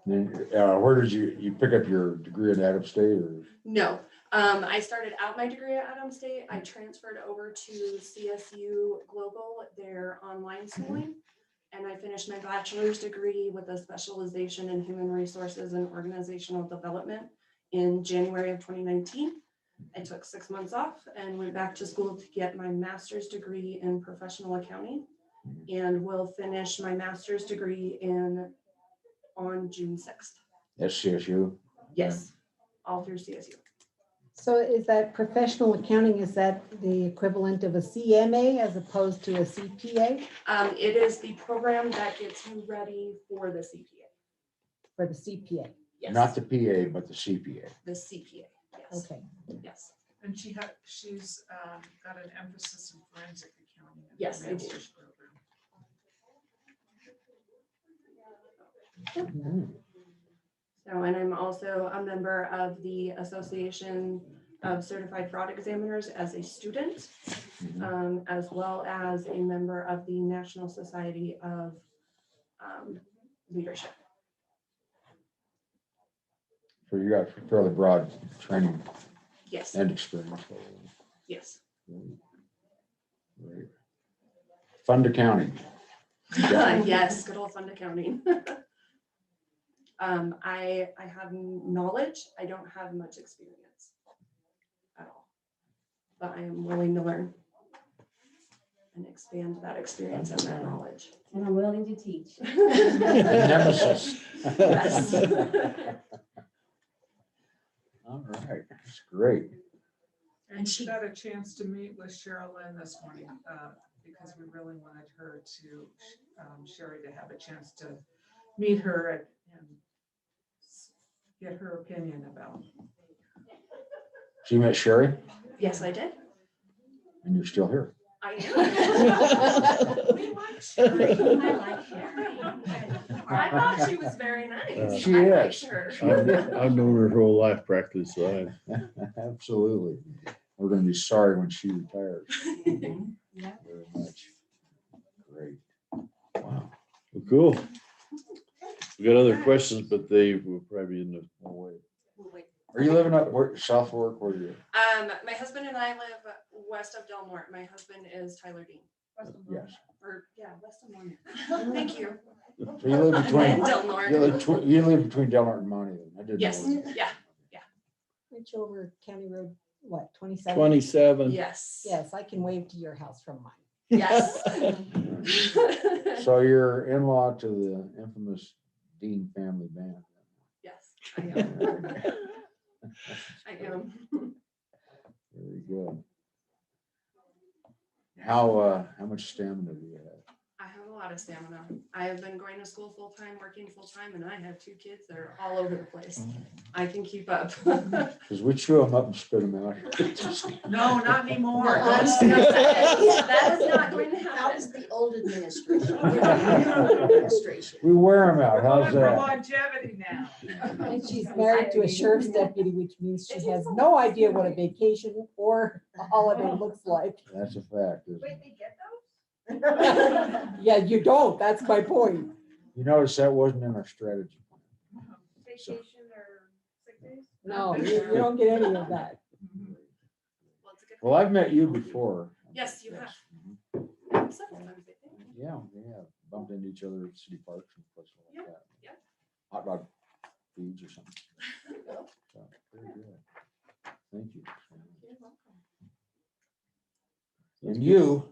Then, where did you pick up your degree at Adams State or? No, I started out my degree at Adams State. I transferred over to CSU Global, their online schooling. And I finished my bachelor's degree with a specialization in human resources and organizational development in January of 2019. I took 6 months off and went back to school to get my master's degree in professional accounting. And will finish my master's degree on June 6th. SCSU? Yes, all through CSU. So is that professional accounting, is that the equivalent of a CMA as opposed to a CPA It is the program that gets you ready for the CPA. for the CPA? Yes. Not the PA, but the CPA. The CPA, yes, Okay. yes. And she's got an emphasis in forensic accounting. in her Yes, I do. master's program. So, and I'm also a member of the Association of Certified Fraud Examiners as a student, as well as a member of the National Society of Leadership. So you got fairly broad training Yes, and experience. yes. Great. Fund accounting. Yes, good old fund accounting. I have knowledge. I don't have much experience at all, but I am willing to learn and expand that experience and that knowledge. And I'm willing to teach. Nemesis. Yes. All right, that's great. And she- got a chance to meet with Sherilyn this morning, because we really wanted her to, Sherry to have a chance to meet her and get her opinion about. So you met Sherry Yes, I did. and you're still here. I am. We like Sherry. I like Sherry. I thought she was very nice. She I liked is. her. I've known her whole life practically, so Absolutely. We're gonna be sorry when she retires. Yeah. Very much. Great. Wow. well, cool. We got other questions, but they will probably be in the way. Are you living up South Fork? Where are you? My husband and I live west of Del Norte. My husband is Tyler Dean. Yes. Or, yeah, west of Monty. Thank you. So you live between, And Del Norte. you live between Del Norte and Monty. I didn't know. Yes, yeah, Reach over County Road, what, 27? 27. yes. Yes, I can wave to your house from mine. Yes. So you're in-law to the infamous Dean family band. Yes, I am. I am. Very good. How much stamina do you have? I have a lot of stamina. I have been going to school full-time, working full-time, and I have 2 kids that are all over the place. I can keep up. Because we chew them up and spit them out. No, not anymore. That is not going to That happen. was the old administration. Administration. We wear them out. We're going How's for that? longevity now. And she's married to a sheriff's deputy, which means she has no idea what a vacation or a holiday looks like. That's a fact, isn't it? we get those? Yeah, you don't. That's my point. You notice that wasn't in our strategy. Vacation or sick days? No, you don't get any of that. Well, it's a good Well, I've met you before. Yes, you have. Mhm. Several times, I think. Yeah, we have bumped into each other at city parks and places like that. yeah. Hot dog feeds or something. So, very good. Thank you. And you,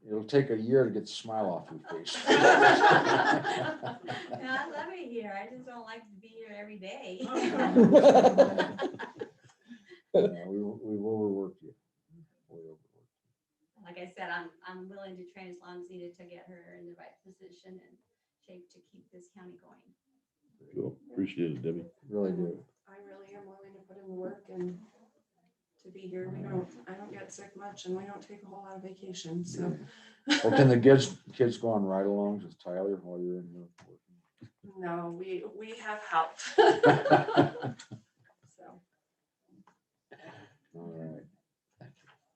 it'll take a year to get the smile off your face. No, I love it here. I just don't like to be here every day. We've overworked you. Way overworked. Like I said, I'm willing to train as long as needed to get her in the right position and shape to keep this county going. Cool. Appreciate it, Debbie. Really do. I really am willing to put in the work and to be here. I don't get sick much and we don't take a whole lot of vacation, so. Well, can the kids go on ride-alongs with Tyler while you're in here working? No, we have help. So. All right.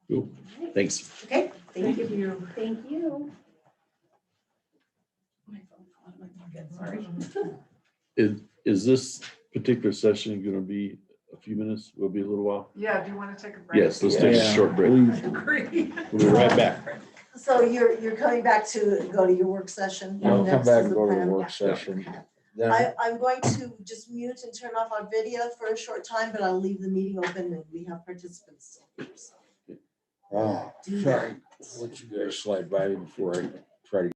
Cool. Thanks. Okay, thank you. Thank you. My phone fell out of my pocket, sorry. Is this particular session going to be a few minutes? Will be a little while? Yeah, do you want to take a break? Yes, let's take a Yeah, short break. please. Agree. We'll be right back. So you're coming back to go to your work session? I'll come Next back is and the go to the plan? work session. Then, I'm going to just mute and turn off our video for a short time, but I'll leave the meeting open and we have participants still here. So oh, do sorry. that. I'll let you guys slide by me before I try to.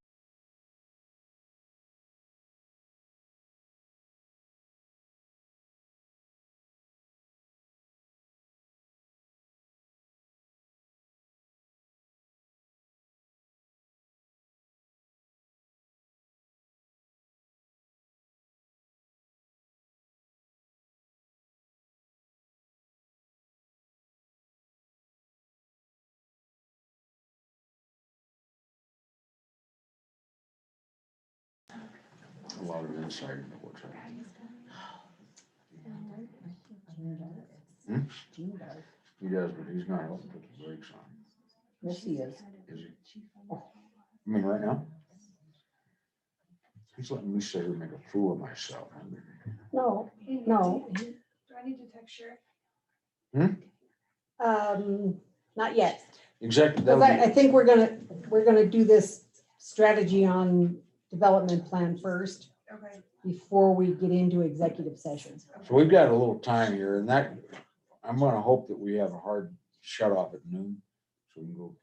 A lot of insight into what's happening. Hmm? Gene does. He does, but he's not helping put the brakes on. Yes, he is. Is he? I mean, right now? He's letting me sit here and make a fool of myself. No, no, Do I need to text Sheriff? not yet. Exactly. Because I think we're gonna do this strategy on development plan first Okay. before we get into executive sessions. So we've got a little time here, and that, I'm gonna hope that we have a hard shut off at noon, so we can go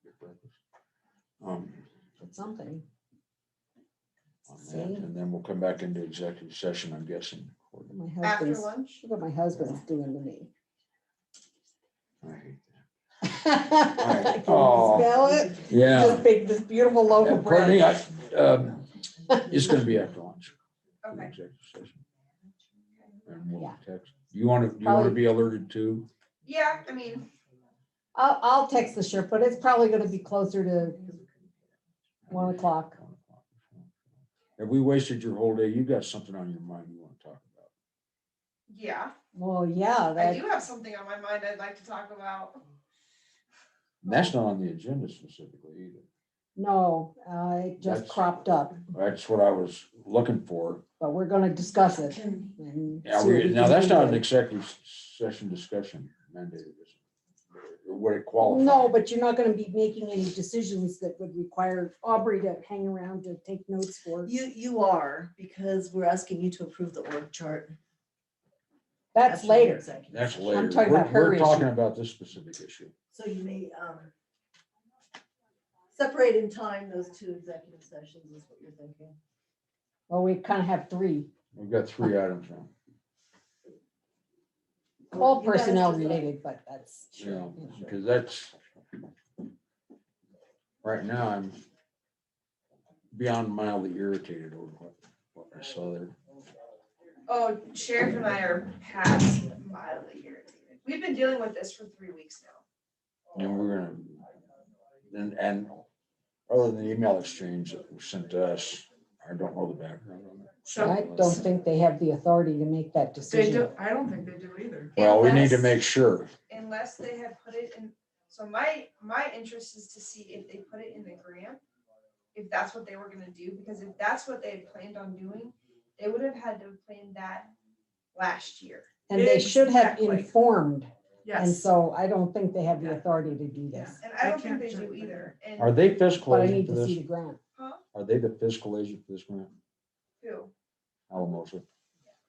get breakfast. It's something. On that, See? and then we'll come back into executive session, I'm guessing. My After husband's, lunch? look what my husband's doing to me. I hate Can you Oh. smell it? that. This beautiful loaf of Courtney, bread. it's gonna be after lunch. for the Okay. executive session. And we'll Yeah. text. Do you want to Probably- be alerted too? Yeah, I mean, I'll text the sheriff, but it's probably gonna be closer to 1 o'clock. Have we wasted your whole day? You got something on your mind you want to talk about? yeah, Well, yeah, I that, do have something on my mind I'd like to talk about. That's not on the agenda specifically either. no, it just That's- cropped up, That's what I was looking for. but we're gonna discuss it. and Yeah, see what we now can that's do not with an it. executive session discussion mandated, is it? Would it qualify? No, but you're not gonna be making any decisions that would require Aubrey to hang around to take notes for. You are, because we're asking you to approve the org chart. That's after the later. executive That's session. later. talking about her We're talking issue. about this specific issue. So you may separate in time those two executive sessions is what you're thinking. Well, we kind of have three, We've got 3 items now. all You guys personnel decide. related, but that's. You know, you know. because that's, right now, I'm beyond mildly irritated over what I saw there. Oh, Sheriff and I are past mildly irritated. We've been dealing with this for 3 weeks now. And we're gonna, and other than the email exchange that was sent to us, I don't know the background on it. So I don't think they have the authority to make that They decision. do, I don't think they do either. Well, we need to Unless- make sure. unless they had put it in, so my interest is to see if they put it in the grant, if that's what they were gonna do, because if that's what they had planned on doing, they would have had to have planned that last year. And they should have Exactly. informed, and Yes, so I don't think they have the Yeah. authority to do this. and I don't think can't they do do it. either, and Are they fiscal But I agent need for to see this? the grant. Are they the fiscal agent for this grant? who? Alamosa.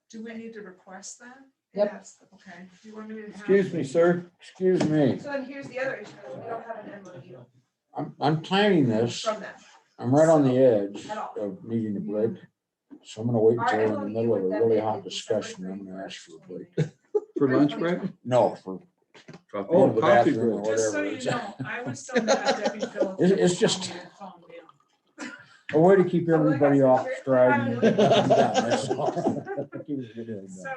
Do we need to request that? Yep. Yes. Okay. Do you want me to have? Excuse me, sir. Excuse me. So then here's the other issue, is we don't have an MOU I'm timing this. from them. I'm right on the edge At all. of needing a break. So I'm gonna wait Our until we're in the MOU middle of a with them really ended hot December discussion. I'm gonna ask for a break. For lunch break? No, for. Oh, going to the coffee bathroom or break. Just so whatever. you It's know, I was telling Debbie Phillips. It's just- Calm down. a way to keep everybody off stride. and- So, That's all. Keep it good. So,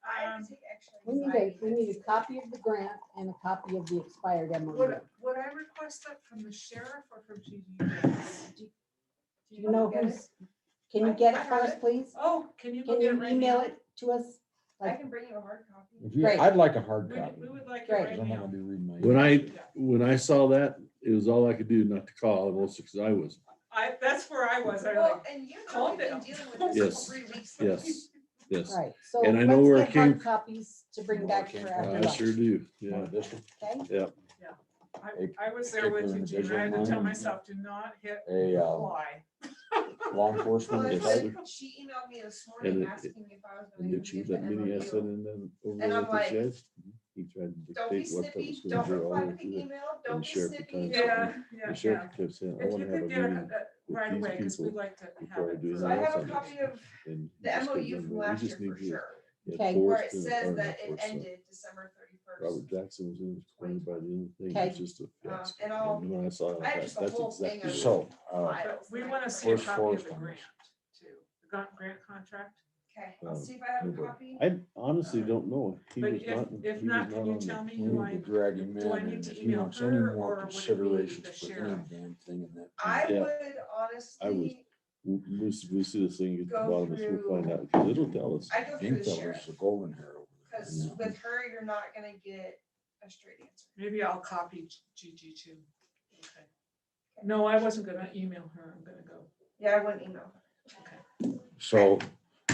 I have to take extra We need a copy of the grant and a copy of the expired MOU. would I request that from the sheriff or from GD? Do you know who's, can you get it for us, please? Oh, can you go Can get you it right email now? it to us? I can bring you a hard copy. If you- Great. I'd like a hard We copy. we would like it Great. right Because I'm not now. gonna be reading my. When I saw that, it was all I could do not to call, mostly because I was, That's where I was. I was Well, like, and you know, calm we've been down. dealing with this Yes. for 3 weeks. yes, yes. Right, so And I know where it let's get hard came- copies to bring back for after I lunch. sure do, yeah. This one, Okay? I was there with you, Gina. I had to tell myself, do not hit apply. law enforcement. Well, Yes, type. sir. she emailed me this And morning it- asking if I was And gonna did she, use that the meeting I said, MOU. and then over And I'm with the like, judge, he tried to Don't be dictate what that snippy, was gonna don't do all reply the to way the through. email, don't be sheriff at snippy. times don't- Yeah, yeah, The sheriff yeah. kept saying, I If wanna you have a could get meeting it with right these away, because we'd people like to have before I it. do So I anything have else a on copy this. of And the he just MOU kept from going, "We last just year need for you." sure, He had Okay. four where it students, says or that not four, it so ended December 31st. Robert Jackson was in his corner by the end of the thing, Okay. it was just a fiasco. and I'll- And when I saw it, I have I just thought, the that's whole thing exactly of- what. So, But we want to see a Where's copy of Forrest the on grant this? too. The grant contract. Okay, I'll Um, see if I have a nobody- copy. I honestly don't know. He But was not. if he not, was can you on tell the- me we who need to I, drag him do I in, need and to if he email wants any her, more or would it be considerations the for any sheriff? damn thing in that. I Yeah. would honestly, We see this thing at the Go bottom, we'll through- find out, because it'll tell us. I go through Ink the tells sheriff, us the golden hair over there. because with her, you're not gonna get a straight answer. Maybe I'll copy Gigi too. Okay. No, I wasn't gonna email her. I'm gonna go. Yeah, I wouldn't email. So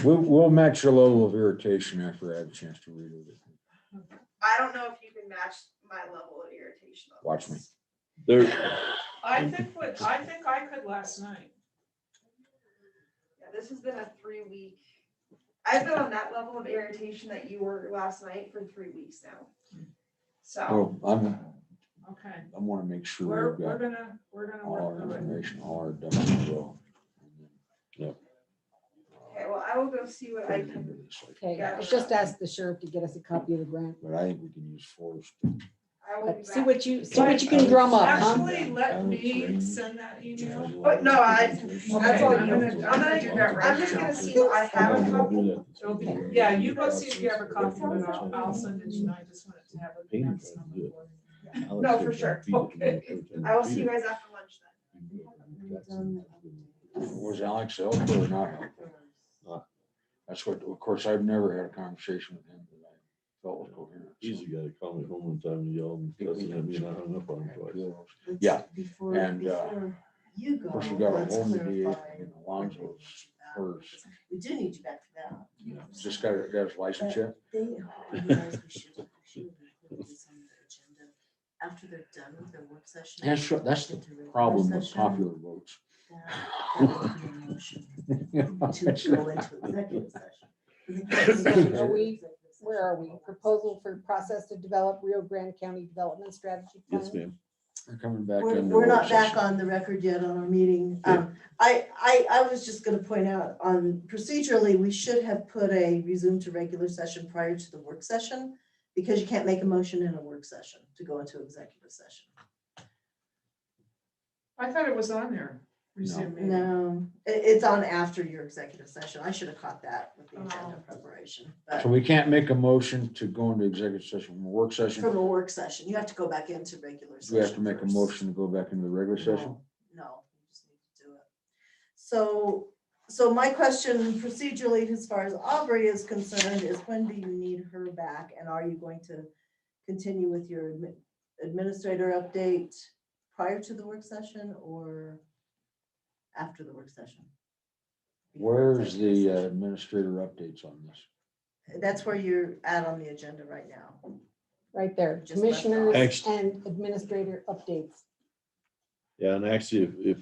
we'll match your level of irritation after I have a chance to read it. I don't know if you can match my level of irritation. on Watch me. this. There, I think I could last night. Yeah, this has been a 3-week. I've been on that level of irritation that you were last night for 3 weeks now. So, Oh, Okay. I want to make sure We're we've got gonna all work our through it. information, all our ducks in a row. okay, well, I will go see what I can. Okay, Yeah. I just asked the sheriff to get us a copy of the grant. But I think we can use Forrest. I will be But see back. what you can drum up, huh? Actually, let me send that email. But no, that's all I'm you. gonna I'm do that right I'm just now. gonna see what I have a copy. It'll be, yeah, you go see if you have a copy, but I'll send it to you. I just wanted to have it. next time before. No, for sure. Okay. I will see you guys after lunch then. Was Alex helpful or not helpful? That's what, of course, I've never had a conversation with him that I felt was coherent. he's the guy that called me home one time and yelled and cussing at me and I hung up on him twice. Yeah, Before, and, before you go, of course, we got a let's hold of the clarify in what Alonzo's they need back, first. because we do need you back for that. Just got his license yet? They realize we should include this on the agenda after they're done with their work session. That's, that's the into regular problem with session, popular votes. that would be a motion To go into executive session. Are we, where are we? Proposal for process to develop Rio Grande County Development Strategy Plan? Yes, ma'am. They're coming back We're, in. we're not back on the record yet on our meeting. I was just gonna point out on procedurally, we should have put a resume to regular session prior to the work session because you can't make a motion in a work session to go into executive session. I thought it was on there. Resume meeting. No, it's on after your executive session. I should have caught that with the agenda preparation. But So we can't make a motion to go into executive session from a work session. from a work session, you have to go back into regular session. We have to make a first. motion to go back into the regular session. No, you just need to do it. So my question procedurally, as far as Aubrey is concerned, is when do you need her back? And are you going to continue with your administrator update prior to the work session or after the work session? Where's the administrator updates on this? That's where you're at on the agenda right now. Right there, Just left commissioners off. and administrator updates. Yeah, and actually, if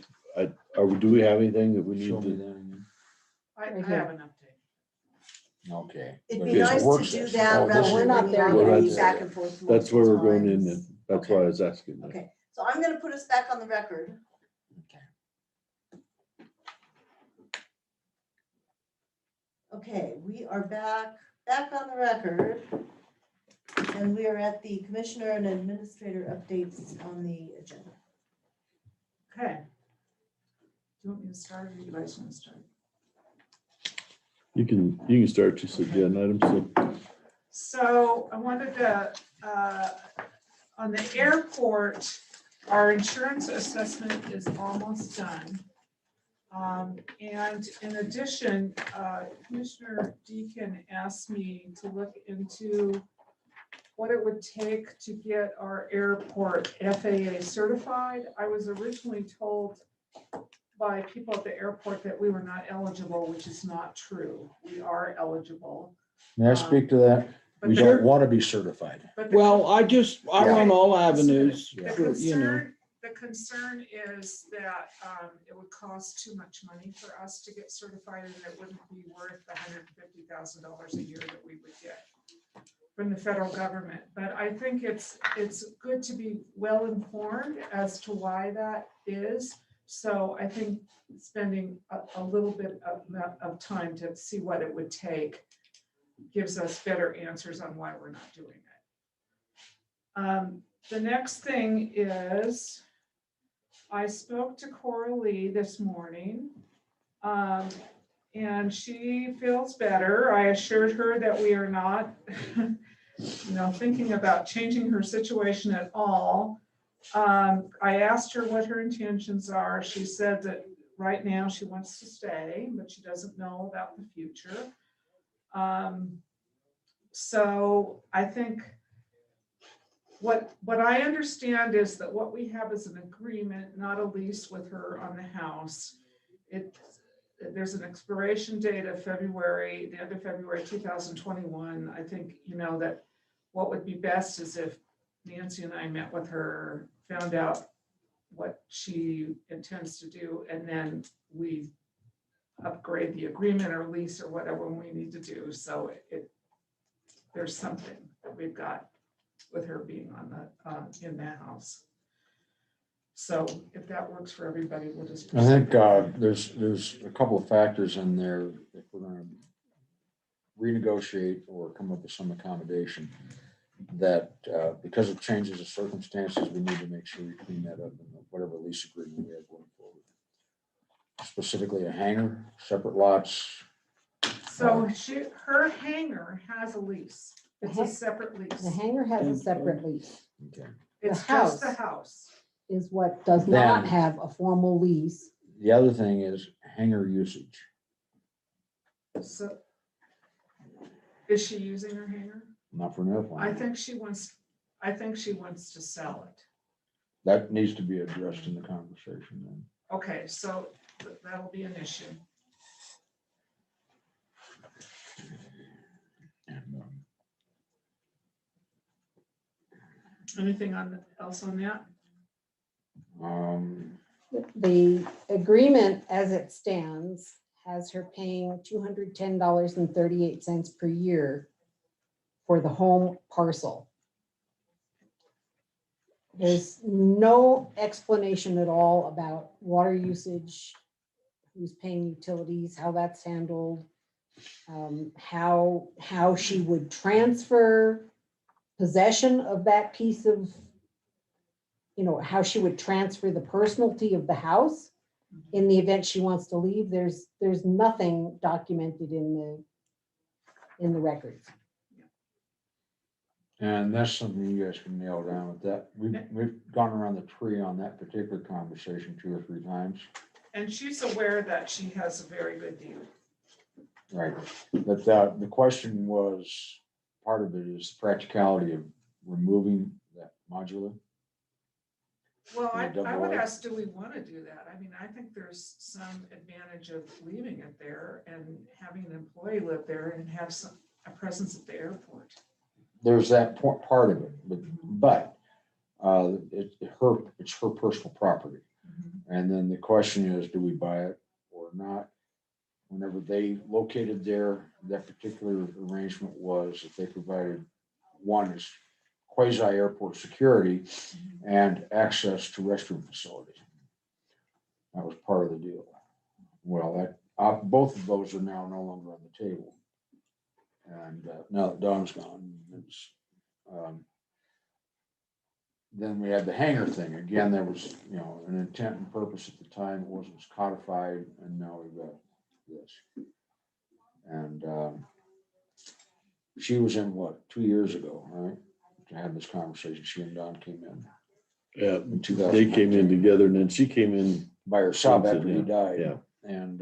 do we have anything that we Show need me to? that again. I Right have an update. Okay. It'd But be it's a nice work to do session. that Oh, rather this we're than is- not bringing there on yet. the back and forth. That's where we're going in multiple then. That's why I was asking. times. Okay, so I'm gonna put us back on the record. Okay, we are back on the record. And we are at the commissioner and administrator updates on the agenda. Okay. Do you want me to start or you guys want to start? You can start to agenda items. So I wanted to, on the airport, our insurance assessment is almost done. And in addition, Commissioner Deacon asked me to look into what it would take to get our airport FAA certified. I was originally told by people at the airport that we were not eligible, which is not true. We are eligible. May I speak to that? But We the- don't want to be certified. but the- Well, I run all avenues, The for, you know. concern is that it would cost too much money for us to get certified and it wouldn't be worth the $150,000 a year that we would get from the federal government. But I think it's good to be well informed as to why that is. So I think spending a little bit of time to see what it would take gives us better answers on why we're not doing it. The next thing is, I spoke to Coralie this morning, and she feels better. I assured her that we are not, thinking about changing her situation at all. I asked her what her intentions are. She said that right now she wants to stay, but she doesn't know about the future. So I think what I understand is that what we have is an agreement, not a lease with her on the house. There's an expiration date of February, the end of February 2021. I think, that what would be best is if Nancy and I met with her, found out what she intends to do, and then we upgrade the agreement or lease or whatever we need to do. So there's something that we've got with her being on the, in that house. So if that works for everybody, we'll just. I think there's a couple of factors in there if we're going to renegotiate or come up with some accommodation that because of changes of circumstances, we need to make sure we clean that up in whatever lease agreement we have going forward. Specifically a hangar, separate lots. So her hangar has a lease. It's a separate lease. The hangar has a separate lease. Okay. It's the just the house. house. Is what does not Then- have a formal lease. The other thing is hangar usage. So is she using her hangar? Not for an airplane. I think she wants to sell it. That needs to be addressed in the conversation then. Okay, so that'll be an issue. And, Anything else on that? The agreement as it stands has her paying $210.38 per year for the home parcel. There's no explanation at all about water usage, who's paying utilities, how that's handled, how she would transfer possession of that piece of, how she would transfer the personality of the house in the event she wants to leave. There's nothing documented in the records. And that's something you guys can nail down with that. We've gone around the tree on that particular conversation 2 or 3 times. And she's aware that she has a very good deal. Right. But the question was, part of it is the practicality of removing that modular. Well, Yeah, I double would A. ask, do we want to do that? I mean, I think there's some advantage of leaving it there and having an employee live there and have a presence at the airport. There's that part of it, but it's her personal property. And then the question is, do we buy it or not? Whenever they located there, that particular arrangement was that they provided one is quasi-airport security and access to restroom facilities. That was part of the deal. Well, both of those are now no longer on the table. And now that Dawn's gone, then we had the hangar thing. Again, there was, an intent and purpose at the time. It wasn't codified, and now we've got this. And she was in 2 years ago, right? To have this conversation. She and Dawn came in. Yeah, In they came in 2019. together and then she came in. By herself Since after then, he died. yeah. And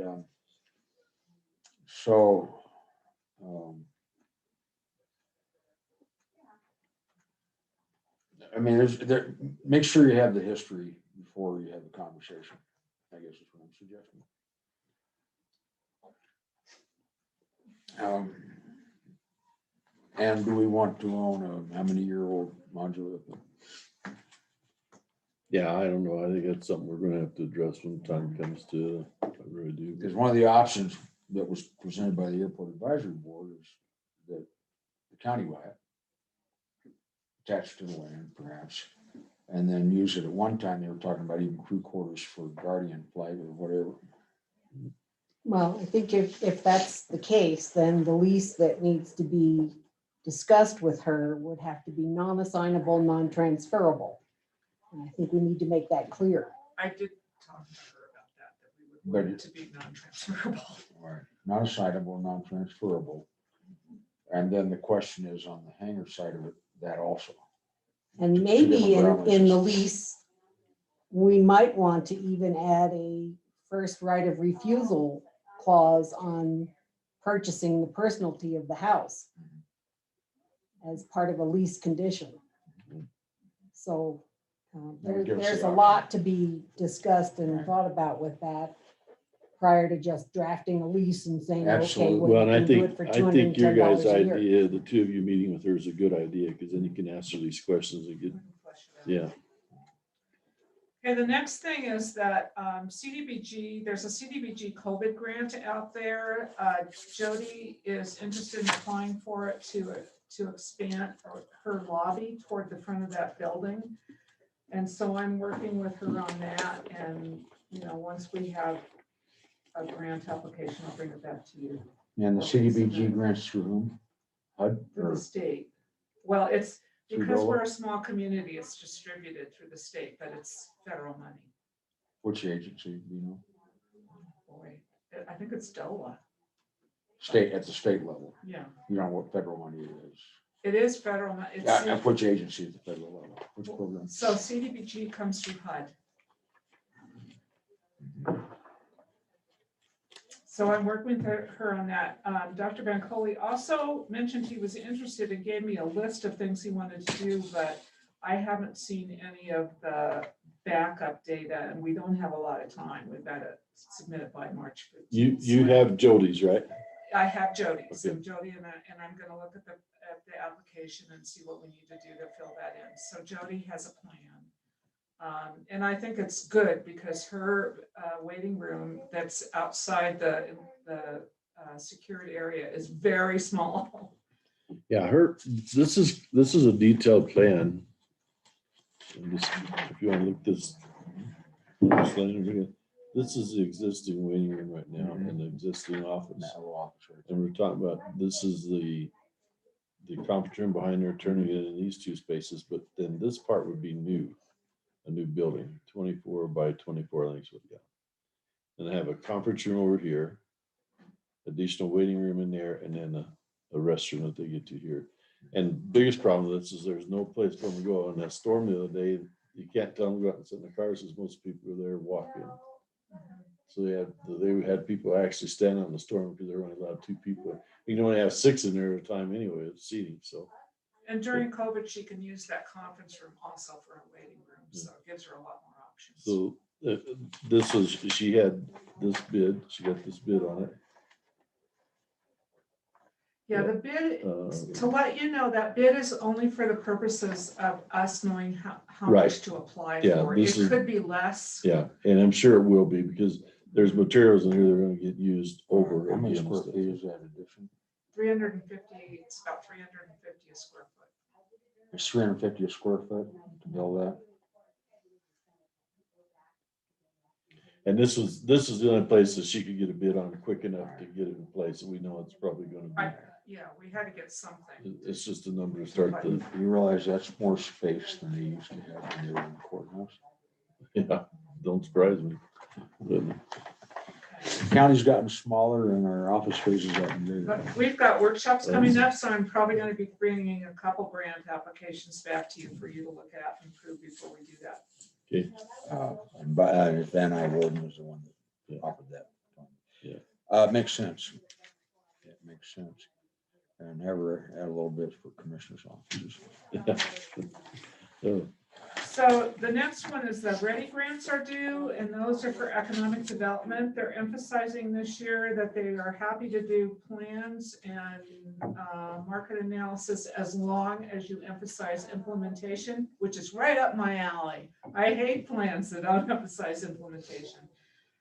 I mean, make sure you have the history before you have the conversation, I guess is what I'm suggesting. And do we want to own a how many year old modular? Yeah, I don't know. I think that's something we're gonna have to address when the time comes to, I really do. Because one of the options that was presented by the Airport Advisory Board is that the county buy it, attached to the land perhaps, and then use it. At one time, they were talking about even crew quarters for Guardian flight or whatever. Well, I think if that's the case, then the lease that needs to be discussed with her would have to be non-assignable, non-transferable. And I think we need to make that clear. I did talk to her about that we would want it to be non-transferable. Right. Not assignable, non-transferable. And then the question is on the hangar side of it, that also. And Two maybe different in the ground lease, we might want to even add a first right of refusal clause on purchasing the personality of the house. as part of a lease condition. So That would give us there's the a lot to be discussed and thought about with that prior to just drafting a lease and saying, okay, Absolutely. well, Well, you and can do it for I think your guys' $210 a year. idea, the two of you meeting with her is a good idea, because then you can answer these questions and get, yeah. Okay, the next thing is that CDBG, there's a CDBG COVID grant out there. Jody is interested in applying for it to expand her lobby toward the front of that building. And so I'm working with her on that, and, you know, once we have a grant application, I'll bring it back to you. And the CDBG grants through whom? HUD Through or the state. Well, it's, Through because DOLA? we're a small community, it's distributed through the state, but it's federal money. which agency, do you know? Boy, I think it's DOLA. State, at the state level. Yeah, You know what federal money it is. it is federal. It's Yeah, and which agency at the federal level? Which program? So CDBG comes through HUD. So I'm working with her on that. Dr. Bancoli also mentioned he was interested and gave me a list of things he wanted to do, but I haven't seen any of the backup data, and we don't have a lot of time. We've got to submit it by March 15th. You have Jody's, right? I have Jody's, Okay. and Jody and I'm gonna look at the application and see what we need to do to fill that in. So Jody has a plan. And I think it's good because her waiting room that's outside the secured area is very small. Yeah, this is a detailed plan. And just, if you want to look this line over here, this is the existing waiting room right now and the existing office. That little office right And we're talking about, this is the conference room behind there, turning it in these two spaces, but then this part would be new, a new building, 24 by 24, I think is what we got. And I have a conference room over here, additional waiting room in there, and then a restroom that they get to here. And biggest problem with this is there's no place for them to go. On that storm the other day, you can't tell them to go out and sit in the cars because most people are there walking. So they had people actually stand out in the storm because they were only allowed 2 people. You can only have 6 in there at a time anyway, it's seating, so. And during COVID, she can use that conference room also for a waiting room, so it gives her a lot more options. So this was, she had this bid, she got this bid on it. Yeah, the bid, Uh, to let you know, that bid is only for the purposes of us knowing how Right. much to apply Yeah, for. this It is- could be less. Yeah, and I'm sure it will be because there's materials in here that are gonna get used over. How many again and square stuff. feet is that addition? 350, it's about 350 a square foot. It's 350 a square foot to build that. And this is the only place that she could get a bid on quick enough to get it in place, and we know it's probably gonna be. Yeah, we had to get something. It's just a number to start the, You realize that's more space than they used to have when they were in the courthouse. yeah, don't surprise me. But County's gotten smaller and our office space has gotten bigger. But we've got workshops coming up, so I'm probably gonna be bringing a couple grant applications back to you for you to look at and approve before we do that. Okay, But Van I Warden was the one that offered that. Yeah. Makes sense. It makes sense. And never add a little bit for commissioner's offices. so, So the next one is the ready grants are due, and those are for economic development. They're emphasizing this year that they are happy to do plans and market analysis as long as you emphasize implementation, which is right up my alley. I hate plans that don't emphasize implementation.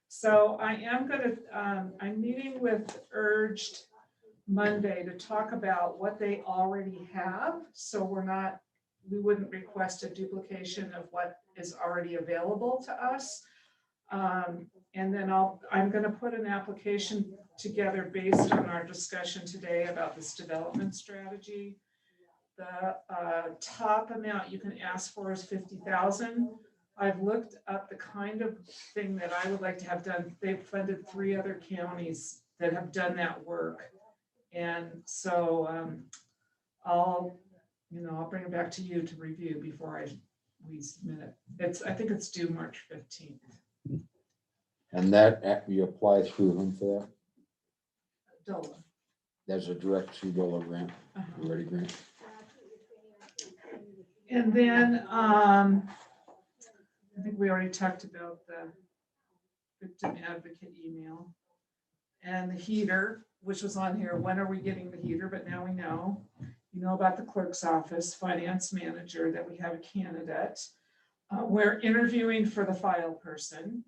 So I am I'm meeting with Urged Monday to talk about what they already have. So we wouldn't request a duplication of what is already available to us. And then I'm going to put an application together based on our discussion today about this development strategy. The top amount you can ask for is $50,000. I've looked up the kind of thing that I would like to have done. They've funded 3 other counties that have done that work. And so I'll bring it back to you to review before we submit it. I think it's due March 15th. And that, you apply through whom for that? DOLA. There's a direct through DOLA grant, ready grant. And then, I think we already talked about the victim advocate email and the heater, which was on here. When are we getting the heater? But now we know. You know about the clerk's office, finance manager, that we have a candidate. We're interviewing for the file person.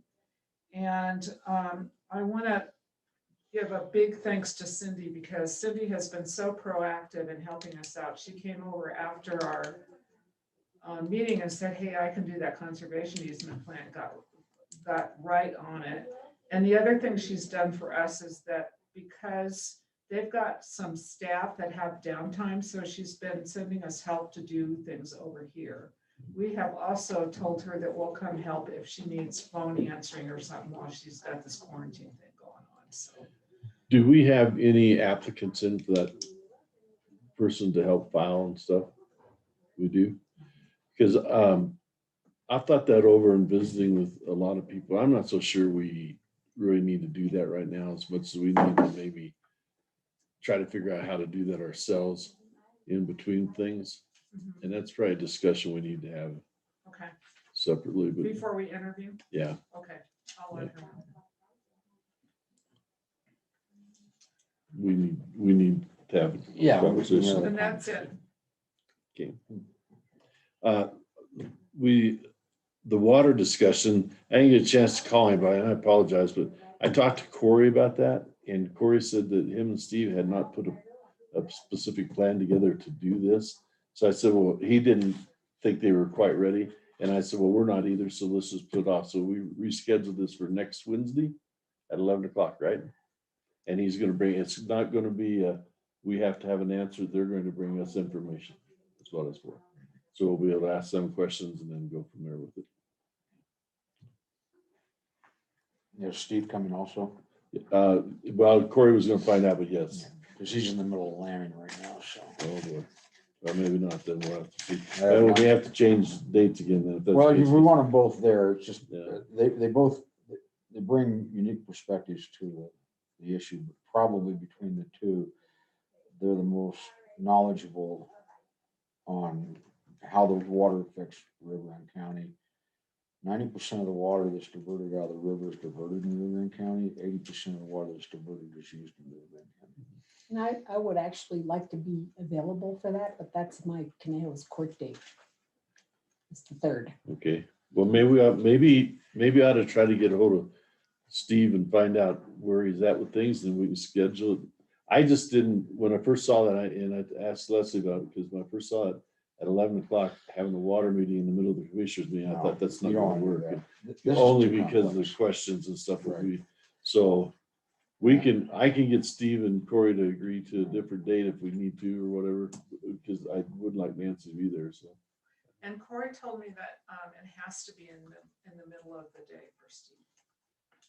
And I want to give a big thanks to Cindy, because Cindy has been so proactive in helping us out. She came over after our meeting and said, hey, I can do that conservation easement plan, got right on it. And the other thing she's done for us is that because they've got some staff that have downtime, so she's been sending us help to do things over here. We have also told her that we'll come help if she needs phone answering or something while she's got this quarantine thing going on, so. Do we have any applicants in for that person to help file and stuff? We do? Because I thought that over and visiting with a lot of people, I'm not so sure we really need to do that right now as much as we need to maybe try to figure out how to do that ourselves in between things. And that's probably a discussion we need to have Okay, separately, but before we interview? yeah. Okay, I'll let her know. We need to have a Yeah, conversation. And that's it. Okay. The water discussion, I didn't get a chance to call anybody, and I apologize, but I talked to Corey about that, and Corey said that him and Steve had not put a specific plan together to do this. So I said, well, he didn't think they were quite ready. And I said, well, we're not either, so let's just put it off. So we rescheduled this for next Wednesday at 11 o'clock, right? And he's gonna bring, it's not gonna be, we have to have an answer. They're going to bring us information. That's what it's for. So we'll be able to ask them questions and then go from there with it. Is Steve coming also? Well, Corey was gonna find out, but yes. Because he's in the middle of lambing right now, so. Oh, boy. Well, maybe not, then we'll have to see. Well, we have to change dates again then. if that's Well, the we case. want them both there. It's just, Yeah. they both, they bring unique perspectives to the issue, but probably between the two, they're the most knowledgeable on how the water affects Rio Grande County. 90% of the water that's diverted out of the river is diverted in Rio Grande County. 80% of the water that's diverted is used in Rio Grande County. And I would actually like to be available for that, but that's my Canales court date. It's the 3rd. Okay, well, maybe I ought to try to get a hold of Steve and find out where he's at with things, and we can schedule it. I just didn't, when I first saw that, I asked Leslie about it, because when I first saw it at 11 o'clock, having a water meeting in the middle of the commissioners meeting, I thought that's not You don't gonna wanna do work. that. This is Only too because of complex. the questions and stuff would Right. be, so I can get Steve and Corey to agree to a different date if we need to or whatever, because I would like Nancy to be there, so. And Corey told me that it has to be in the middle of the day for Steve.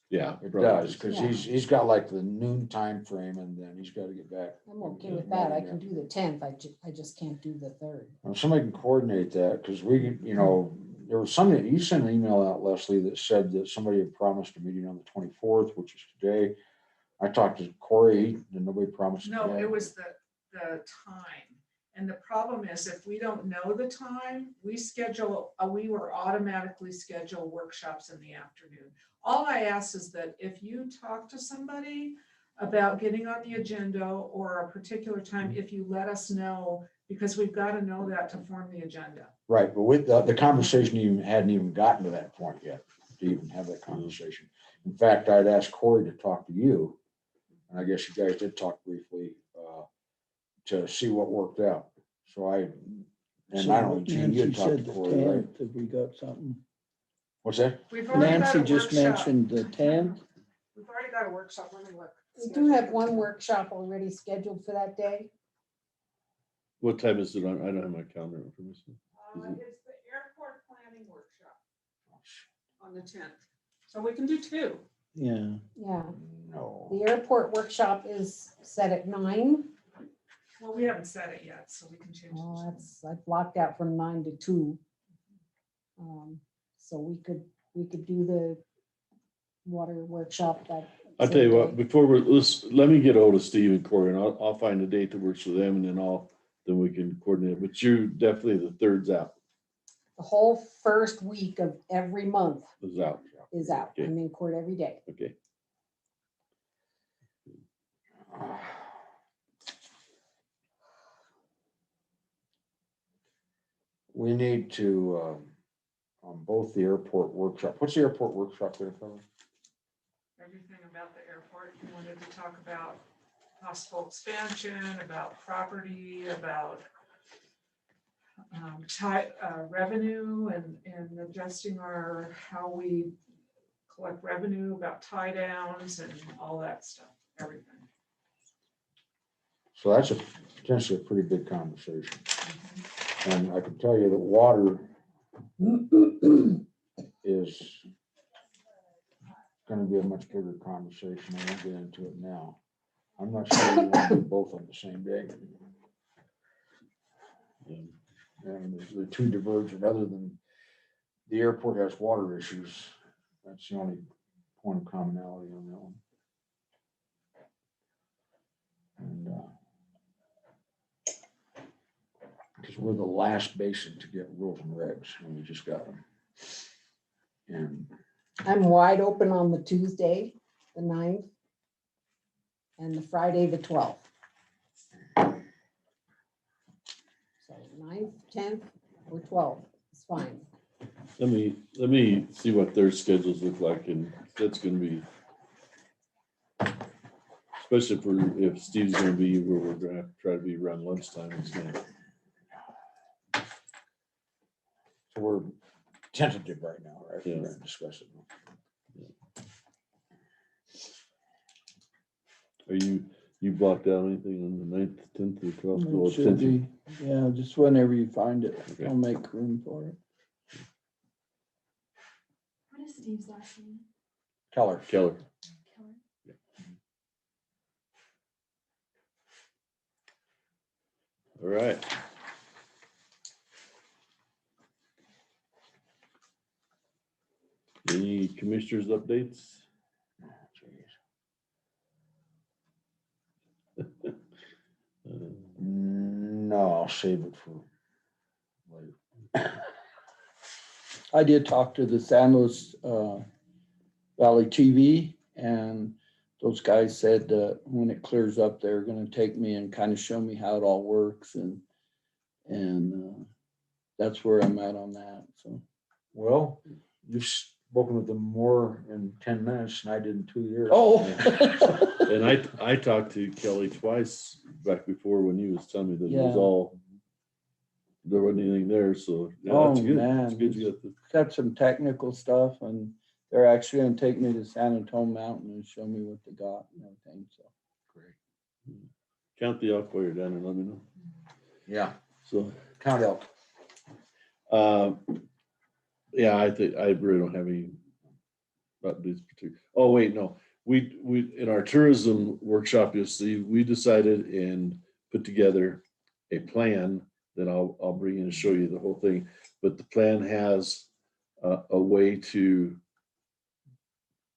Yeah. It probably. does, because Yeah. he's got like the noon time frame, and then he's got to get back. I'm okay with that. I can do the 10th. I just can't do the 3rd. Well, somebody can coordinate that, because we, there was somebody, you sent an email out, Leslie, that said that somebody had promised a meeting on the 24th, which is today. I talked to Corey, and nobody promised. No, today. it was the time. And the problem is, if we don't know the time, we were automatically scheduled workshops in the afternoon. All I ask is that if you talk to somebody about getting on the agenda or a particular time, if you let us know, because we've got to know that to form the agenda. Right, but with the conversation, you hadn't even gotten to that point yet, to even have that conversation. In fact, I'd asked Corey to talk to you, and I guess you guys did talk briefly, to see what worked out. So I don't know, Gene, you Nancy had talked to said the Corey, right? 10th. Have we got something? What's that? We've already got Nancy a just workshop. mentioned the 10th. We've already got a workshop. Let me look. We do have one workshop already scheduled for that day. What time is it on? I don't have my calendar information. It's the airport planning workshop on the 10th. So we can do 2. Yeah. Yeah, No. the airport workshop is set at 9. Well, we haven't said it yet, so we can change Oh, it. I blocked out from 9 to 2. So we could do the water workshop that. I'll tell you same what, day. before let me get hold of Steve and Corey, and I'll find a date that works for them, and then we can coordinate, but you definitely the 3rd's out. The whole first week of every month Is out. is out. Okay. I'm in court every day. Okay. We need to, on both the airport workshop, what's the airport workshop there, fellas? Everything about the airport, you wanted to talk about possible expansion, about property, about revenue and adjusting how we collect revenue, about tie downs and all that stuff, everything. So that's potentially a pretty big conversation. And I can tell you that water is gonna be a much bigger conversation. I won't get into it now. I'm not sure we want to do both on the same day. And the two divergent, other than the airport has water issues. That's the only point of commonality on that one. And because we're the last basin to get rules and regs, and we just got them. And I'm wide open on the Tuesday, the 9th, and the Friday, the 12th. So 9th, 10th, or 12th is fine. Let me see what their schedules look like, and that's gonna be, especially if Steve's gonna be where we're gonna have to try to be around lunchtime. It's gonna, so we're tentative right now, right? Yeah. We're gonna discuss it. are you blocked out anything on the 9th, 10th, or 12th? It Well, should 10th. be, yeah, just whenever you find it, Okay. I'll make room for it. What is Steve's last name? Keller. Keller. Keller? All right. Any commissioners updates? No, I'll save it for later. I did talk to the San Luis Valley TV, and those guys said that when it clears up, they're gonna take me and kind of show me how it all works, and that's where I'm at on that, so. Well, you've spoken with them more in 10 minutes than I did in 2 years. Oh. And I talked to Kelly twice back before when he was telling me that it was Yeah. all, there wasn't anything there, so yeah, Oh, that's good. man. That's good you got the, Got some technical stuff, and they're actually gonna take me to San Antonio Mountain and show me what they got and everything, so. Great. count the elk while you're down and let me know. Yeah, So, count elk. yeah, I think I really don't have any about these particular. Oh, wait, no. We in our tourism workshop, you'll see, we decided and put together a plan that I'll bring in and show you the whole thing. But the plan has a way to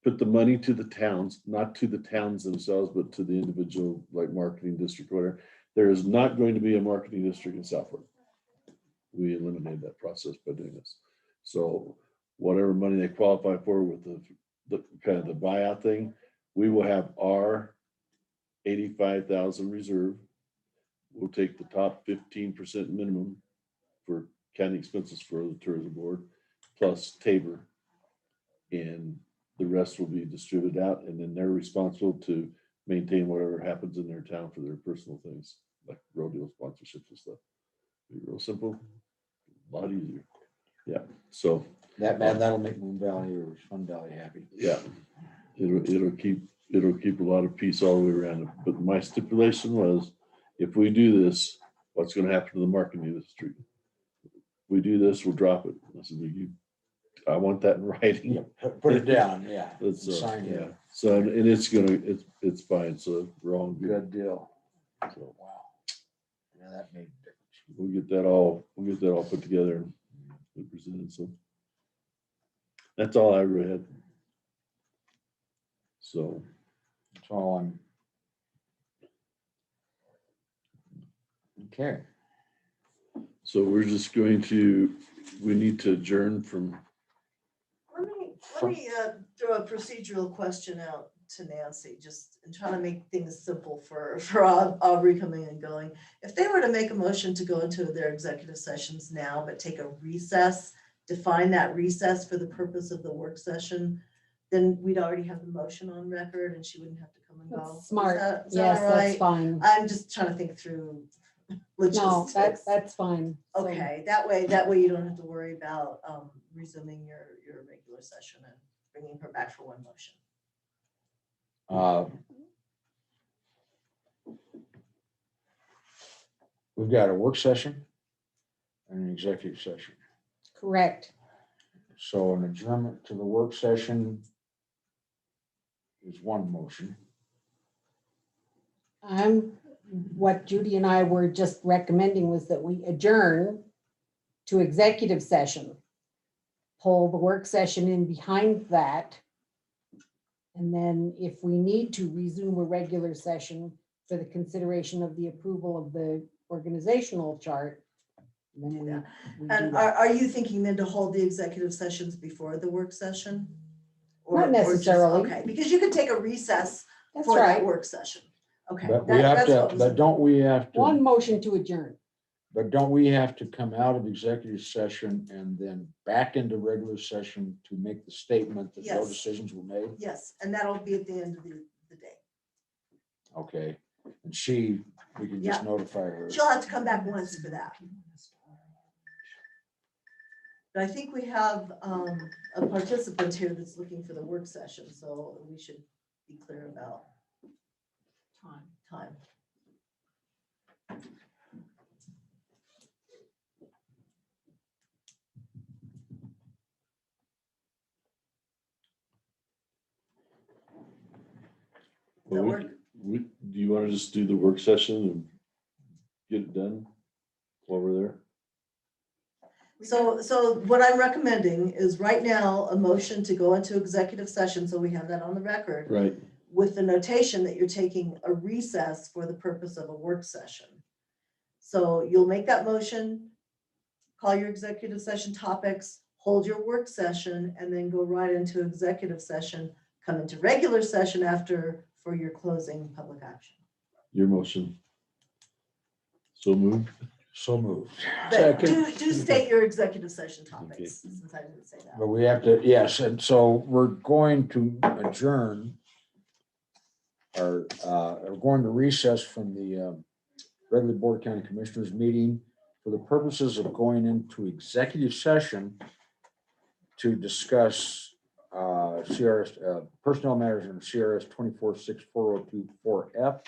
put the money to the towns, not to the towns themselves, but to the individual, like marketing district, whatever. There is not going to be a marketing district in Southwood. We eliminated that process by doing this. So whatever money they qualify for with the kind of the buyout thing, we will have our 85,000 reserve. We'll take the top 15% minimum for county expenses for the tourism board, plus Tabor, and the rest will be distributed out, and then they're responsible to maintain whatever happens in their town for their personal things, like rodeo sponsorships and stuff. Be real simple, a lot easier. Yeah, so That'll make Moon Valley or Sun Valley happy. yeah, it'll keep a lot of peace all the way around it. But my stipulation was, if we do this, what's going to happen to the marketing industry? We do this, we'll drop it. I said, I want that in writing. Yeah, put it down, yeah. That's Sign yeah. it. So and it's fine. So we're all good. Good deal. So Wow. Yeah, that made a difference. we'll get that all put together and presented. So that's all I read. So That's all I'm. Okay. so we're just going to we need to adjourn from, Let me throw a procedural question out to Nancy, just in trying to make things simple for Aubrey coming and going. If they were to make a motion to go into their executive sessions now, but take a recess, define that recess for the purpose of the work session, then we'd already have the motion on record and she wouldn't have to come and go. That's smart. Is that Yes, all that's right? fine. I'm just trying to think through No, logistics. that's fine. So, Okay, that way you don't have to worry about resuming your regular session and bringing her back for one motion. We've got a work session and an executive session. correct. So an adjournment to the work session is one motion. What Judy and I were just recommending was that we adjourn to executive session. Pull the work session in behind that. And then if we need to resume a regular session for the consideration of the approval of the organizational chart, then we do And that. are you thinking then to hold the executive sessions before the work session? Not Or just- necessarily. Okay, because you could take a recess That's for that right. work session. Okay. But we that- have that's what to, was but don't we have One to, motion to adjourn. but don't we have to come out of executive session and then back into regular session to make the statement that no Yes. decisions were made? Yes, and that'll be at the end of the day. Okay, and we can just Yeah. notify her. She'll have to come back once for that. But I think we have a participant here that's looking for the work session, so we should be clear about time. well, work? do you want to just do the work session and get it done while we're there? So what I'm recommending is right now, a motion to go into executive session, so we have that on the record, Right, with the notation that you're taking a recess for the purpose of a work session. So you'll make that motion, call your executive session topics, hold your work session, and then go right into executive session, come into regular session after for your closing public action. your motion. So moved. So moved. But Second. do state your executive session topics, Okay. since I didn't say that. But we have to, yes, and so we're going to adjourn or we're going to recess from the regular Board of County Commissioners meeting for the purposes of going into executive session to discuss CRS, personnel matters in CRS 246402-4F.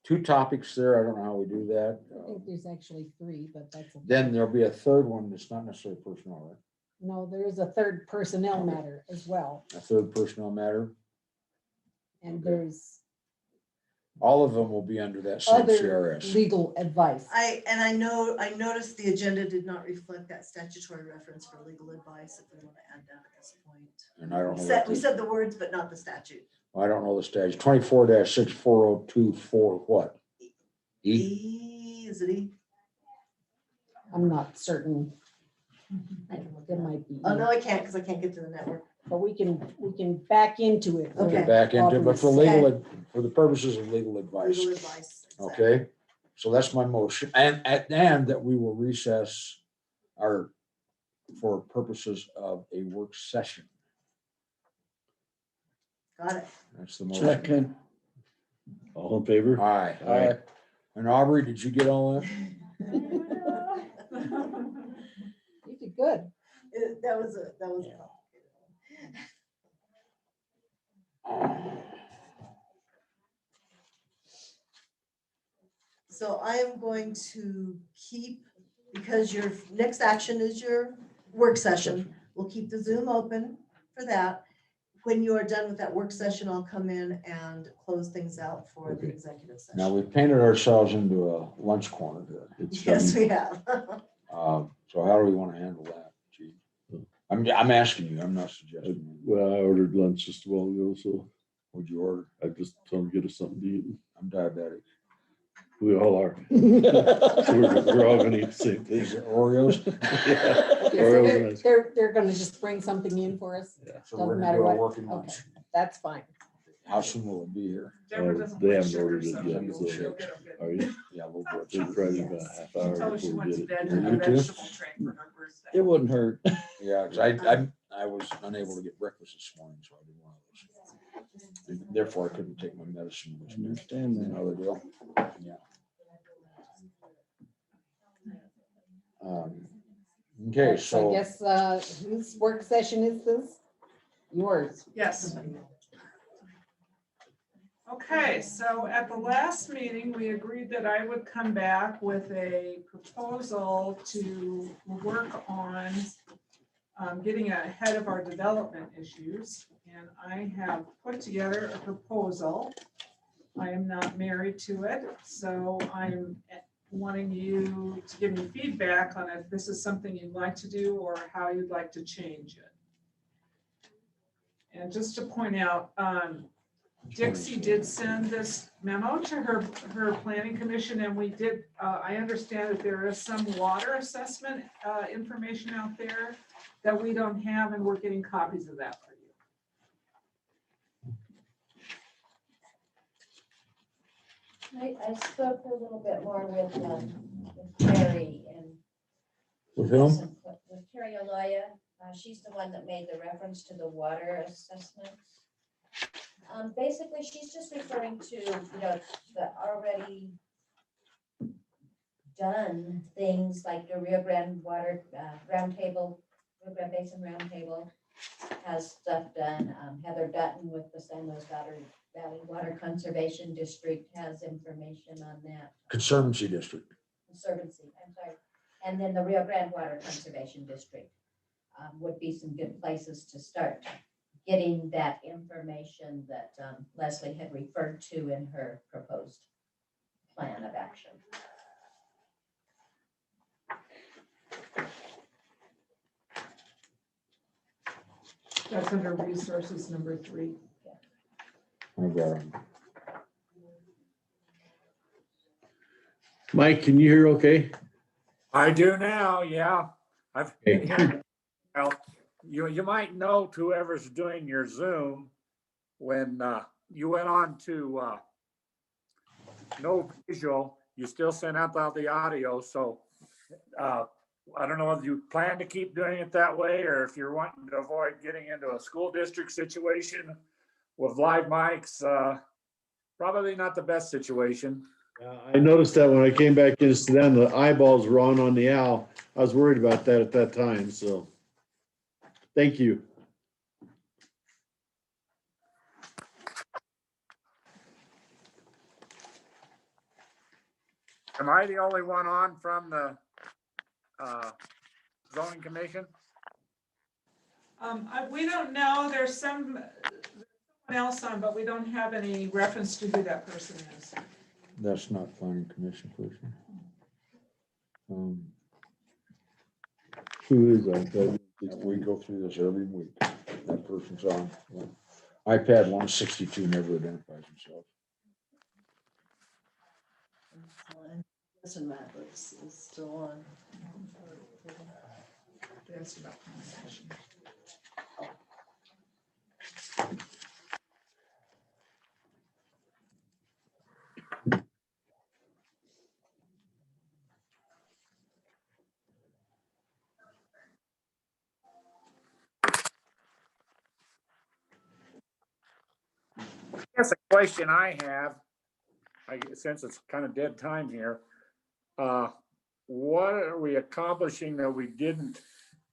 Two topics there. I don't know how we do that. I think there's actually three, but that's. Then there'll be a third one that's not necessarily personnel, right? No, there is a third personnel matter as well. A third personnel matter. And there's All of them will be under that same other CRS. legal advice. I noticed the agenda did not reflect that statutory reference for legal advice, if we want to add that at this point. And I don't know. We said the words, but not the statute. I don't know the statute. 24-64024 what? E? Is it E? I'm not certain. There might be. Oh, no, I can't, because I can't get to the network. But we can back into it. We'll Okay. get back into it, but for Aubrey's. for the purposes of legal advice. Legal advice. exactly. Okay, so that's my motion. And that we will recess for purposes of a work session. Got it. That's the motion. Second. All in favor? Aye. Aye. And Aubrey, did you get all that? You did good. That was a complicated one. So I am going to keep, because your next action is your work session, we'll keep the Zoom open for that. When you are done with that work session, I'll come in and close things out for the Okay. executive session. Now, we've painted ourselves into a lunch corner here. It's Yes, coming. we have. So how do we want to handle that, Chief? I'm asking you, I'm not suggesting. Well, I ordered lunch just a while ago, so What'd you order? I just told them to get us something to eat. I'm diabetic. We all are. So we're all gonna eat the same thing. Is it Oreos? Yeah. Yeah, so they're gonna just bring something in for us. So Doesn't we're gonna matter do a what. working Okay. lunch. That's fine. How soon will it be here? Deborah doesn't They like haven't sugar, ordered it so yet, she'll so- get them good. Are you? Yeah, we'll do it. It'll probably be about a half She hour told us she before we wants get veg, it. a You too? vegetable tray for her birthday. It wouldn't hurt. Yeah, cause I was unable to get breakfast this morning, so I did one of those. Therefore, I couldn't take my medicine, which is Understand that. another deal. Yeah. Okay, So I so guess, whose work session is this? Yours. Yes. Okay, so at the last meeting, we agreed that I would come back with a proposal to work on getting ahead of our development issues. And I have put together a proposal. I am not married to it, so I'm wanting you to give me feedback on if this is something you'd like to do or how you'd like to change it. And just to point out, Dixie did send this memo to her planning commission, and we did, I understand that there is some water assessment information out there that we don't have, and we're getting copies of that for you. I spoke a little bit more with Terry and. with whom? With Terry Aloya. She's the one that made the reference to the water assessments. Basically, she's just referring to, the already done things like the Rio Grande Water Roundtable, Rio Grande Basin Roundtable has stuff done. Heather Dutton with the San Luis Valley Water Conservation District has information on that. Conservancy District. Conservancy, I'm sorry. And then the Rio Grande Water Conservation District would be some good places to start getting that information that Leslie had referred to in her proposed plan of action. That's under resources number 3. I got it. Mike, can you hear okay? I do now, yeah. I've been Okay. here. Well, you might note whoever's doing your Zoom, when you went on to no visual, you still sent out the audio, so I don't know if you plan to keep doing it that way, or if you're wanting to avoid getting into a school district situation with live mics, probably not the best situation. I noticed that when I came back in to sit down, the eyeballs were on the owl. I was worried about that at that time, so. Thank you. Am I the only one on from the zoning commission? We don't know, there's someone else on, but we don't have any reference to who that person is. That's not planning commission person. Who is that? We go through this every week. That person's on. Yeah. iPad 162 never identifies himself. Listen, Matt, is still on. That's about conversation. I guess a question I have, since it's kind of dead time here, what are we accomplishing that we didn't,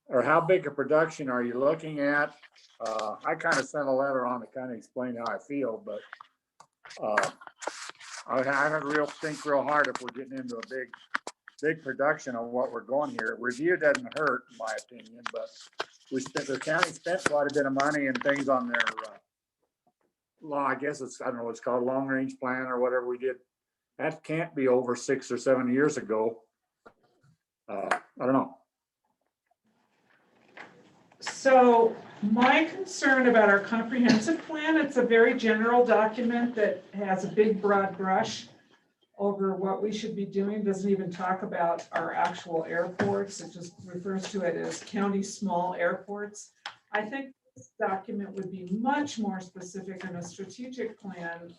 or how big a production are you looking at? I kind of sent a letter on to kind of explain how I feel, but I haven't think real hard if we're getting into a big production of what we're going here. Review doesn't hurt, in my opinion, but the county spent quite a bit of money and things on their law, I guess I don't know what it's called, long range plan or whatever we did. That can't be over 6 or 7 years ago. I don't know. So my concern about our comprehensive plan, it's a very general document that has a big broad brush. over what we should be doing, doesn't even talk about our actual airports. It just refers to it as county small airports. I think this document would be much more specific in a strategic plan,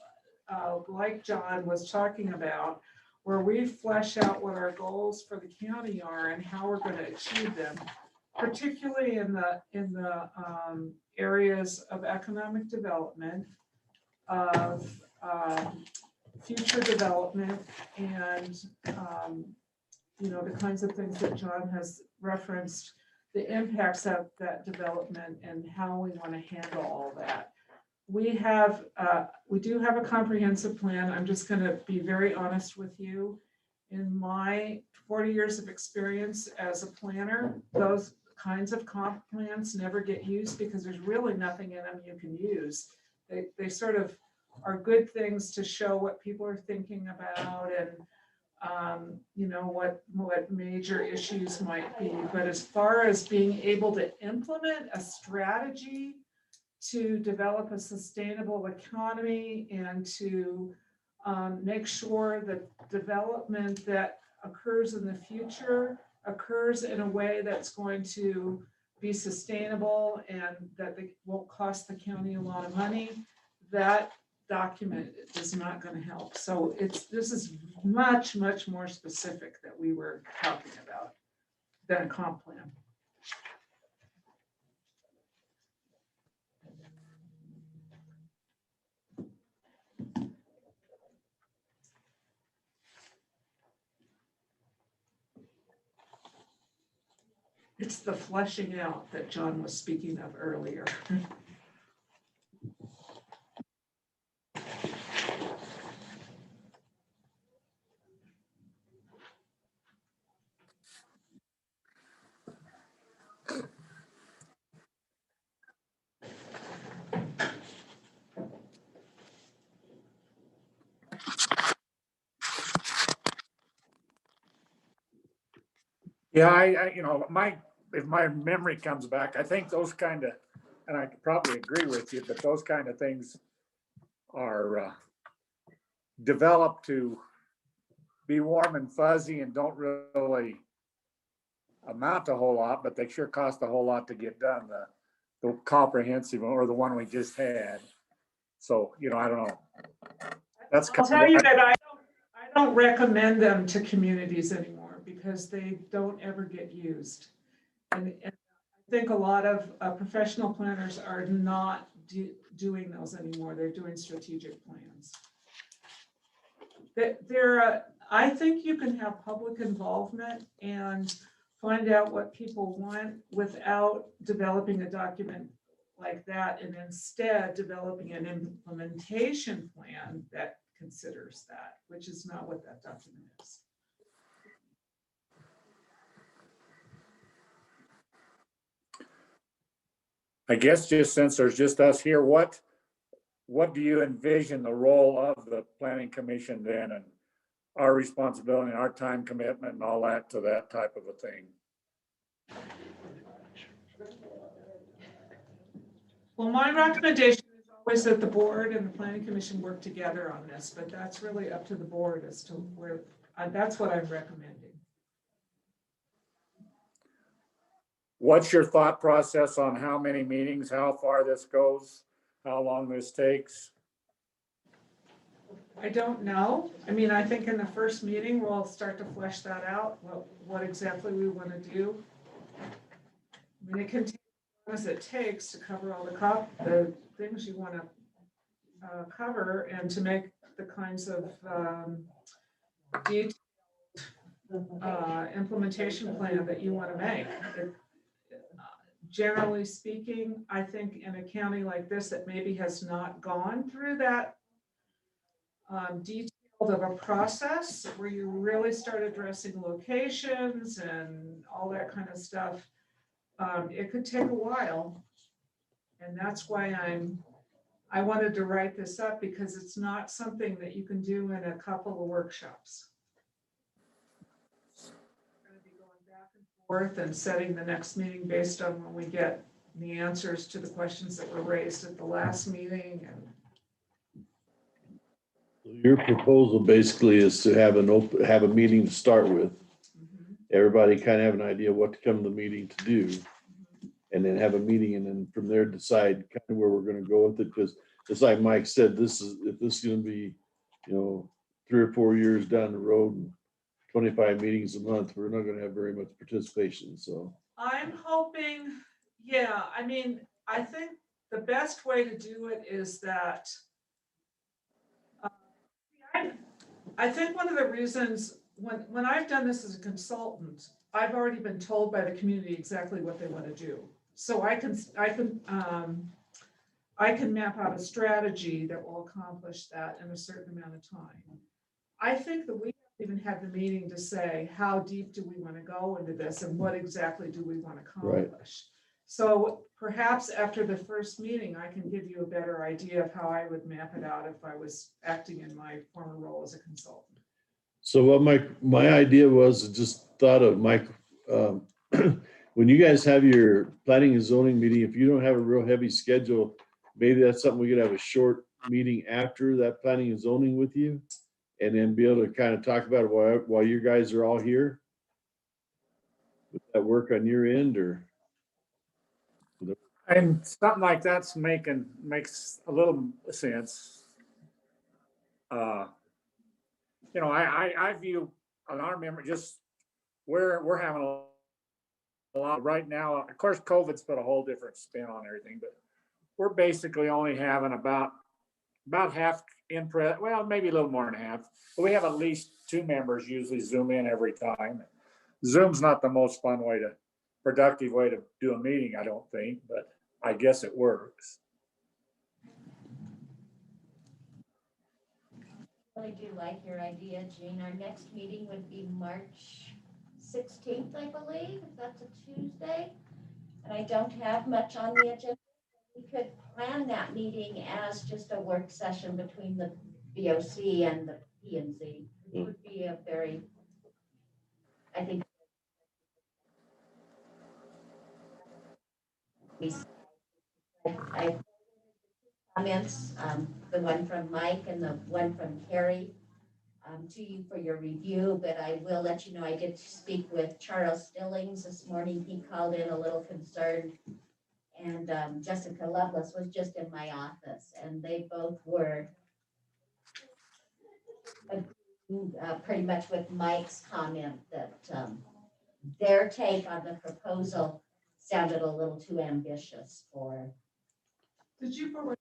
like John was talking about, where we flesh out what our goals for the county are and how we're going to achieve them, particularly in the areas of economic development, of future development, and the kinds of things that John has referenced, the impacts of that development and how we want to handle all that. We do have a comprehensive plan. I'm just going to be very honest with you. In my 40 years of experience as a planner, those kinds of comp plans never get used because there's really nothing in them you can use. They sort of are good things to show what people are thinking about and what major issues might be. But as far as being able to implement a strategy to develop a sustainable economy and to make sure that development that occurs in the future occurs in a way that's going to be sustainable and that they won't cost the county a lot of money, that document is not going to help. So this is much, much more specific that we were talking about than a comp plan. It's the fleshing out that John was speaking of earlier. Yeah, if my memory comes back, I think those kind of, and I could probably agree with you, but those kind of things are developed to be warm and fuzzy and don't really amount to a whole lot, but they sure cost a whole lot to get done. The comprehensive or the one we just had. So, I don't know. I'll tell you that I don't recommend them to communities anymore because they don't ever get used. And I think a lot of professional planners are not doing those anymore. They're doing strategic plans. I think you can have public involvement and find out what people want without developing a document like that, and instead developing an implementation plan that considers that, which is not what that document is. I guess just since there's just us here, what do you envision the role of the planning commission then, and our responsibility and our time commitment and all that to that type of a thing? Well, my recommendation is always that the board and the planning commission work together on this, but that's really up to the board as to where, that's what I'm recommending. What's your thought process on how many meetings, how far this goes, how long this takes? I don't know. I mean, I think in the first meeting, we'll start to flesh that out, what exactly we want to do. I mean, it can take as long as it takes to cover all the things you want to cover and to make the kinds of detailed implementation plan that you want to make. Generally speaking, I think in a county like this that maybe has not gone through that detailed of a process where you really start addressing locations and all that kind of stuff, it could take a while. And that's why I wanted to write this up, because it's not something that you can do in a couple of workshops. We're going to be going back and forth and setting the next meeting based on when we get the answers to the questions that were raised at the last meeting. And Your proposal basically is to have have a meeting to start with. Everybody kind of have an idea what to come to the meeting to do. And then have a meeting and then from there decide kind of where we're gonna go with it. Because it's like Mike said, if this is gonna be, 3 or 4 years down the road and 25 meetings a month, we're not gonna have very much participation, so. I'm hoping, yeah, I mean, I think the best way to do it is that I think one of the reasons, when I've done this as a consultant, I've already been told by the community exactly what they want to do. So I can map out a strategy that will accomplish that in a certain amount of time. I think that we haven't even had the meeting to say, how deep do we want to go into this and what exactly do we want to accomplish? So perhaps after the first meeting, I can give you a better idea of how I would map it out if I was acting in my former role as a consultant. So what my idea was, just thought of Mike, when you guys have your planning and zoning meeting, if you don't have a real heavy schedule, maybe that's something we could have a short meeting after that planning and zoning with you. And then be able to kind of talk about it while you guys are all here. Would that work on your end or? And something like that's makes a little sense. I view on our memory, just we're having a lot right now. Of course, COVID's put a whole different spin on everything, but we're basically only having about half well, maybe a little more than half, but we have at least 2 members usually Zoom in every time. Zoom's not the most productive way to do a meeting, I don't think, but I guess it works. I really do like your idea, Jean. Our next meeting would be March 16th, I believe, if that's a Tuesday. And I don't have much on the agenda. We could plan that meeting as just a work session between the BOC and the P&Z. It would be a very, I think. I comments, the one from Mike and the one from Carrie, to you for your review, but I will let you know, I did speak with Charles Stillings this morning. He called in a little concerned. And Jessica Lovelace was just in my office and they both were pretty much with Mike's comment that their take on the proposal sounded a little too ambitious for. Did you forward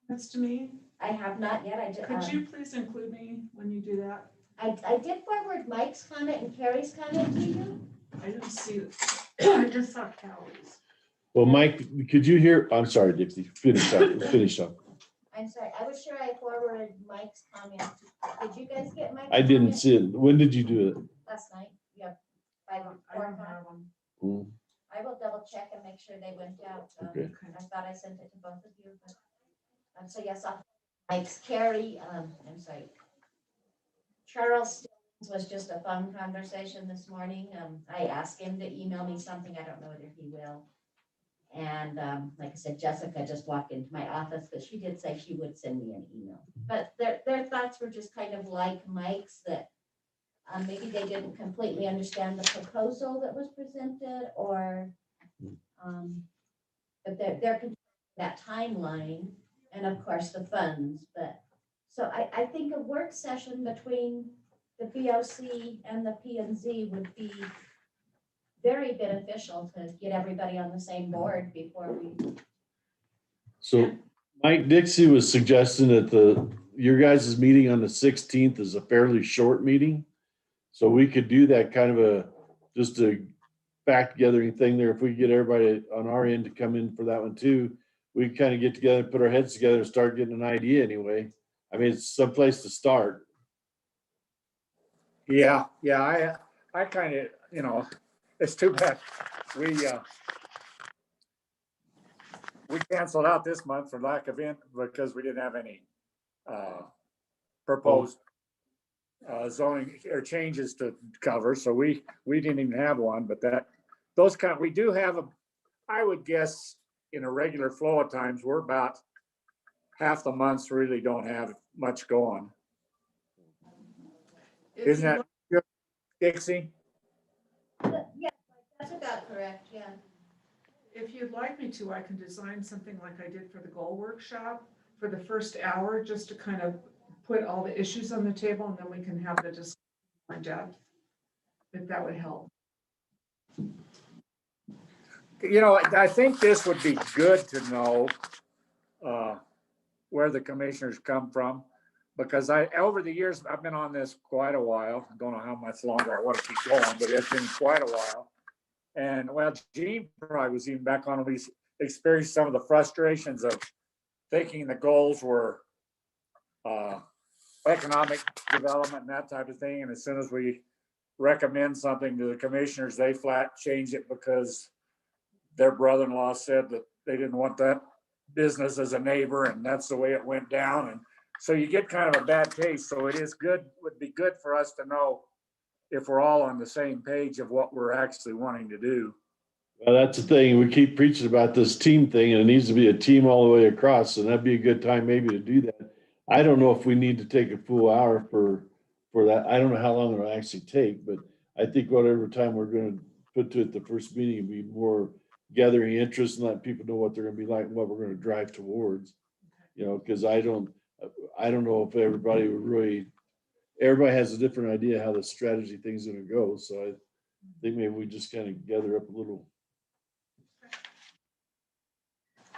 comments to me? I have not yet. I did. Could you please include me when you do that? I did forward Mike's comment and Carrie's comment to you. I didn't see it. I just saw Callie's. Well, Mike, could you hear? I'm sorry, Dixie. Finish up. I'm sorry. I was sure I forwarded Mike's comment. Did you guys get Mike's I didn't comment? see it. When did you do it? Last night. You have 5 or 4 o'clock. I will double check and make sure they went out. Okay. I thought I sent it to both of you, but so yes, Mike's Carrie. I'm sorry. Charles was just a phone conversation this morning. I asked him to email me something. I don't know whether he will. And like I said, Jessica just walked into my office, but she did say she would send me an email. But their thoughts were just kind of like Mike's, that maybe they didn't completely understand the proposal that was presented, or but they're that timeline and of course the funds. But so I think a work session between the BOC and the P&Z would be very beneficial to get everybody on the same board before we. So Mike Dixie was suggesting that your guys' meeting on the 16th is a fairly short meeting. So we could do that kind of just a fact gathering thing there. If we get everybody on our end to come in for that one too, we kind of get together, put our heads together and start getting an idea anyway. I mean, it's some place to start. Yeah, I kind of, it's too bad. We canceled out this month for lack of because we didn't have any proposed zoning or changes to cover. So we didn't even have one, but we do have I would guess in a regular flow of times, we're about half the months really don't have much going. If Isn't you'd that like- good, Dixie? Yeah, that's about correct, yeah. If you'd like me to, I can design something like I did for the goal workshop for the first hour, just to kind of put all the issues on the table, and then we can have the discussion more in depth, if that would help. You know, I think this would be good to know where the commissioners come from. Because over the years, I've been on this quite a while. I don't know how much longer I want to keep going, but it's been quite a while. And well, Gene probably was even back on, we experienced some of the frustrations of thinking the goals were economic development and that type of thing. And as soon as we recommend something to the commissioners, they flat change it because their brother-in-law said that they didn't want that business as a neighbor, and that's the way it went down. And so you get kind of a bad taste. So it is good, would be good for us to know if we're all on the same page of what we're actually wanting to do. Well, that's the thing. We keep preaching about this team thing, and it needs to be a team all the way across. And that'd be a good time maybe to do that. I don't know if we need to take a full hour for that. I don't know how long it'll actually take, but I think whatever time we're going to put to it the first meeting would be more gathering interest and letting people know what they're going to be like and what we're going to drive towards. You know, because I don't know if everybody has a different idea how the strategy thing's going to go. So I think maybe we just kind of gather up a little.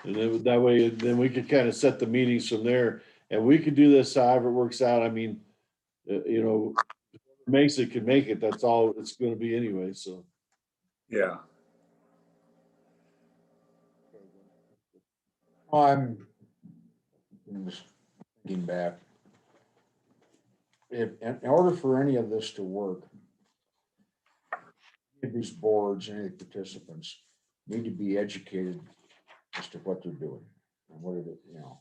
And then that way, then we could kind of set the meetings from there, and we could do this however it works out. I mean, you know, makes it can make it. That's all it's going to be anyway. So Yeah. I'm just thinking back. If, in order for any of this to work, these boards, any of the participants need to be educated as to what they're doing and what it is, you know.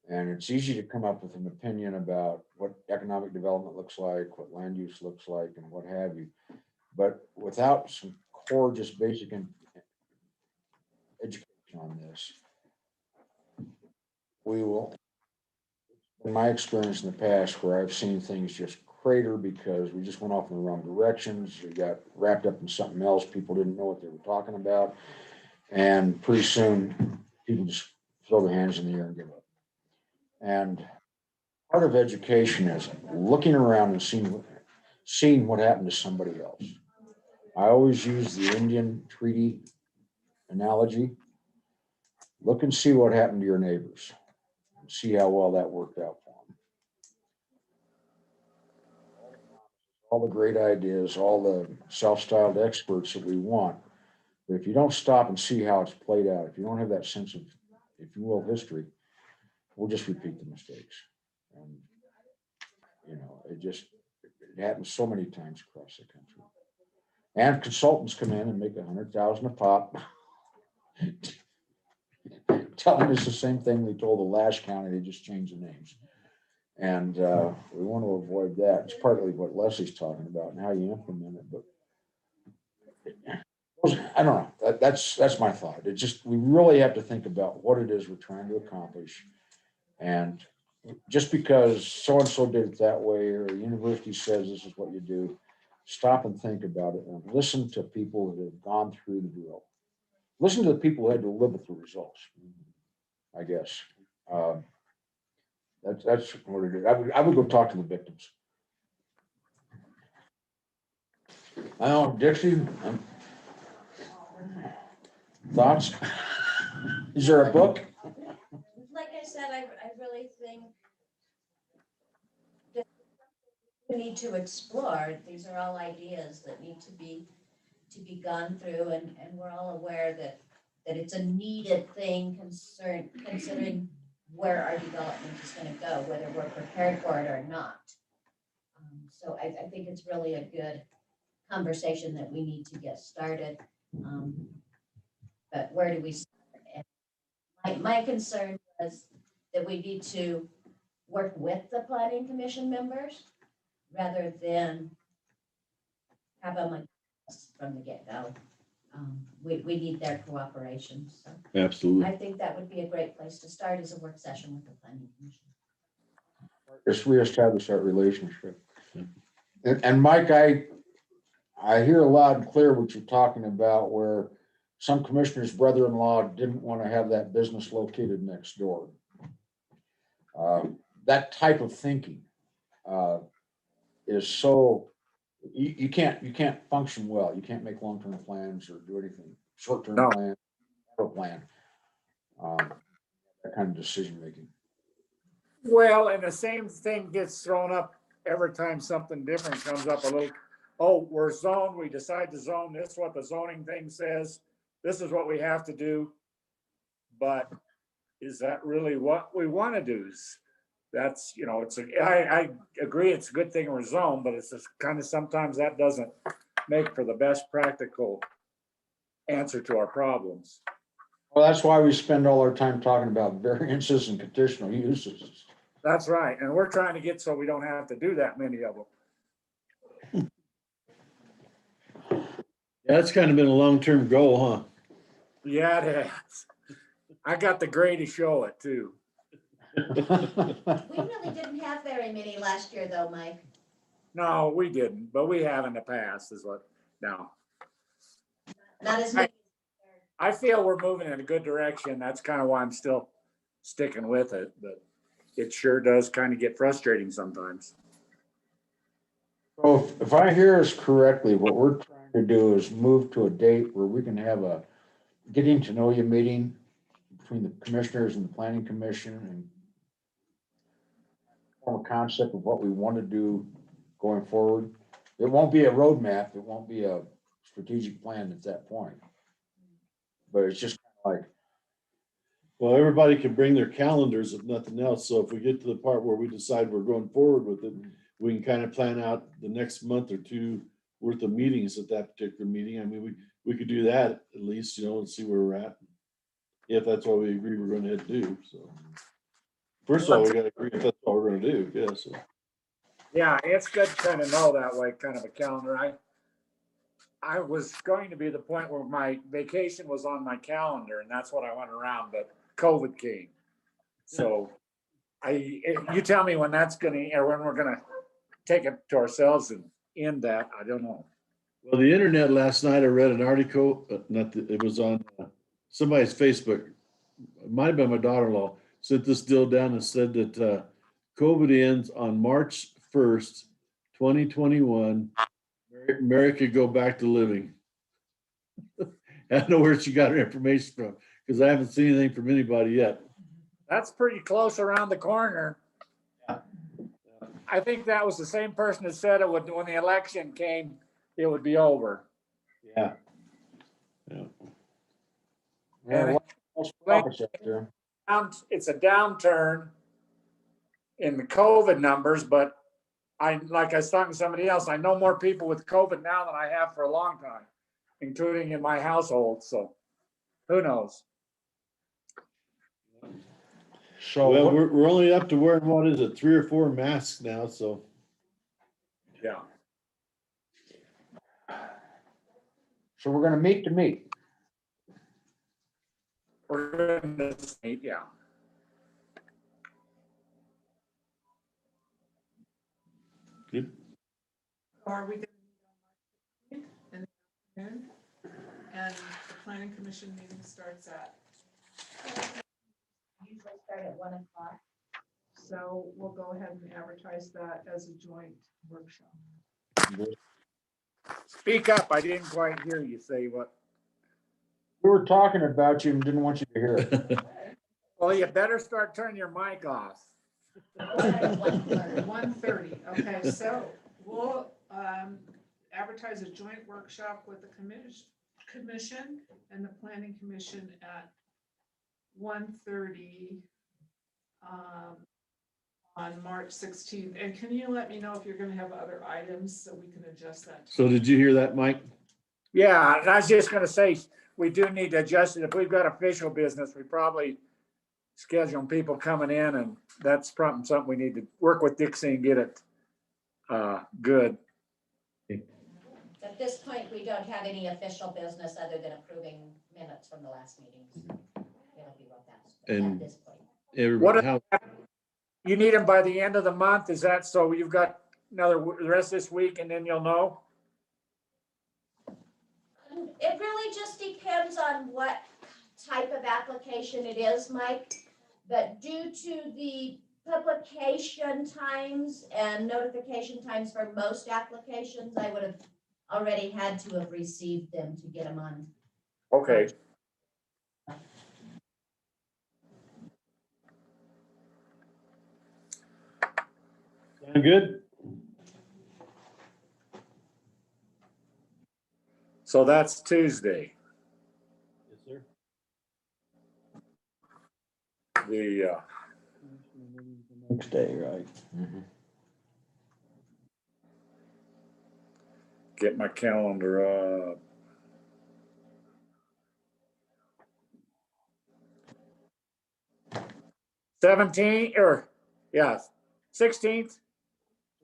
And it's easy to come up with an opinion about what economic development looks like, what land use looks like, and what have you. But without some core, just basic education on this, we will, in my experience in the past, where I've seen things just crater because we just went off in the wrong directions, we got wrapped up in something else, people didn't know what they were talking about, and pretty soon people just throw their hands in the air and give up. And part of education is looking around and seeing what happened to somebody else. I always use the Indian treaty analogy. Look and see what happened to your neighbors. See how well that worked out for them. All the great ideas, all the self-styled experts that we want. But if you don't stop and see how it's played out, if you don't have that sense of, if you will, history, we'll just repeat the mistakes. And, you know, it happens so many times across the country. And consultants come in and make $100,000 a pop, telling us the same thing they told the last county, they just changed the names. And we want to avoid that. It's partly what Leslie's talking about and how you implement it, but I don't know. That's my thought. It just, we really have to think about what it is we're trying to accomplish. And just because so-and-so did it that way, or the university says this is what you do, stop and think about it and listen to people that have gone through the drill. Listen to the people who had to live with the results, I guess. That's what it is. I would go talk to the victims. I know, Dixie, thoughts? Is there a book? Like I said, I really think that we need to explore. These are all ideas that need to be gone through, and we're all aware that it's a needed thing considering where our development is going to go, whether we're prepared for it or not. So I think it's really a good conversation that we need to get started. But where do we start? And my concern was that we need to work with the planning commission members rather than have them like from the get-go. We need their cooperation. So absolutely. I think that would be a great place to start, as a work session with the planning commission. Just reestablish that relationship. And Mike, I hear loud and clear what you're talking about, where some commissioner's brother-in-law didn't want to have that business located next door. That type of thinking is so, you can't function well. You can't make long-term plans or do anything, short-term No. plan, or plan. That kind of decision-making. Well, and the same thing gets thrown up every time something different comes up a little. Oh, we're zoned, we decide to zone, this is what the zoning thing says, this is what we have to do. But is that really what we want to do? That's, I agree, it's a good thing we're zoned, but it's just kind of, sometimes that doesn't make for the best practical answer to our problems. Well, that's why we spend all our time talking about variances and conditional uses. That's right, and we're trying to get so we don't have to do that many of them. Yeah, that's kind of been a long-term goal, huh? Yeah, it has. I got the gray to show it too. We really didn't have very many last year though, Mike. No, we didn't, but we have in the past is what, no. Not as many. I feel we're moving in a good direction. That's kind of why I'm still sticking with it, but it sure does kind of get frustrating sometimes. So if I hear us correctly, what we're trying to do is move to a date where we can have a getting to know you meeting between the commissioners and the planning commission and form a concept of what we want to do going forward. It won't be a roadmap. It won't be a strategic plan at that point. But it's just like, Well, everybody can bring their calendars if nothing else. So if we get to the part where we decide we're going forward with it, we can kind of plan out the next month or two worth of meetings at that particular meeting. I mean, we could do that at least, and see where we're at. If that's what we agree we're going to do, so. First of all, we gotta agree if that's what we're gonna do, yeah, so. Yeah, it's good to kind of know that way, kind of a calendar. I was going to be the point where my vacation was on my calendar and that's what I went around, but COVID came. So you tell me when that's gonna, or when we're gonna take it to ourselves and end that, I don't know. Well, the internet last night, I read an article, it was on somebody's Facebook. It might have been my daughter-in-law, sent this deal down and said that COVID ends on March 1st, 2021. Mary could go back to living. I don't know where she got her information from, because I haven't seen anything from anybody yet. That's pretty close around the corner. I think that was the same person that said it would, when the election came, it would be over. Yeah. And yeah. it's a downturn in the COVID numbers, but like I was talking to somebody else, I know more people with COVID now than I have for a long time, including in my household. So who knows? So well, we're only up to wearing, what is it, 3 or 4 masks now, so. Yeah. So we're gonna meet to meet. We're in this state, yeah. Good. Are we going to meet on March 15th in the afternoon? And the planning commission meeting starts at, Usually start at 1 o'clock. so we'll go ahead and advertise that as a joint workshop. Speak up. I didn't quite hear you say what. We were talking about you and didn't want you to hear it. Well, you better start turning your mic off. 1:30, okay, so we'll advertise a joint workshop with the commission and the planning commission at 1:30 on March 16th. And can you let me know if you're gonna have other items so we can adjust that? So did you hear that, Mike? Yeah, and I was just gonna say, we do need to adjust it. If we've got official business, we probably schedule people coming in, and that's probably something we need to work with Dixie and get it good. At this point, we don't have any official business other than approving minutes from the last meetings. It'll be what that's And at this point. everybody, You need them by the end of the month? Is that so? You've got the rest of this week and then you'll know? It really just depends on what type of application it is, Mike. But due to the publication times and notification times for most applications, I would have already had to have received them to get them on. Okay. Sound good? So that's Tuesday. Yes, sir. The, Next day, right? get my calendar up. '17th or, yeah, 16th.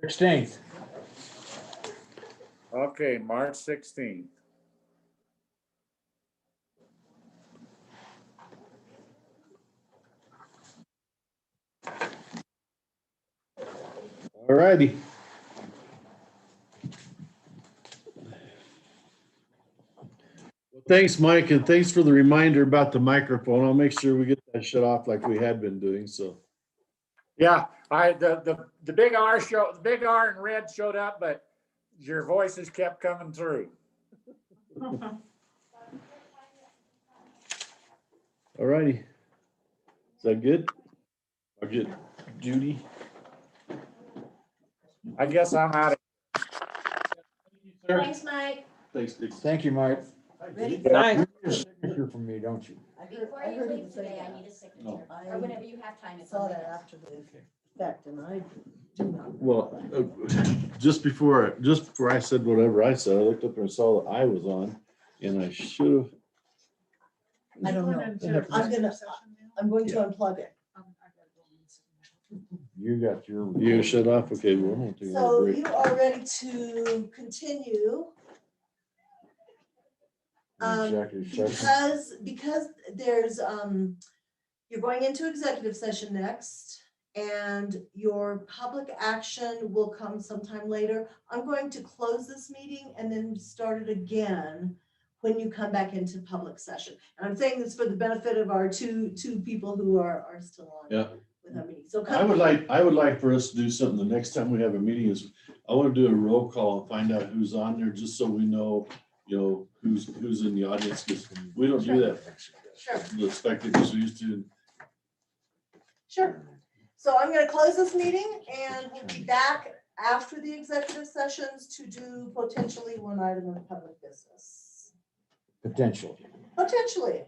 16th. Okay, March 16th. All righty. Well, thanks, Mike, and thanks for the reminder about the microphone. I'll make sure we get that shut off like we had been doing, so. Yeah, the big R the big R in red showed up, but your voices kept coming through. All righty. Is that good? I'll get Judy. I guess I'm out of. Thanks, Mike. Thanks, Dick. Thank you, Mike. Ready? Thanks. You need a signature from me, don't you? Before I you heard leave him say today, I that. need a signature, No. or whenever you have time. I it's saw on that the- after the fact, and I do not. Well, just before I said whatever I said, I looked up and saw that I was on, and I should have. I don't know. I'm going to unplug it. You got your. You shut off? Okay, well, I'm gonna take a little So break. you are ready to continue. Executive session. Because there's, you're going into executive session next, and your public action will come sometime later. I'm going to close this meeting and then start it again when you come back into public session. And I'm saying this for the benefit of our two people who are still on Yeah. with our meeting. So I come, would like for us to do something the next time we have a meeting is, I want to do a roll call and find out who's on there, just so we know, who's in the audience, because we don't do that. sure, The spectators used to. sure. So I'm gonna close this meeting and we'll be back after the executive sessions to do potentially one item of public business. Potential. Potentially.